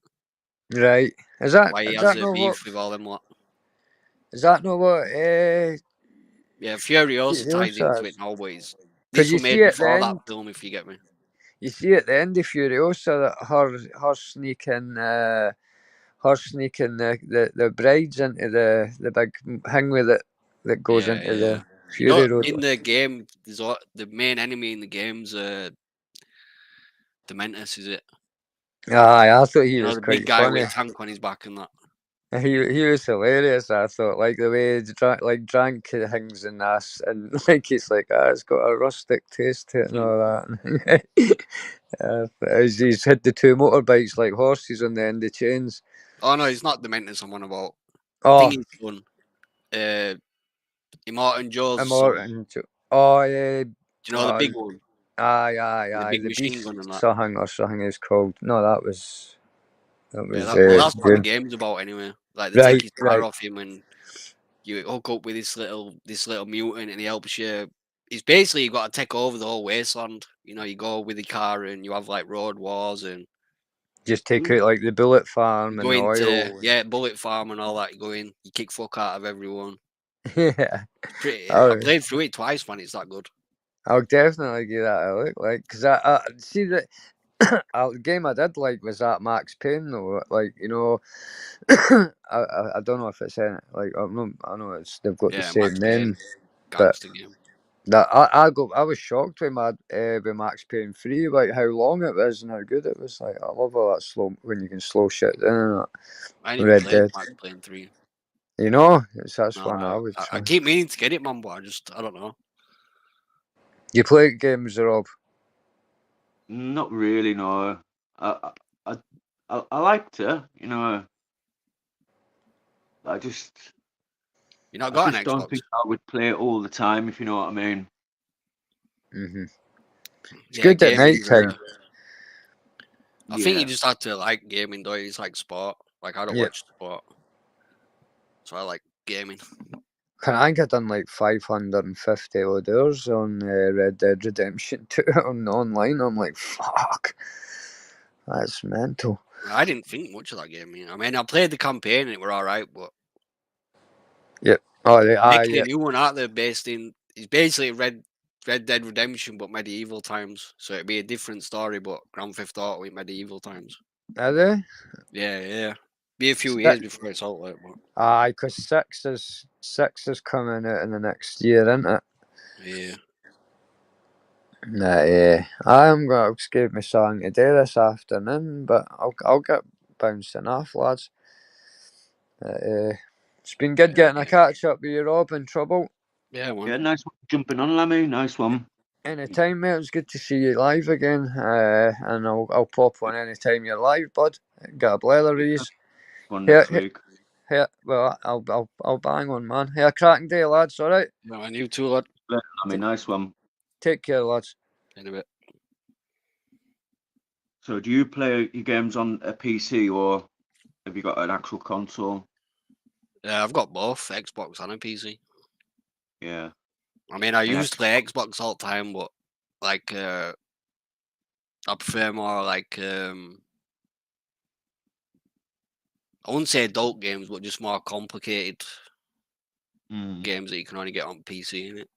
Speaker 3: Right.
Speaker 2: Why he
Speaker 3: Is
Speaker 2: has
Speaker 3: that
Speaker 2: a
Speaker 3: not what
Speaker 2: beef with all them lot.
Speaker 3: is that not what
Speaker 2: Yeah, Furiosa ties
Speaker 3: Furiosa
Speaker 2: into it
Speaker 3: is?
Speaker 2: now, boys.
Speaker 3: Because
Speaker 2: This was made before that film, if you get me.
Speaker 3: you see at the end of Furiosa that her sneaking the brides into the big thing with it that goes
Speaker 2: Yeah,
Speaker 3: into
Speaker 2: yeah.
Speaker 3: the
Speaker 2: You know,
Speaker 3: Fury Road.
Speaker 2: in the game, the main enemy in the game's Dementus, is it?
Speaker 3: Aye, I thought he
Speaker 2: You know,
Speaker 3: was
Speaker 2: the big
Speaker 3: quite
Speaker 2: guy
Speaker 3: funny.
Speaker 2: with tank on his back and that.
Speaker 3: He was hilarious. I thought like the way he drank things and that, and like it's like it's got a rustic taste to it and all that. He's had the two motorbikes like horses on the end of chains.
Speaker 2: Oh no, it's not Dementus I'm on about. I
Speaker 3: Oh,
Speaker 2: think his son. Immortan Joe's son.
Speaker 3: Immortan. Oh yeah.
Speaker 2: Do you know the
Speaker 3: Oh,
Speaker 2: big one?
Speaker 3: aye.
Speaker 2: The big
Speaker 3: The
Speaker 2: machine
Speaker 3: Beast
Speaker 2: gun and that.
Speaker 3: something is called. No, that was
Speaker 2: Yeah, that's what the
Speaker 3: good.
Speaker 2: game's about anyway. Like they take his car
Speaker 3: Right.
Speaker 2: off him and you hook up with this little mutant and he helps you. It's basically you got to take over the whole wasteland. You know, you go with the car and you have like road wars and
Speaker 3: Just take out like the bullet farm
Speaker 2: you
Speaker 3: and
Speaker 2: go
Speaker 3: the
Speaker 2: into
Speaker 3: oil.
Speaker 2: bullet farm and all that. You go in, you kick fuck out of everyone.
Speaker 3: Yeah.
Speaker 2: It's pretty. I
Speaker 3: I'll,
Speaker 2: played through it twice, man. It's that good.
Speaker 3: I'll definitely give that a look. Like, because I see that the game I did like was that Max Payne though. Like, I don't know if it's in it. Like, I know they've got the
Speaker 2: Yeah,
Speaker 3: same
Speaker 2: Max Payne,
Speaker 3: name, but
Speaker 2: gangster game.
Speaker 3: that I was shocked with with Max Payne 3, like how long it was and how good it was. Like, I love all that slow when you can slow shit down. And that.
Speaker 2: I ain't even
Speaker 3: Red
Speaker 2: played
Speaker 3: Dead.
Speaker 2: Max Payne 3.
Speaker 3: That's
Speaker 2: No,
Speaker 3: one I would
Speaker 2: I
Speaker 3: try.
Speaker 2: keep meaning to get it, man, but I don't know.
Speaker 3: You play games, Rob?
Speaker 1: Not really, no. I like to, I just
Speaker 2: You not
Speaker 1: I
Speaker 2: got an
Speaker 1: just don't
Speaker 2: Xbox?
Speaker 1: think I would play it all the time, if you know what I mean.
Speaker 3: Mm-hmm. It's
Speaker 2: Yeah,
Speaker 3: good at night
Speaker 2: gaming's.
Speaker 3: time.
Speaker 2: I think you
Speaker 1: Yeah.
Speaker 2: just have to like gaming, though. It's like sport. Like I don't
Speaker 3: Yeah.
Speaker 2: watch sport, so I like gaming.
Speaker 3: I think I've done like 550 odd hours on Red Dead Redemption 2 on online. I'm like, fuck, that's mental.
Speaker 2: I didn't think much of that game. I mean, I played the campaign and it were all right, but
Speaker 3: Yep. Oh,
Speaker 2: making a
Speaker 3: yeah.
Speaker 2: new one out there based in it's basically Red Dead Redemption, but medieval times. So it'd be a different story, but Grand Theft Auto in medieval times.
Speaker 3: Are they?
Speaker 2: Yeah. Be a few
Speaker 3: Si-
Speaker 2: years before it's out there, but
Speaker 3: Aye, because six is coming out in the next year, isn't it?
Speaker 2: yeah.
Speaker 3: Nah, yeah. I'm gonna give me something to do this afternoon, but I'll get bouncing off, lads. It's been good getting a catch up with you, Rob, in trouble.
Speaker 2: Yeah, man.
Speaker 1: Yeah, nice one jumping on, Lammy. Nice one.
Speaker 3: Anytime, mate. It's good to see you live again. And I'll pop on anytime you're live, bud. Got a blather with yous.
Speaker 1: One
Speaker 3: Yeah,
Speaker 1: next week.
Speaker 3: yeah. Well, I'll bang on, man. Yeah, cracking day, lads. All right.
Speaker 2: Yeah, man, you too, lad.
Speaker 1: Lammy, nice one.
Speaker 3: Take care, lads.
Speaker 2: In a bit.
Speaker 1: So, do you play your games on a PC or have you got an actual console?
Speaker 2: Yeah, I've got both Xbox and a PC.
Speaker 1: Yeah.
Speaker 2: I mean, I
Speaker 1: And
Speaker 2: used to play Xbox all the time, but like I prefer more like I wouldn't say adult games, but just more complicated games that you can only get on PC in it,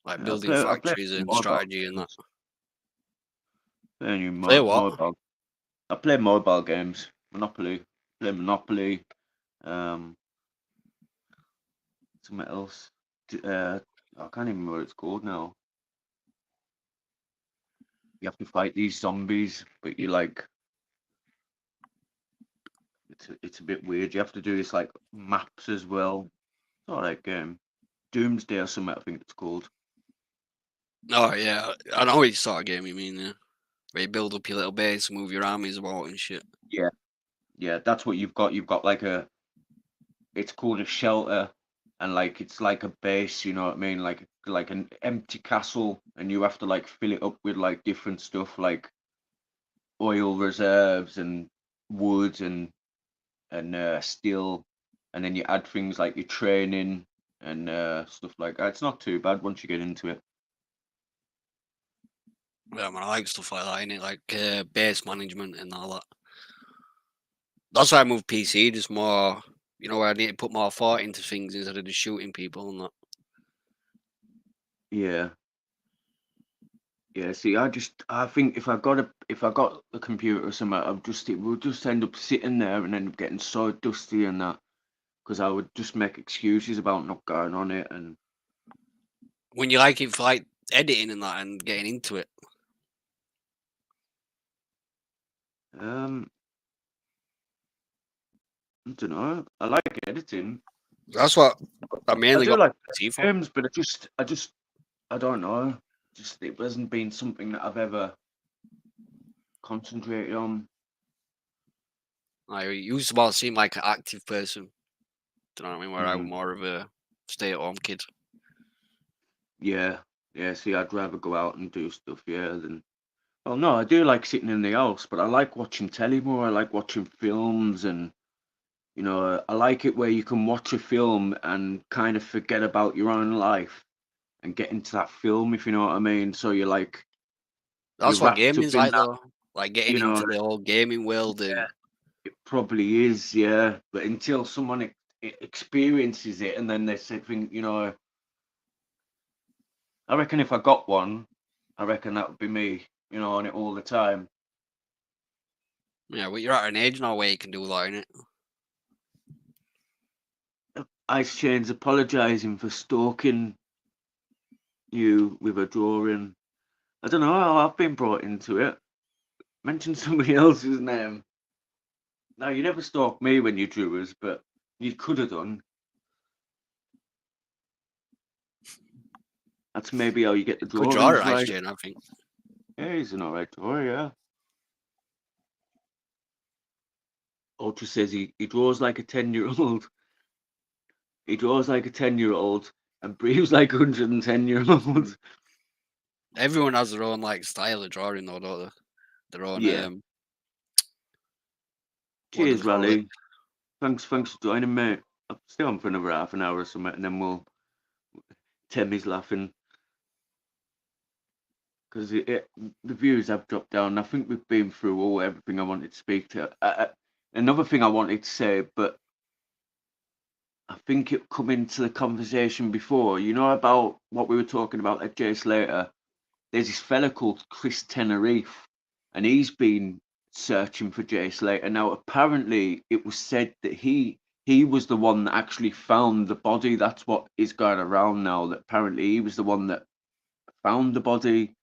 Speaker 2: like
Speaker 1: I
Speaker 2: building
Speaker 1: play
Speaker 2: factories and
Speaker 1: mobile
Speaker 2: strategy and that.
Speaker 1: games. Play new
Speaker 2: Play what?
Speaker 1: mobile. I play mobile games. Monopoly. Play Monopoly. Um, something else. I can't even remember what it's called now. You have to fight these zombies, but you like it's a bit weird. You have to do this like maps as well. It's all right game. Doomsday or something, I think it's called.
Speaker 2: Oh yeah, I know which sort of game you mean. Yeah, where you build up your little base, move your armies about and shit.
Speaker 1: Yeah, yeah, that's what you've got. You've got like it's called a shelter, and like it's like a base. You know what I mean? Like an empty castle, and you have to like fill it up with like different stuff, like oil reserves and wood and steel, and then you add things like your training and stuff like that. It's not too bad once you get into it.
Speaker 2: Yeah, man, I like stuff like that, innit? Like base management and all that. That's why I moved PC, just more, where I need to put more thought into things instead of just shooting people and that.
Speaker 1: Yeah. Yeah, see, I think if I got a computer or something, it would just end up sitting there and end up getting so dusty and that, because I would just make excuses about not going on it, and
Speaker 2: When you like it for like editing and that and getting into it.
Speaker 1: I don't know. I like editing.
Speaker 2: That's what I
Speaker 1: I
Speaker 2: mainly
Speaker 1: do
Speaker 2: got
Speaker 1: like
Speaker 2: PC for.
Speaker 1: games, but I don't know. Just it hasn't been something that I've ever concentrated on.
Speaker 2: I used to more seem like an active person. Do you know what I mean? Where I was
Speaker 1: Mm,
Speaker 2: more of a stay-at-home kid.
Speaker 1: yeah, yeah. See, I'd rather go out and do stuff, yeah, than. Well, no, I do like sitting in the house, but I like watching telly more. I like watching films and I like it where you can watch a film and kind of forget about your own life and get into that film, if you know what I mean. So you're
Speaker 2: That's what
Speaker 1: wrapped up
Speaker 2: gaming's
Speaker 1: in
Speaker 2: like
Speaker 1: that,
Speaker 2: though. Like getting
Speaker 1: you know.
Speaker 2: into the whole gaming world
Speaker 1: Yeah,
Speaker 2: and
Speaker 1: it probably is, yeah. But until someone experiences it and then they say, I reckon if I got one, I reckon that would be me, on it all the time.
Speaker 2: yeah, but you're at an age now where you can do that, innit?
Speaker 1: Ice Chain's apologising for stalking you with a drawing. I don't know how I've been brought into it. Mention somebody else's name. No, you never stalked me when you drew us, but you could have done. That's maybe how you get the
Speaker 2: Good drawer
Speaker 1: drawings
Speaker 2: at Ice
Speaker 1: right.
Speaker 2: Chain, I think.
Speaker 1: Yeah, he's an alright drawer, yeah. Ultra says he draws like a 10-year-old. He draws like a 10-year-old and breathes like a 110-year-old.
Speaker 2: Everyone has their own like style of drawing though, don't they? Their own
Speaker 1: Yeah.
Speaker 2: what do they
Speaker 1: Cheers,
Speaker 2: call it?
Speaker 1: Raleigh. Thanks for joining, mate. I'll stay on for another half an hour or something, and then Temmie's laughing. Because the views have dropped down. I think we've been through everything I wanted to speak to. Another thing I wanted to say, but I think it come into the conversation before. You know about what we were talking about at Jay Slater. There's this fella called Chris Tenerife, and he's been searching for Jay Slater. Now, apparently, it was said that he was the one that actually found the body. That's what is going around now. That apparently he was the one that found the body.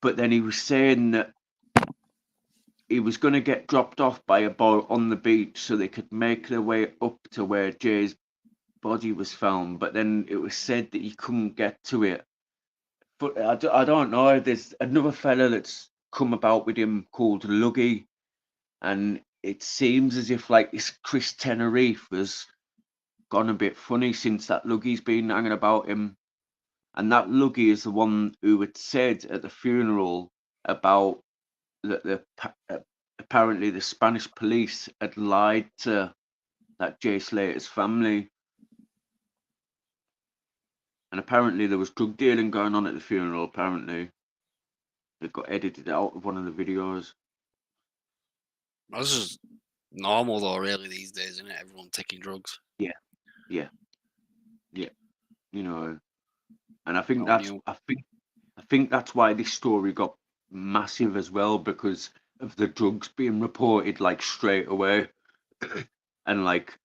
Speaker 1: But then he was saying that he was going to get dropped off by a boat on the beach so they could make their way up to where Jay's body was found. But then it was said that he couldn't get to it. But I don't know. There's another fella that's come about with him called Luggy, and it seems as if like this Chris Tenerife has gone a bit funny since that Luggy's been hanging about him. And that Luggy is the one who had said at the funeral about that apparently the Spanish police had lied to that Jay Slater's family. And apparently there was drug dealing going on at the funeral. Apparently, it got edited out of one of the videos.
Speaker 2: This is normal though, really, these days, isn't it? Everyone taking drugs.
Speaker 1: Yeah. You know, and I think
Speaker 2: Not new.
Speaker 1: I think that's why this story got massive as well, because of the drugs being reported like straight away, and like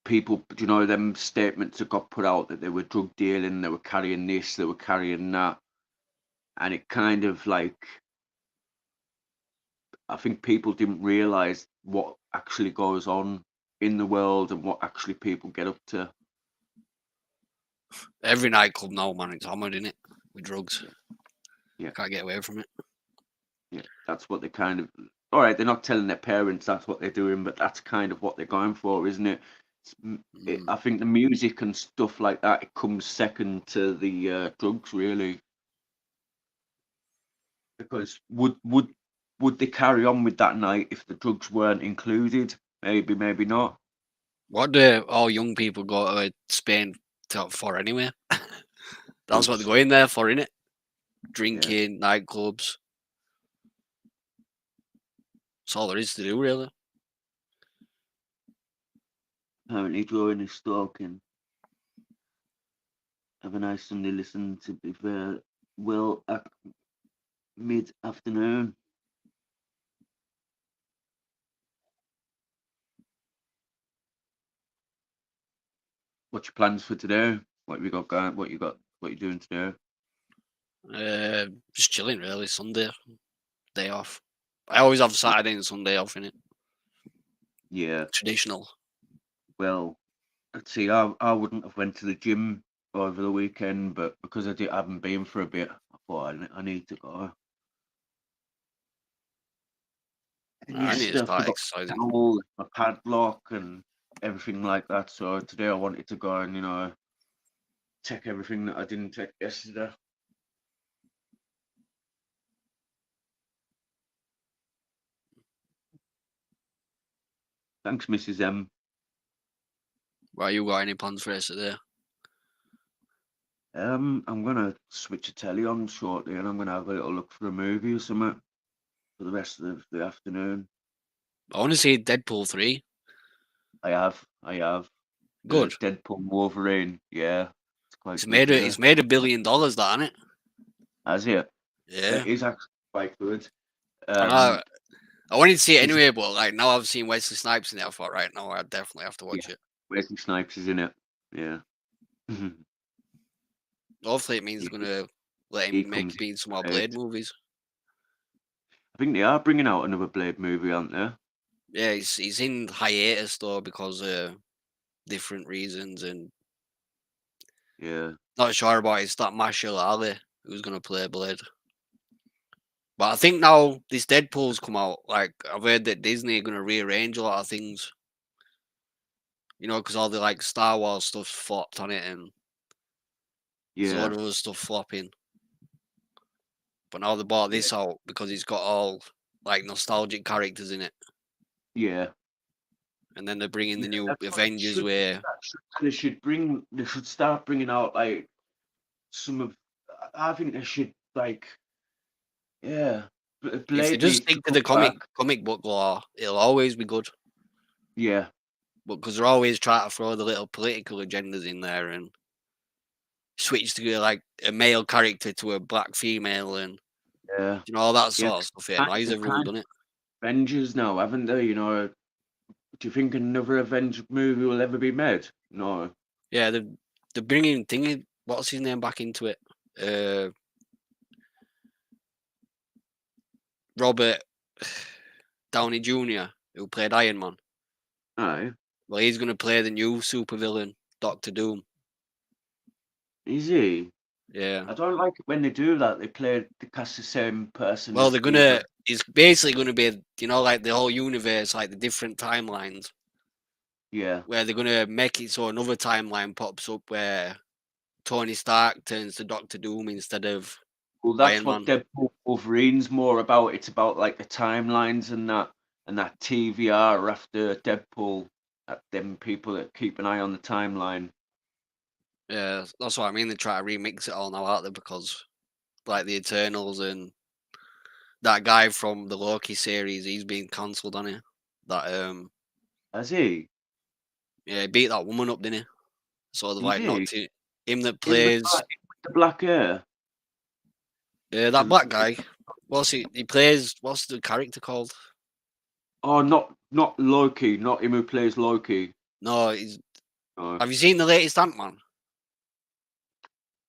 Speaker 1: people, them statements that got put out that they were drug dealing, they were carrying this, they were carrying that, and it kind of like, I think people didn't realize what actually goes on in the world and what actually people get up to.
Speaker 2: Every nightclub now, man, it's hammered, in it, with drugs.
Speaker 1: Yeah.
Speaker 2: Can't get away from it.
Speaker 1: Yeah, that's what they kind of. All right, they're not telling their parents that's what they're doing, but that's kind of what they're going for, isn't it? I think the music and stuff like that, it comes second to the drugs, really. Because would they carry on with that night if the drugs weren't included? Maybe, maybe not.
Speaker 2: What do all young people go to Spain for anyway? That's what
Speaker 1: Drugs.
Speaker 2: they go in there for, innit? Drinking, nightclubs. That's all there is to do, really.
Speaker 1: Apparently, drawing is stalking. Have a nice Sunday. Listen, to be fair, well, at mid-afternoon. What's your plans for today? What have you got going? What you doing today?
Speaker 2: Just chilling, really. Sunday, day off. I always have Saturday and Sunday off, innit?
Speaker 1: Yeah.
Speaker 2: Traditional.
Speaker 1: Well, let's see. I wouldn't have went to the gym over the weekend, but because I haven't been for a bit, I thought I need to go. And
Speaker 2: I need to
Speaker 1: yesterday I
Speaker 2: start
Speaker 1: forgot
Speaker 2: exercising.
Speaker 1: my towel, my padlock, and everything like that. So today I wanted to go and take everything that I didn't take yesterday. Thanks, Mrs. M.
Speaker 2: Right, you got any plans for today?
Speaker 1: I'm gonna switch the telly on shortly, and I'm gonna have a little look for a movie or something for the rest of the afternoon.
Speaker 2: I want to see Deadpool 3.
Speaker 1: I have.
Speaker 2: Good.
Speaker 1: The Deadpool Wolverine. Yeah, it's quite
Speaker 2: It's
Speaker 1: good.
Speaker 2: made it's made $1 billion, that, hasn't it?
Speaker 1: Has it?
Speaker 2: Yeah.
Speaker 1: It is actually quite good.
Speaker 2: I wanted to see it
Speaker 1: is
Speaker 2: anyway, but like now I've seen Wesley Snipes in it, I thought, right, now I definitely have to watch it.
Speaker 1: Wesley Snipes is in it. Yeah.
Speaker 2: Hopefully it means they're gonna let
Speaker 1: He
Speaker 2: him
Speaker 1: comes
Speaker 2: be in some more
Speaker 1: in
Speaker 2: Blade
Speaker 1: great.
Speaker 2: movies.
Speaker 1: I think they are bringing out another Blade movie, aren't they?
Speaker 2: Yeah, he's in hiatus though because of different reasons, and
Speaker 1: Yeah.
Speaker 2: not sure about it's that Marshall Ali who's gonna play Blade. But I think now this Deadpool's come out, like I've heard that Disney are gonna rearrange a lot of things. Because all the like Star Wars stuff flopped on it, and there's a
Speaker 1: Yeah.
Speaker 2: lot of other stuff flopping. But now they bought this out because it's got all like nostalgic characters in it.
Speaker 1: Yeah.
Speaker 2: And then they're bringing the new
Speaker 1: That's what
Speaker 2: Avengers where
Speaker 1: they should start bringing out like some of. I think they should like. Yeah.
Speaker 2: if they
Speaker 1: Blade
Speaker 2: just
Speaker 1: needs to
Speaker 2: stick to
Speaker 1: come
Speaker 2: the
Speaker 1: back.
Speaker 2: comic book law, it'll always be good.
Speaker 1: Yeah.
Speaker 2: But because they're always trying to throw the little political agendas in there and switch to like a male character to a black female and
Speaker 1: Yeah.
Speaker 2: all that
Speaker 1: Yeah.
Speaker 2: sort of stuff. It annoys everyone, doesn't it?
Speaker 1: Avengers now, haven't they? Do you think another Avengers movie will ever be made? No.
Speaker 2: Yeah, they're bringing thingy. What's his name back into it? Robert Downey Jr., who played Iron Man.
Speaker 1: Aye.
Speaker 2: Well, he's going to play the new supervillain, Doctor Doom.
Speaker 1: Is he?
Speaker 2: Yeah.
Speaker 1: I don't like it when they do that. They cast the same person.
Speaker 2: Well,
Speaker 1: As
Speaker 2: they're
Speaker 1: the
Speaker 2: gonna.
Speaker 1: other.
Speaker 2: It's basically going to be, like the whole universe, like the different timelines.
Speaker 1: Yeah.
Speaker 2: Where they're going to make it so another timeline pops up where Tony Stark turns to Doctor Doom instead of
Speaker 1: Well, that's
Speaker 2: Iron
Speaker 1: what
Speaker 2: Man.
Speaker 1: Deadpool Wolverine's more about. It's about like the timelines and that TVR after Deadpool. Them people that keep an eye on the timeline.
Speaker 2: Yeah, that's what I mean. They try to remix it all now, aren't they? Because like the Eternals and that guy from the Loki series, he's been cancelled on it. That
Speaker 1: Has he?
Speaker 2: yeah, he beat that woman up, didn't he? So they've
Speaker 1: Did
Speaker 2: like
Speaker 1: he?
Speaker 2: knocked it. Him that
Speaker 1: Him with
Speaker 2: plays
Speaker 1: the black hair.
Speaker 2: that black guy. What's he plays? What's the character called?
Speaker 1: Oh, not Loki, not him who plays Loki.
Speaker 2: No, he's.
Speaker 1: No,
Speaker 2: Have you seen the latest Ant-Man?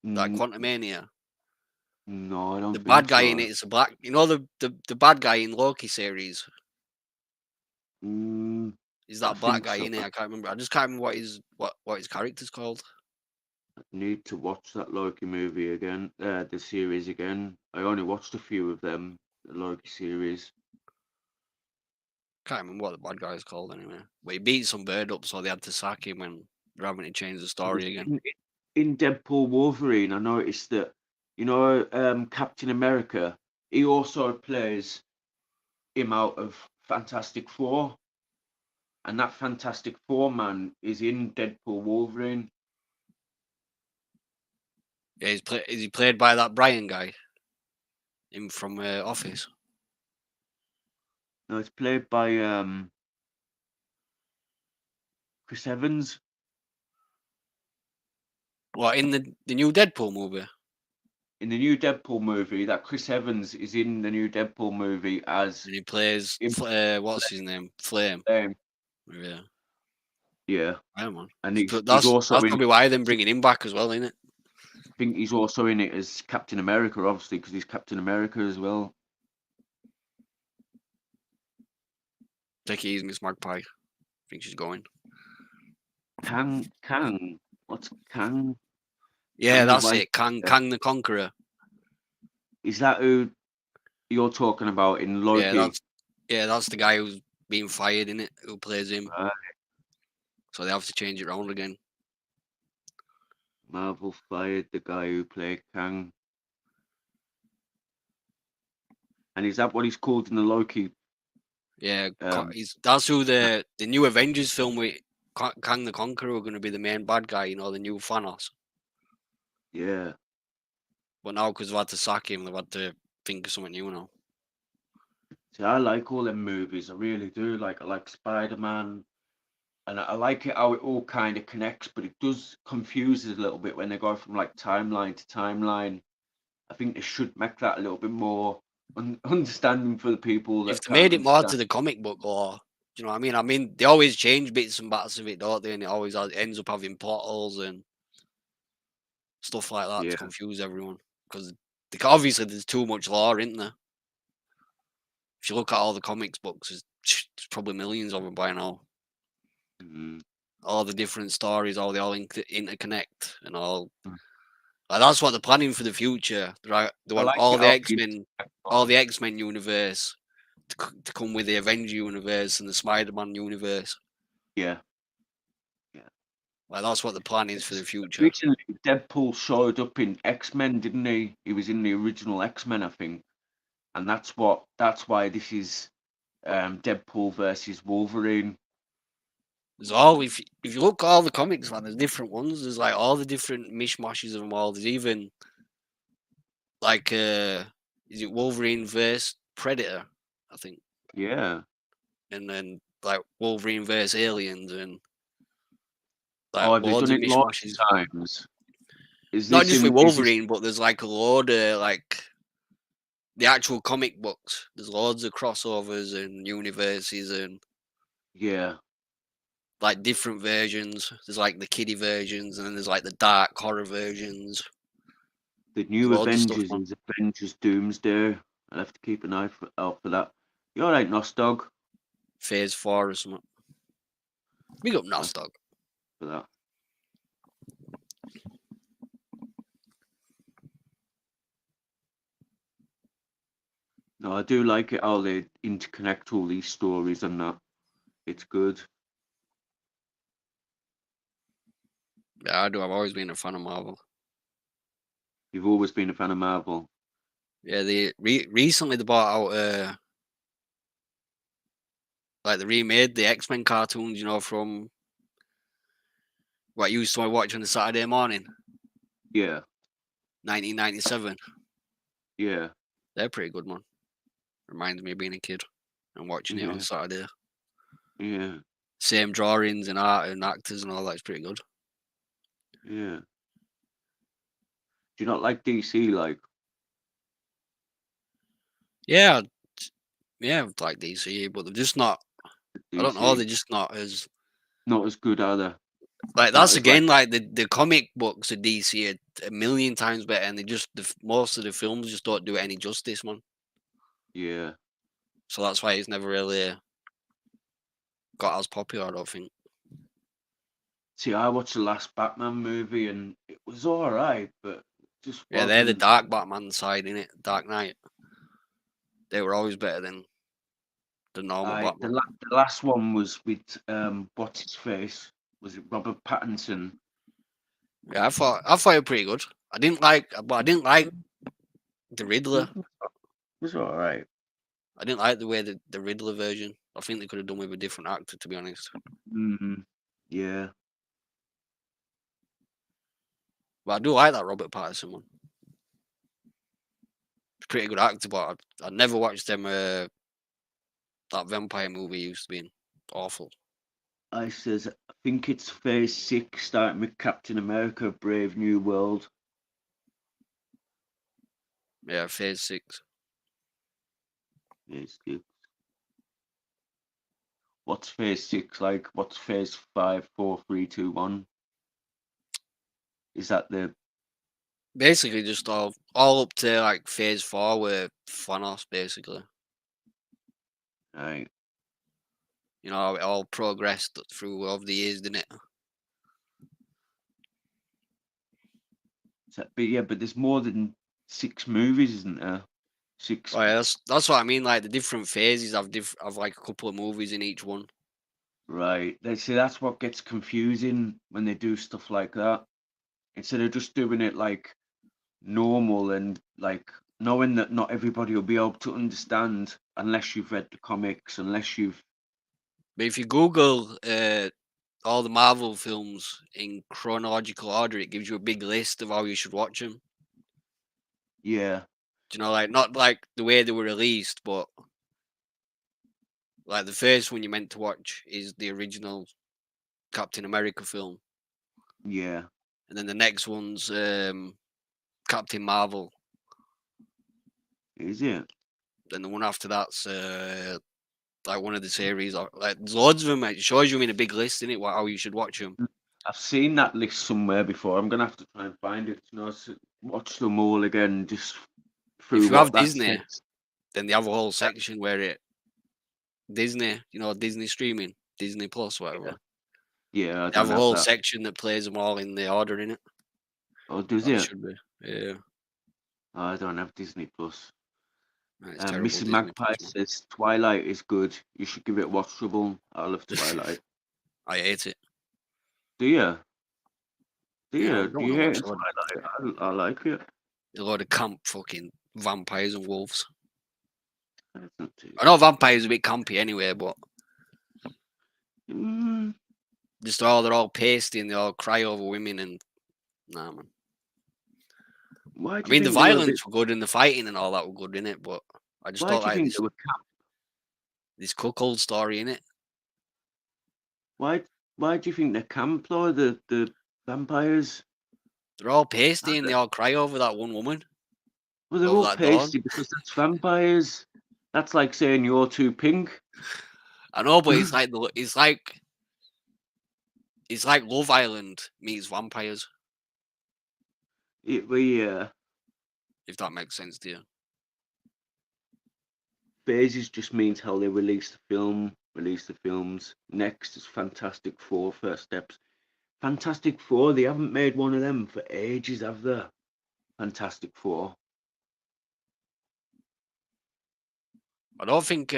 Speaker 2: Like
Speaker 1: Mm,
Speaker 2: Quantumania.
Speaker 1: no, I don't
Speaker 2: The
Speaker 1: think
Speaker 2: bad guy in
Speaker 1: so.
Speaker 2: it is a black. You know the bad guy in Loki series
Speaker 1: Mm,
Speaker 2: is
Speaker 1: I
Speaker 2: that black
Speaker 1: think
Speaker 2: guy
Speaker 1: so.
Speaker 2: in it. I can't remember. I just can't remember what his character's called.
Speaker 1: Need to watch that Loki movie again, the series again. I only watched a few of them, the Loki series.
Speaker 2: Can't remember what the bad guy's called anyway. But he beat some bird up, so they had to sack him and they're having to change the story again.
Speaker 1: In Deadpool Wolverine, I noticed that, Captain America, he also plays him out of Fantastic Four, and that Fantastic Four man is in Deadpool Wolverine.
Speaker 2: Yeah, is he played by that Brian guy? Him from Office.
Speaker 1: No, it's played by Chris Evans.
Speaker 2: What in the new Deadpool movie?
Speaker 1: In the new Deadpool movie, that Chris Evans is in the new Deadpool movie as
Speaker 2: And he plays
Speaker 1: him.
Speaker 2: what's his name? Flame. Yeah,
Speaker 1: Yeah,
Speaker 2: yeah, man.
Speaker 1: and he's
Speaker 2: That's
Speaker 1: also in.
Speaker 2: probably why they're bringing him back as well, isn't it?
Speaker 1: I think he's also in it as Captain America, obviously, because he's Captain America as well.
Speaker 2: Take it easy, Miss Magpie. I think she's going.
Speaker 1: Kang. What's Kang?
Speaker 2: Yeah,
Speaker 1: Kang the
Speaker 2: that's
Speaker 1: White.
Speaker 2: it. Kang the Conqueror.
Speaker 1: Is that who you're talking about in
Speaker 2: Yeah,
Speaker 1: Loki?
Speaker 2: that's the guy who's being fired in it. Who plays him?
Speaker 1: Right.
Speaker 2: So they have to change it around again.
Speaker 1: Marvel fired the guy who played Kang. And is that what he's called in the Loki?
Speaker 2: Yeah,
Speaker 1: Um,
Speaker 2: that's who the new Avengers film with Kang the Conqueror are going to be the main bad guy. You know, the new Thanos.
Speaker 1: yeah.
Speaker 2: But now because they've had to sack him, they've had to think of something new now.
Speaker 1: See, I like all them movies. I really do. I like Spider-Man, and I like it how it all kind of connects, but it does confuse us a little bit when they go from like timeline to timeline. I think they should make that a little bit more understanding for the people
Speaker 2: If
Speaker 1: that
Speaker 2: they
Speaker 1: can't
Speaker 2: made it more
Speaker 1: understand.
Speaker 2: to the comic book, or do you know what I mean? I mean, they always change bits and bats of it, don't they? And it always ends up having portals and stuff like that to
Speaker 1: Yeah.
Speaker 2: confuse everyone. Because obviously there's too much lore, isn't there? If you look at all the comics books, there's probably millions of them by now.
Speaker 1: Mhm.
Speaker 2: All the different stories, all they all interconnect, and all. Like, that's what they're planning for the future. Right? They
Speaker 1: I
Speaker 2: want
Speaker 1: like it
Speaker 2: all the
Speaker 1: how
Speaker 2: X-Men universe to come with the Avenger universe and the Spider-Man universe.
Speaker 1: yeah. Yeah.
Speaker 2: Like that's what the plan is for the future.
Speaker 1: Recently, Deadpool showed up in X-Men, didn't he? He was in the original X-Men, I think, and that's why this is Deadpool versus Wolverine.
Speaker 2: There's all if you look at all the comics, man, there's different ones. There's like all the different mishmashes of them all. There's even like is it Wolverine versus Predator, I think,
Speaker 1: Yeah.
Speaker 2: and then like Wolverine versus aliens and like
Speaker 1: Oh, they've
Speaker 2: loads
Speaker 1: done
Speaker 2: of
Speaker 1: it lots
Speaker 2: mishmashes.
Speaker 1: of times. Is
Speaker 2: Not
Speaker 1: this
Speaker 2: just with
Speaker 1: in? Is this?
Speaker 2: Wolverine, but there's like a load of like the actual comic books. There's loads of crossovers and universes and
Speaker 1: Yeah.
Speaker 2: like different versions. There's like the kiddie versions, and then there's like the dark horror versions.
Speaker 1: The
Speaker 2: There's
Speaker 1: new
Speaker 2: loads of stuff,
Speaker 1: Avengers
Speaker 2: man.
Speaker 1: is Avengers Doomsday. I'll have to keep an eye out for that. You're right, Nostog.
Speaker 2: Phase 4 or something. Big up
Speaker 1: I'll have to
Speaker 2: Nostog.
Speaker 1: for that. No, I do like it how they interconnect all these stories and that. It's good.
Speaker 2: Yeah, I do. I've always been a fan of Marvel.
Speaker 1: You've always been a fan of Marvel.
Speaker 2: Yeah, they recently they bought out like they remade the X-Men cartoons, you know, from What you used to watch on a Saturday morning,
Speaker 1: Yeah,
Speaker 2: 1997.
Speaker 1: yeah,
Speaker 2: They're pretty good, man. Reminds me of being a kid and watching it on
Speaker 1: yeah,
Speaker 2: Saturday.
Speaker 1: yeah,
Speaker 2: Same drawings and art and actors and all that. It's pretty good.
Speaker 1: yeah. Do you not like DC? Like
Speaker 2: Yeah, yeah, like DC, but they're just not. I don't know.
Speaker 1: DC,
Speaker 2: They're just not as
Speaker 1: not as good either.
Speaker 2: like
Speaker 1: Not
Speaker 2: that's
Speaker 1: as like
Speaker 2: again like the comic books of DC are a million times better, and they just most of the films just don't do it any justice, man.
Speaker 1: yeah.
Speaker 2: So that's why it's never really got as popular. I don't think.
Speaker 1: See, I watched the last Batman movie and it was all right, but just
Speaker 2: Yeah, they're the
Speaker 1: wasn't.
Speaker 2: dark Batman side in it. Dark Knight. They were always better than the normal
Speaker 1: I
Speaker 2: Batman.
Speaker 1: the last one was with what's his face? Was it Robert Pattinson?
Speaker 2: Yeah, I thought it was pretty good. I didn't like the Riddler.
Speaker 1: It was all right.
Speaker 2: I didn't like the way the Riddler version. I think they could have done with a different actor, to be honest.
Speaker 1: Mm, yeah.
Speaker 2: But I do like that Robert Pattinson one. He's a pretty good actor, but I never watched them. That vampire movie used to be awful.
Speaker 1: I says I think it's Phase 6, starting with Captain America: Brave New World.
Speaker 2: Yeah, Phase 6.
Speaker 1: Phase 6. What's Phase 6 like? What's Phase 5, 4, 3, 2, 1? Is that the
Speaker 2: Basically, just all up to like Phase 4 with Thanos, basically.
Speaker 1: right?
Speaker 2: You know, it all progressed through over the years, didn't it?
Speaker 1: But yeah, but there's more than 6 movies, isn't there? 6.
Speaker 2: Oh, yeah, that's what I mean. Like the different phases have like a couple of movies in each one.
Speaker 1: Right. They see that's what gets confusing when they do stuff like that. Instead of just doing it like normal and like knowing that not everybody will be able to understand unless you've read the comics, unless you've
Speaker 2: But if you Google all the Marvel films in chronological order, it gives you a big list of how you should watch them.
Speaker 1: yeah,
Speaker 2: Do you know, like not like the way they were released, but like the first one you meant to watch is the original Captain America film,
Speaker 1: yeah.
Speaker 2: and then the next one's Captain Marvel.
Speaker 1: Is it?
Speaker 2: Then the one after that's like one of the series. Or, like there's loads of them. It shows you in a big list, in it, how you should watch them.
Speaker 1: I've seen that list somewhere before. I'm gonna have to try and find it. Watch them all again, just through
Speaker 2: If you have
Speaker 1: what that
Speaker 2: Disney,
Speaker 1: says.
Speaker 2: then they have a whole section where it Disney, Disney streaming, Disney Plus,
Speaker 1: Yeah,
Speaker 2: whatever.
Speaker 1: yeah. I
Speaker 2: They have
Speaker 1: don't
Speaker 2: a
Speaker 1: have
Speaker 2: whole
Speaker 1: that.
Speaker 2: section that plays them all in the order in it.
Speaker 1: Oh, does
Speaker 2: That
Speaker 1: it?
Speaker 2: should be. Yeah,
Speaker 1: Oh, I don't have Disney Plus.
Speaker 2: it's terrible.
Speaker 1: Missing
Speaker 2: Disney
Speaker 1: Magpie
Speaker 2: Plus, man.
Speaker 1: says Twilight is good. You should give it a watchable. I love Twilight.
Speaker 2: I hate it.
Speaker 1: Do you? Do
Speaker 2: Yeah, I
Speaker 1: you?
Speaker 2: don't
Speaker 1: Do
Speaker 2: want
Speaker 1: you
Speaker 2: to
Speaker 1: hate
Speaker 2: watch
Speaker 1: Twilight? I like it.
Speaker 2: a lot of camp fucking vampires and wolves.
Speaker 1: It's not too.
Speaker 2: I know vampires are a bit campy anyway, but
Speaker 1: Mm,
Speaker 2: just they're all pasty and they all cry over women and nah, man.
Speaker 1: why
Speaker 2: I
Speaker 1: do you
Speaker 2: mean, the
Speaker 1: think they were a bit?
Speaker 2: violence were good and the fighting and all that were good in it, but I just
Speaker 1: Why
Speaker 2: don't
Speaker 1: do you
Speaker 2: like
Speaker 1: think
Speaker 2: this
Speaker 1: they were?
Speaker 2: this cuckold story in it.
Speaker 1: Why? Why do you think they're camp though? The vampires?
Speaker 2: They're all pasty
Speaker 1: Are
Speaker 2: and
Speaker 1: they?
Speaker 2: they all cry over that one woman,
Speaker 1: Well, they're
Speaker 2: over
Speaker 1: all
Speaker 2: that dawn.
Speaker 1: pasty because that's vampires. That's like saying you're too pink.
Speaker 2: I know, but it's like Love Island meets vampires,
Speaker 1: We
Speaker 2: if that makes sense to you.
Speaker 1: phases just means how they release the film, release the films. Next is Fantastic Four, first steps. Fantastic Four, they haven't made one of them for ages, have they? Fantastic Four.
Speaker 2: I don't think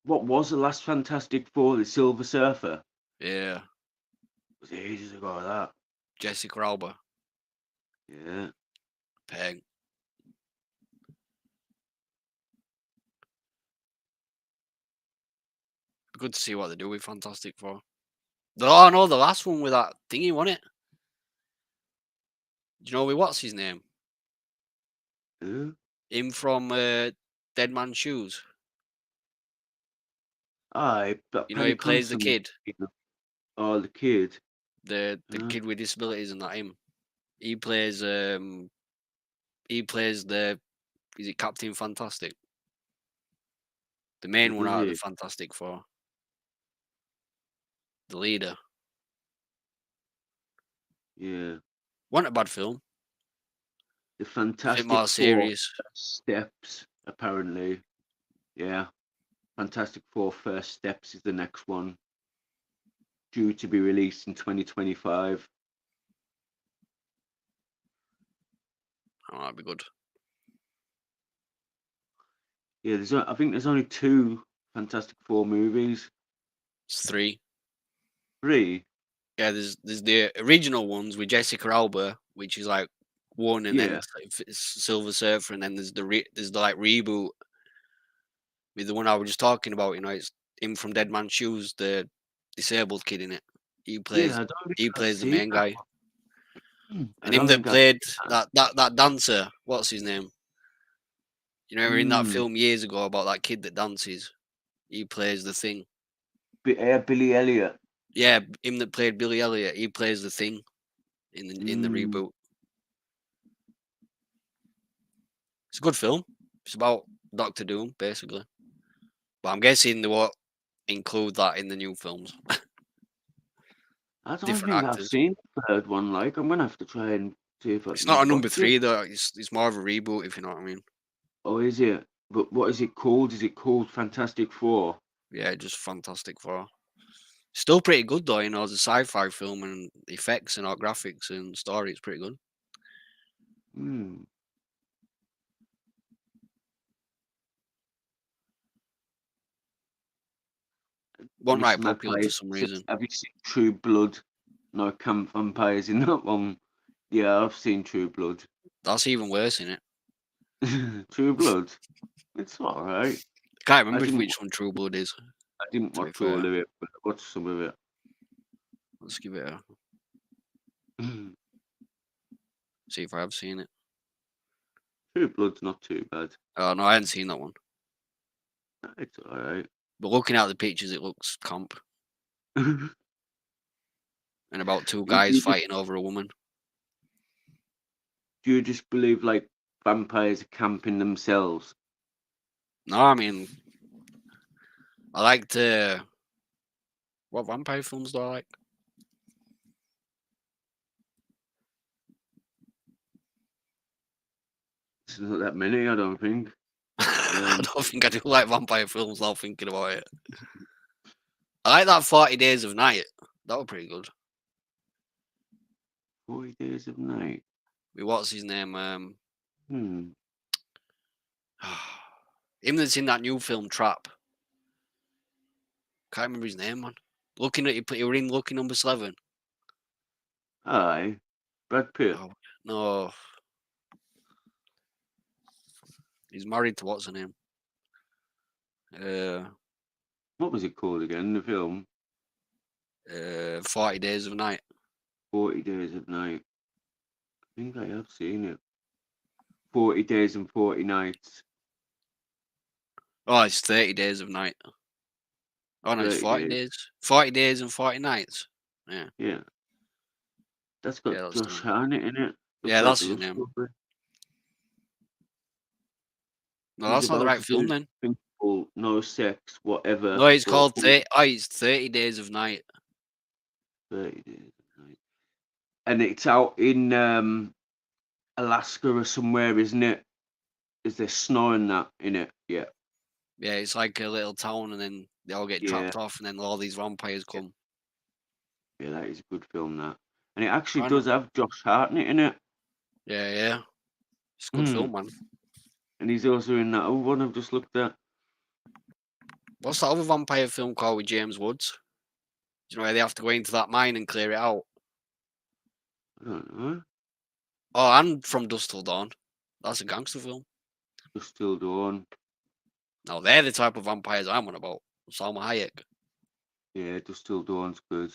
Speaker 1: What was the last Fantastic Four? The Silver Surfer?
Speaker 2: yeah,
Speaker 1: It was ages ago, that.
Speaker 2: Jessica Alba,
Speaker 1: Yeah.
Speaker 2: Peg. Good to see what they do with Fantastic Four. Oh no, the last one with that thingy, wasn't it? Do you know what's his name?
Speaker 1: Who?
Speaker 2: Him from Dead Man's Shoes.
Speaker 1: Aye, but
Speaker 2: You know, he
Speaker 1: Paddy
Speaker 2: plays the
Speaker 1: Considine.
Speaker 2: kid,
Speaker 1: Oh, the kid.
Speaker 2: the
Speaker 1: Huh?
Speaker 2: kid with disabilities, and that him. He plays the. Is it Captain Fantastic? The main
Speaker 1: What
Speaker 2: one
Speaker 1: is
Speaker 2: out of the
Speaker 1: it?
Speaker 2: Fantastic Four. The leader.
Speaker 1: Yeah.
Speaker 2: Wasn't a bad film.
Speaker 1: The
Speaker 2: A bit
Speaker 1: Fantastic
Speaker 2: more
Speaker 1: Four
Speaker 2: serious.
Speaker 1: Steps, apparently. Yeah. Fantastic Four First Steps is the next one. Due to be released in 2025.
Speaker 2: Oh, that'd be good.
Speaker 1: Yeah, I think there's only 2 Fantastic Four movies.
Speaker 2: It's 3.
Speaker 1: 3?
Speaker 2: Yeah, there's the original ones with Jessica Alba, which is like 1, and then
Speaker 1: Yeah.
Speaker 2: Silver Surfer, and then there's there's the like reboot with the one I was just talking about. You know, it's him from Dead Man's Shoes, the disabled kid in it. He
Speaker 1: Yeah,
Speaker 2: plays
Speaker 1: I don't think
Speaker 2: he
Speaker 1: I've
Speaker 2: plays the
Speaker 1: seen
Speaker 2: main
Speaker 1: that
Speaker 2: guy,
Speaker 1: one. I
Speaker 2: and him
Speaker 1: don't
Speaker 2: that
Speaker 1: think I've
Speaker 2: played
Speaker 1: seen
Speaker 2: that dancer. What's his name? You know, in that
Speaker 1: that.
Speaker 2: film years ago about that kid that dances. He plays the Thing.
Speaker 1: Billy Elliot.
Speaker 2: Yeah, him that played Billy Elliot. He plays the Thing in the
Speaker 1: Mm.
Speaker 2: reboot. It's a good film. It's about Doctor Doom, basically. But I'm guessing they won't include that in the new films.
Speaker 1: I don't
Speaker 2: Different
Speaker 1: think I've
Speaker 2: actors.
Speaker 1: seen the third one. Like, I'm gonna have to try and see if I
Speaker 2: It's
Speaker 1: can
Speaker 2: not a number
Speaker 1: watch it.
Speaker 2: 3 though. It's more of a reboot, if you know what I mean.
Speaker 1: Oh, is it? But what is it called? Is it called Fantastic Four?
Speaker 2: Yeah, just Fantastic Four. Still pretty good though, you know, as a sci-fi film and effects and all graphics and story. It's pretty good.
Speaker 1: Hmm. Have
Speaker 2: Wasn't
Speaker 1: you
Speaker 2: right
Speaker 1: seen
Speaker 2: popular for some reason.
Speaker 1: Have you seen True Blood? No camp vampires in that one. Yeah, I've seen True Blood.
Speaker 2: That's even worse in it.
Speaker 1: True Blood. It's all right.
Speaker 2: Can't
Speaker 1: I
Speaker 2: remember
Speaker 1: didn't.
Speaker 2: which one True Blood is.
Speaker 1: I didn't
Speaker 2: To be
Speaker 1: watch all
Speaker 2: fair,
Speaker 1: of it, but I watched some of it.
Speaker 2: let's give it a see if I have seen it.
Speaker 1: True Blood's not too bad.
Speaker 2: Oh no, I hadn't seen that one.
Speaker 1: It's all right.
Speaker 2: But looking at the pictures, it looks camp. And about 2
Speaker 1: You,
Speaker 2: guys
Speaker 1: you just
Speaker 2: fighting over a woman.
Speaker 1: do you just believe like vampires are camping themselves?
Speaker 2: No, I mean, I like to. What vampire films do I like?
Speaker 1: There's not that many, I don't think.
Speaker 2: I don't think I do like vampire films now thinking about it. I like that 40 Days of Night. That was pretty good.
Speaker 1: 40 Days of Night.
Speaker 2: What's his name?
Speaker 1: Hmm.
Speaker 2: Him that's in that new film Trap. Can't remember his name, man. Looking at you were in Lucky Number 7.
Speaker 1: Aye. Brad Pitt.
Speaker 2: Oh, no. He's married to what's her name?
Speaker 1: What was it called again? The film
Speaker 2: 40 Days of Night.
Speaker 1: 40 Days of Night. I think I have seen it. 40 Days and 40 Nights.
Speaker 2: Oh, it's 30 Days of Night. Oh no, it's
Speaker 1: 30
Speaker 2: 40
Speaker 1: days.
Speaker 2: days. 40 days and 40 nights. Yeah.
Speaker 1: Yeah. That's
Speaker 2: Yeah,
Speaker 1: got
Speaker 2: that's the
Speaker 1: Josh
Speaker 2: one.
Speaker 1: Hartnett in it.
Speaker 2: Yeah,
Speaker 1: Looks like
Speaker 2: that's
Speaker 1: a
Speaker 2: his
Speaker 1: love
Speaker 2: name.
Speaker 1: story.
Speaker 2: No,
Speaker 1: He's
Speaker 2: that's not the
Speaker 1: about
Speaker 2: right
Speaker 1: to
Speaker 2: film
Speaker 1: do
Speaker 2: then.
Speaker 1: something called No Sex, whatever.
Speaker 2: No, it's
Speaker 1: For
Speaker 2: called 30 Days of Night.
Speaker 1: 30 Days of Night. And it's out in Alaska or somewhere, isn't it? Is there snow and that in it? Yeah.
Speaker 2: Yeah, it's like a little town and then they all get
Speaker 1: Yeah.
Speaker 2: trapped off and then all these vampires come.
Speaker 1: Yeah, that is a good film, that. And it actually
Speaker 2: I know.
Speaker 1: does have Josh Hartnett in it.
Speaker 2: Yeah. It's a good film, man.
Speaker 1: And he's also in that other one I've just looked at.
Speaker 2: What's that other vampire film called with James Woods? Do you know where they have to go into that mine and clear it out?
Speaker 1: I don't know.
Speaker 2: Oh, and From Dusk Till Dawn. That's a gangster film.
Speaker 1: Just Till Dawn.
Speaker 2: Now they're the type of vampires I'm on about. Salma Hayek.
Speaker 1: Yeah, Just Till Dawn's good.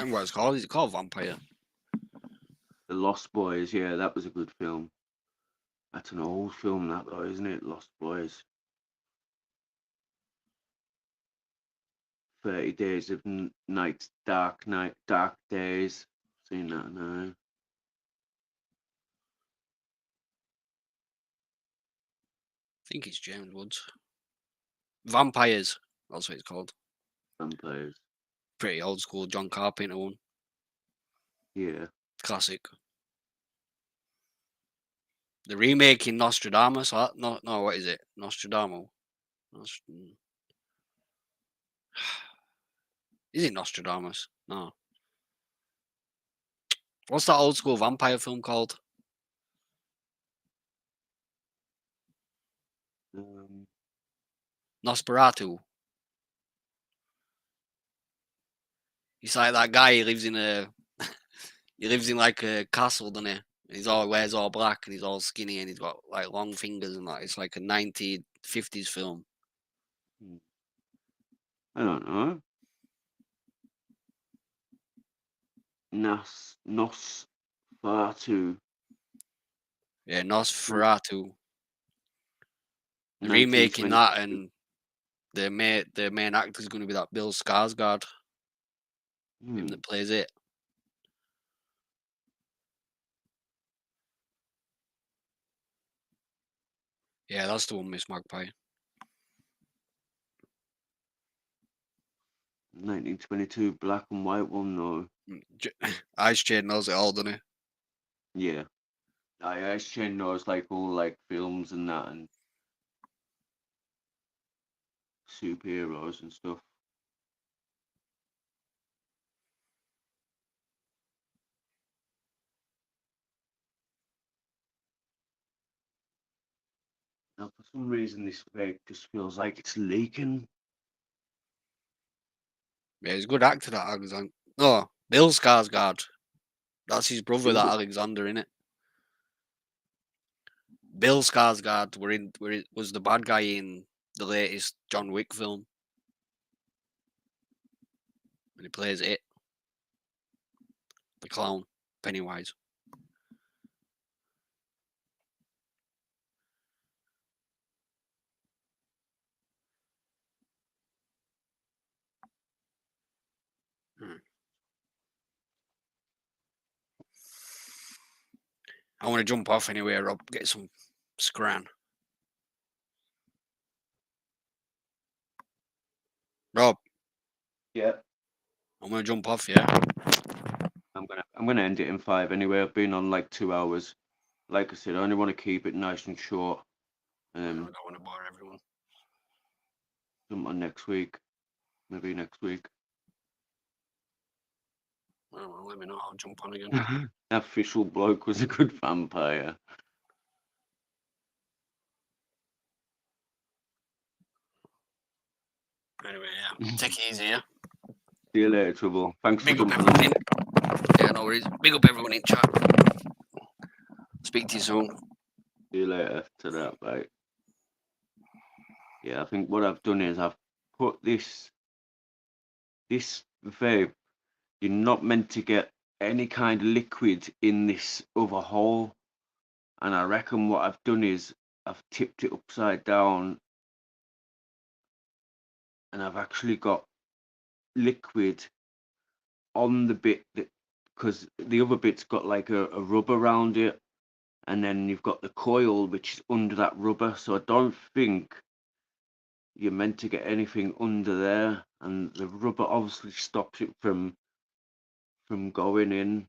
Speaker 2: can't remember what it's called. Is it called Vampire?
Speaker 1: The Lost Boys, yeah, that was a good film. That's an old film, that though, isn't it? Lost Boys. 30 Days of Night, Dark Days. Seen that now.
Speaker 2: I think it's James Woods. Vampires. That's what it's called.
Speaker 1: Vampires.
Speaker 2: Pretty old school John Carpenter one.
Speaker 1: Yeah.
Speaker 2: Classic. The remake in Nostradamus. No, what is it? Nostradamus. Is it Nostradamus? No. What's that old school vampire film called? Nosferatu. He's like that guy. He lives in like a castle, doesn't he? And wears all black and he's all skinny and he's got like long fingers and that. It's like a 1950s film.
Speaker 1: I don't know. Nosferatu.
Speaker 2: Yeah, Nosferatu. The remake in that, and the main actor is going to be that Bill Skarsgård. Him that plays it. Yeah, that's the one, Miss Magpie.
Speaker 1: 1922 black and white one, though.
Speaker 2: Ice Chain knows it all, doesn't he?
Speaker 1: Yeah. Ice Chain knows like all like films and that and superheroes and stuff. Now, for some reason, this vape just feels like it's leaking.
Speaker 2: Yeah, he's a good actor, that Alexander. No, Bill Skarsgård. That's his brother, that Alexander, innit? Bill Skarsgård was the bad guy in the latest John Wick film. And he plays it. The clown, Pennywise. I want to jump off anyway, Rob. Get some scran. Rob.
Speaker 1: Yeah.
Speaker 2: I'm gonna jump off, yeah.
Speaker 1: I'm gonna end it in 5 anyway. I've been on like 2 hours. Like I said, I only want to keep it nice and short.
Speaker 2: I don't want to bore everyone.
Speaker 1: Jump on next week. Maybe next week.
Speaker 2: Well, let me know. I'll jump on again.
Speaker 1: That official bloke was a good vampire.
Speaker 2: Anyway, yeah. Take it easy, yeah.
Speaker 1: See you later, Trouble. Thanks
Speaker 2: Big
Speaker 1: for
Speaker 2: up
Speaker 1: jumping
Speaker 2: everyone
Speaker 1: on.
Speaker 2: Yeah, no worries. Big up everyone in chat. Speak to you soon.
Speaker 1: See you later. To that, bye. Yeah, I think what I've done is I've put this vape. You're not meant to get any kind of liquid in this other hole, and I reckon what I've done is I've tipped it upside down, and I've actually got liquid on the bit that, because the other bit's got like a rubber around it, and then you've got the coil which is under that rubber, so I don't think you're meant to get anything under there, and the rubber obviously stops it from going in.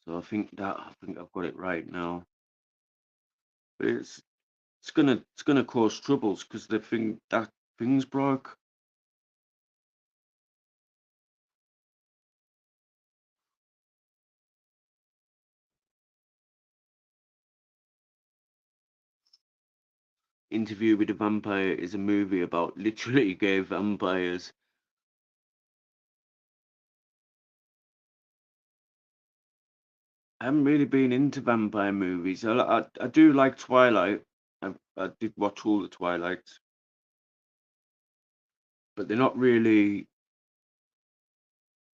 Speaker 1: So I think I've got it right now. But it's gonna cause troubles because that thing's broke. Interview with a Vampire is a movie about literally gay vampires. I haven't really been into vampire movies. I do like Twilight. I did watch all the Twilights, but they're not really.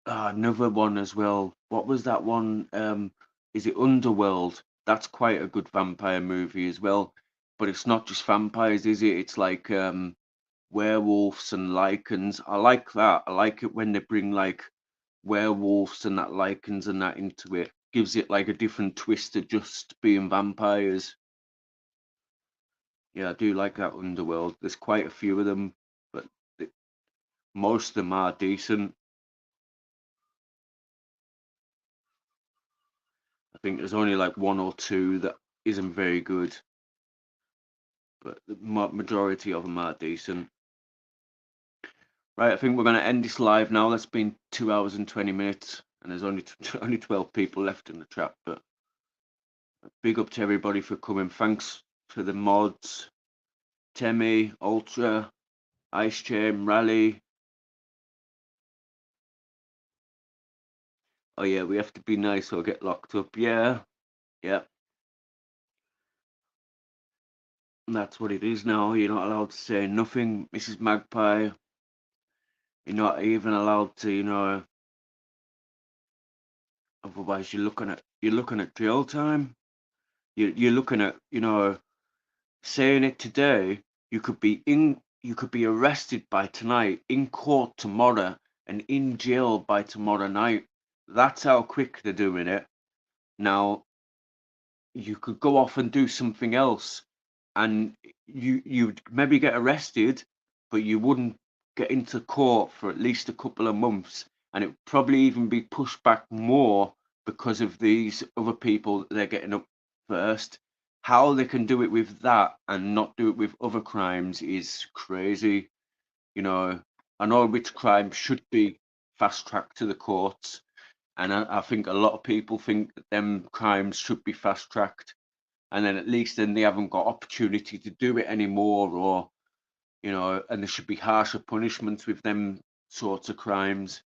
Speaker 1: Another one as well. What was that one? Is it Underworld? That's quite a good vampire movie as well. But it's not just vampires, is it? It's like werewolves and lichens. I like that. I like it when they bring like werewolves and that lichens and that into it. Gives it like a different twist to just being vampires. Yeah, I do like that Underworld. There's quite a few of them, but most of them are decent. I think there's only like one or two that isn't very good, but the majority of them are decent. Right, I think we're going to end this live now. That's been 2 hours and 20 minutes, and there's only only 12 people left in the chat. But big up to everybody for coming. Thanks for the mods, Temi, Ultra, Ice Chain, Rally. Oh yeah, we have to be nice or get locked up. Yeah, yeah. And that's what it is now. You're not allowed to say nothing, Mrs. Magpie. You're not even allowed to, otherwise you're looking at jail time. You're looking at, saying it today. You could be arrested by tonight, in court tomorrow, and in jail by tomorrow night. That's how quick they're doing it. Now, you could go off and do something else, and you'd maybe get arrested, but you wouldn't get into court for at least a couple of months, and it would probably even be pushed back more because of these other people that they're getting up first. How they can do it with that and not do it with other crimes is crazy. I know which crime should be fast tracked to the courts, and I think a lot of people think that them crimes should be fast tracked, and then at least then they haven't got opportunity to do it anymore, or and there should be harsher punishments with them sorts of crimes,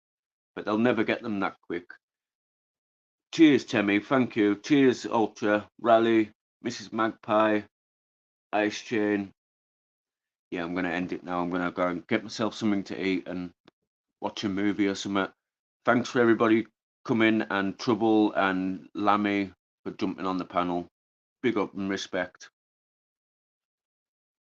Speaker 1: but they'll never get them that quick. Cheers, Temi. Thank you. Cheers, Ultra, Rally, Mrs. Magpie, Ice Chain. Yeah, I'm going to end it now. I'm going to go and get myself something to eat and watch a movie or something. Thanks for everybody coming, and Trouble and Lammy for jumping on the panel. Big up and respect.